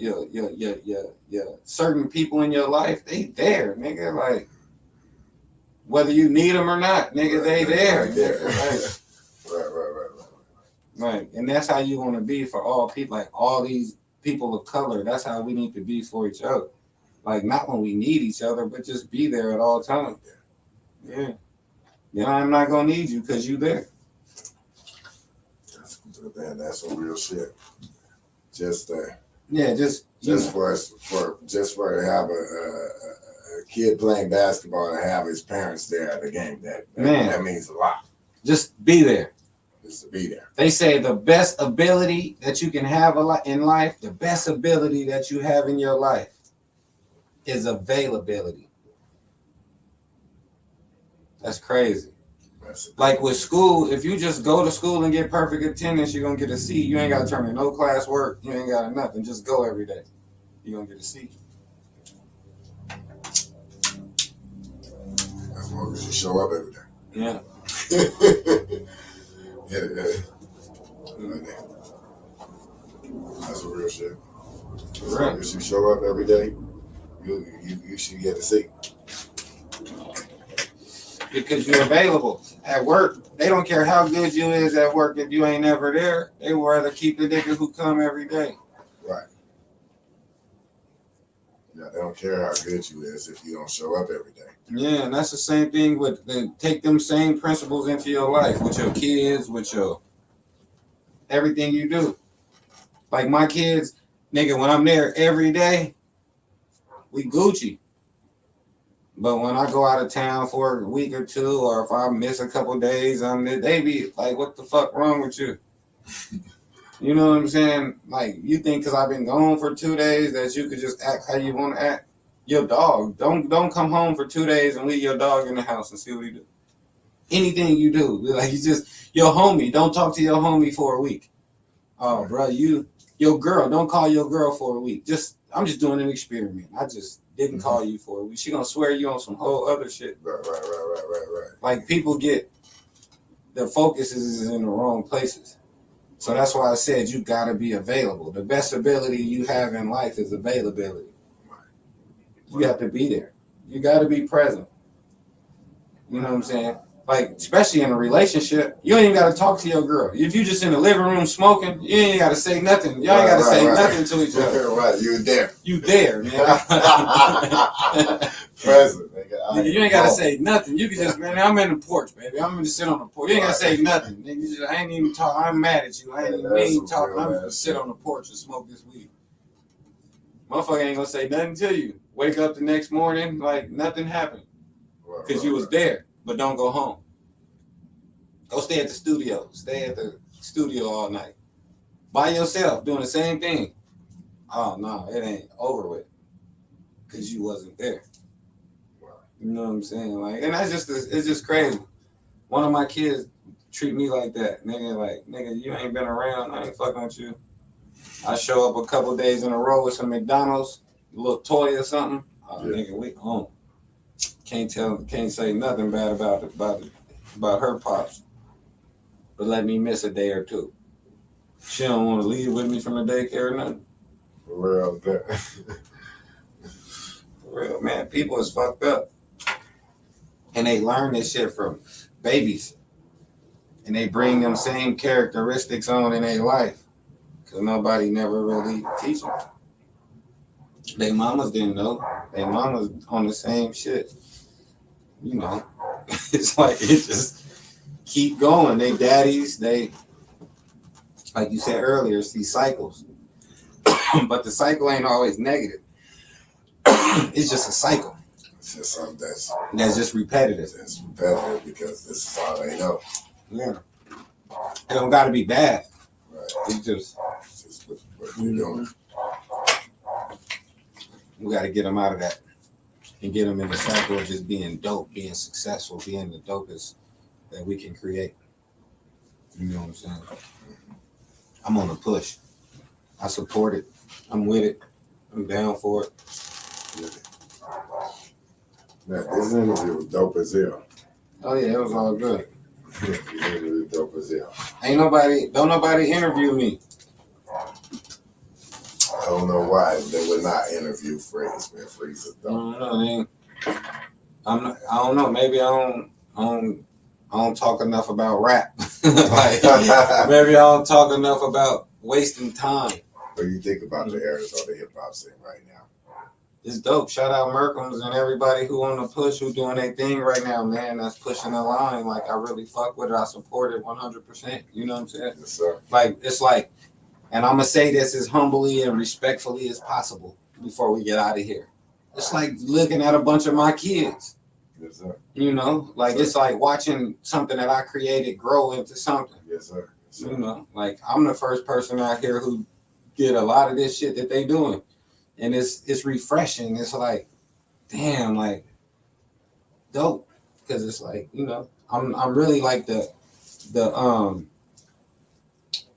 certain people in your life, they there, nigga. Like, whether you need them or not, nigga, they there. Nigga. Right. And that's how you want to be for all people, like all these people of color. That's how we need to be for each other. Like, not when we need each other, but just be there at all times. Yeah. Yeah, I'm not gonna need you because you there. That's some real shit. Just Yeah, just for to have a kid playing basketball and have his parents there at the game. That means a lot. Just be there. Just to be there. They say the best ability that you can have in life, the best ability that you have in your life is availability. That's crazy. Like with school, if you just go to school and get perfect attendance, you're going to get a C. You ain't got to turn in no class work. You ain't got nothing. Just go every day. You're going to get a C. As long as you show up every day. Yeah. That's a real shit. As Right. long as you show up every day, you should get a seat. Because you're available at work. They don't care how good you is at work if you ain't never there. They would rather keep the nigga who come every day. Right. Yeah, they don't care how good you is if you don't show up every day. Yeah, and that's the same thing with take them same principles into your life with your kids, with your everything you do. Like my kids, nigga, when I'm there every day, we Gucci. But when I go out of town for a week or two, or if I miss a couple days, they be like, "What the fuck wrong with you?" You know what I'm saying? Like, you think because I've been gone for 2 days that you could just act how you want to act? Your dog, don't come home for 2 days and leave your dog in the house and see what he do. Anything you do, like you just your homie. Don't talk to your homie for a week. Oh, bro, your girl. Don't call your girl for a week. I'm just doing an experiment. I just didn't call you for a week. She gonna swear you on some whole other shit. Right. Like people get their focus is in the wrong places. So that's why I said you gotta be available. The best ability you have in life is availability. You have to be there. You gotta be present. You know what I'm saying? Like, especially in a relationship, you ain't even gotta talk to your girl. If you just in the living room smoking, you ain't gotta say nothing. Y'all ain't gotta say nothing to each other. Right, you're there. You there, man. Present, nigga. You ain't gotta say nothing. You can just, man, I'm in the porch, baby. I'm gonna sit on the porch. You ain't gotta say nothing. Nigga, I ain't even talk. I'm mad at you. I ain't even talking. I'm gonna sit on the porch and smoke this weed. Motherfucker ain't gonna say nothing to you. Wake up the next morning like nothing happened because you was there, but don't go home. Go stay at the studio. Stay at the studio all night by yourself doing the same thing. Oh no, it ain't over with because you wasn't there. You know what I'm saying? Like, and that's just it's just crazy. One of my kids treat me like that, nigga. Like, nigga, you ain't been around. I ain't fucking with you. I show up a couple days in a row with some McDonald's, a little toy or something. Oh, yeah. Nigga, we home. Can't say nothing bad about her pops. But let me miss a day or two. She don't want to leave with me from the daycare or nothing. For real, For real, man. People is fucked up. And they learn this shit from babies. And they bring them same characteristics on in their life. Because nobody never really teach them. Their mamas didn't know. Their mamas on the same shit. You know. It's like it just keep going. They daddies, they, like you said earlier, it's these cycles. But the cycle ain't always negative. It's just a cycle. It's just something that's just repetitive. It's repetitive because this is all they know. Yeah. It don't gotta be bad. Right. It's just what you're doing. We gotta get them out of that and get them in the cycle of just being dope, being successful, being the dopest that we can create. You know what I'm saying? I'm on the push. I support it. I'm with it. I'm down for it. Man, this interview was dope as hell. Oh yeah, it was all good. This interview was dope as hell. Don't nobody interview me. I don't know why they would not interview Freez. Man, Freez is dope. I don't know. Maybe I don't talk enough about rap. Like, maybe I don't talk enough about wasting time. What do you think about the Arizona hip hop scene right now? It's dope. Shout out Merkham's and everybody who on the push, who doing their thing right now, man. That's pushing the line. Like, I really fuck with it. I support it 100%. You know what I'm saying? Yes, sir. Like, it's like And I'm gonna say this as humbly and respectfully as possible before we get out of here. It's like looking at a bunch of my kids. Yes, sir. You know, like it's like watching something that I created grow into something. Yes, sir. Yes, sir. You know, like I'm the first person out here who did a lot of this shit that they doing, and it's refreshing. It's like, damn, like dope, because it's like, you know, I'm really like the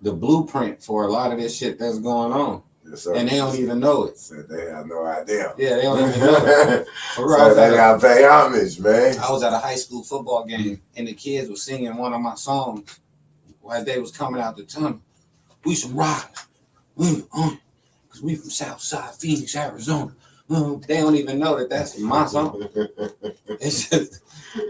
blueprint for a lot of this shit that's going on. Yes, sir. And they don't even know it. So they have no idea. Yeah, they don't even know it. For real, So they gotta pay homage, man. I was at a high school football game and the kids were singing one of my songs while they was coming out the tunnel. We some rockers. Because we from Southside, Phoenix, Arizona. They don't even know that that's my song. It's just,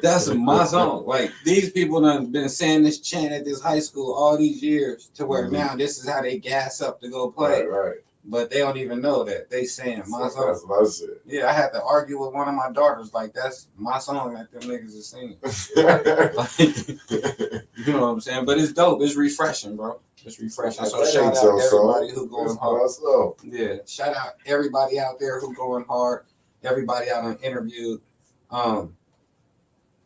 that's my song. Like, these people done been saying this chant at this high school all these years to where now this is how they gas up to go play. Right. But they don't even know that they saying my song. That's my shit. Yeah, I had to argue with one of my daughters, like, that's my song that them niggas is singing. You know what I'm saying? But it's dope. It's refreshing, bro. It's refreshing. So shout out everybody who going hard. Yeah, shout out everybody out there who going hard. Everybody out on interview.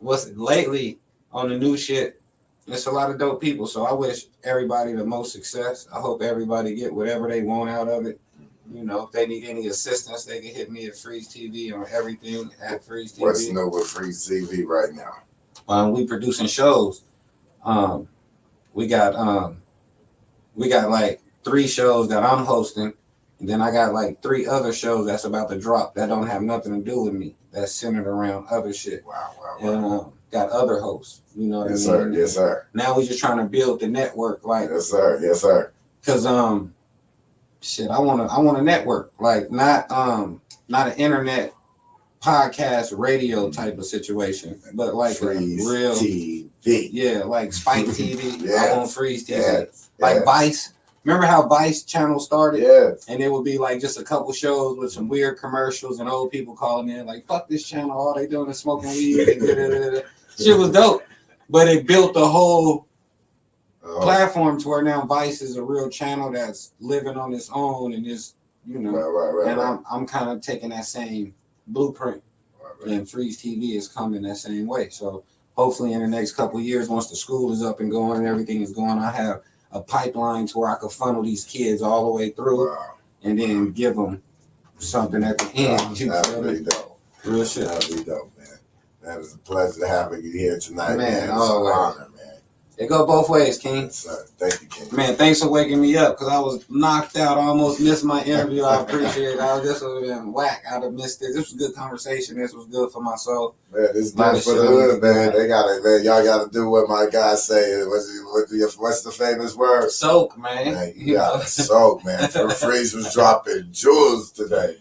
Lately on the new shit, it's a lot of dope people. So I wish everybody the most success. I hope everybody get whatever they want out of it. You know, if they need any assistance, they can hit me at Freez TV on everything at Freez TV. What's new with Freez TV right now? We producing shows. We got like 3 shows that I'm hosting, and then I got like 3 other shows that's about to drop that don't have nothing to do with me. That's centered around other shit. Wow. And got other hosts. You know what I mean? Sir. Yes, sir. Now we just trying to build the network, like. Yes, sir. Yes, sir. Cause shit, I want a network, like not an internet podcast radio type of situation, but like Freez a real TV. Yeah, like Spike TV. Yes. I want Freez TV. Yes. Like Vice. Remember how Vice channel started? Yes. And it would be like just a couple shows with some weird commercials and old people calling in like, fuck this channel, all they doing is smoking weed. And shit was dope. But it built the whole platform to where now Vice is a real channel that's living on its own and is, you know, right. I'm kind of taking that same blueprint. Right. And Freez TV is coming that same way. So hopefully in the next couple of years, once the school is up and going and everything is going, I have a pipeline to where I could funnel these kids all the way through and then give them something at the end. That'd be dope. Real shit. That'd be dope, man. That is a pleasure having you here tonight, man. It's an honor, man. It go both ways, King. Yes, sir. Thank you, King. Man, thanks for waking me up because I was knocked out. I almost missed my interview. I appreciate it. This would have been whack. I'd have missed it. This was a good conversation. This was good for my soul. Man, this is good for the hood, man. They got it, man. Y'all got to do what my guy say. What's the famous word? Soak, man. You got to soak, man. Freez was dropping jewels today,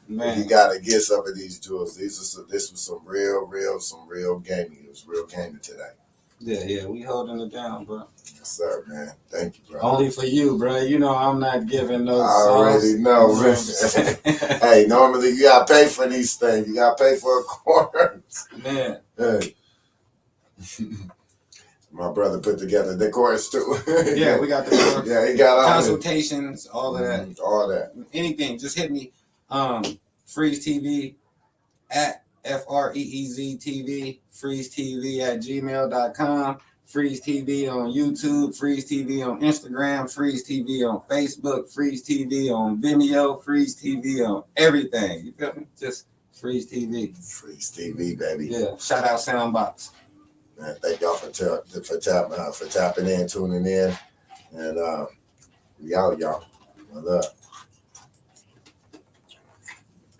man. You got to get some of these jewels. This was some real gaming. It was real gaming today. Yeah, we holding it down, bro. Yes, sir, man. Thank you, bro. Only for you, bro. You know I'm not giving no I already know, man. Hey, normally you got to pay for these things. You got to pay for a corner. Man. Hey. My brother put together the course, too. Yeah, we got the course. Yeah, he got consultations, all of that. All that. Anything, just hit me. Freez TV at FREEZ TV, Freez TV at gmail.com, Freez TV on YouTube, Freez TV on Instagram, Freez TV on Facebook, Freez TV on Vimeo, Freez TV on everything. You feel me? Just Freez TV. Freez TV, baby. Yeah. Shout out Soundbox. Man, thank y'all for tapping in, tuning in, and we out, y'all. What up?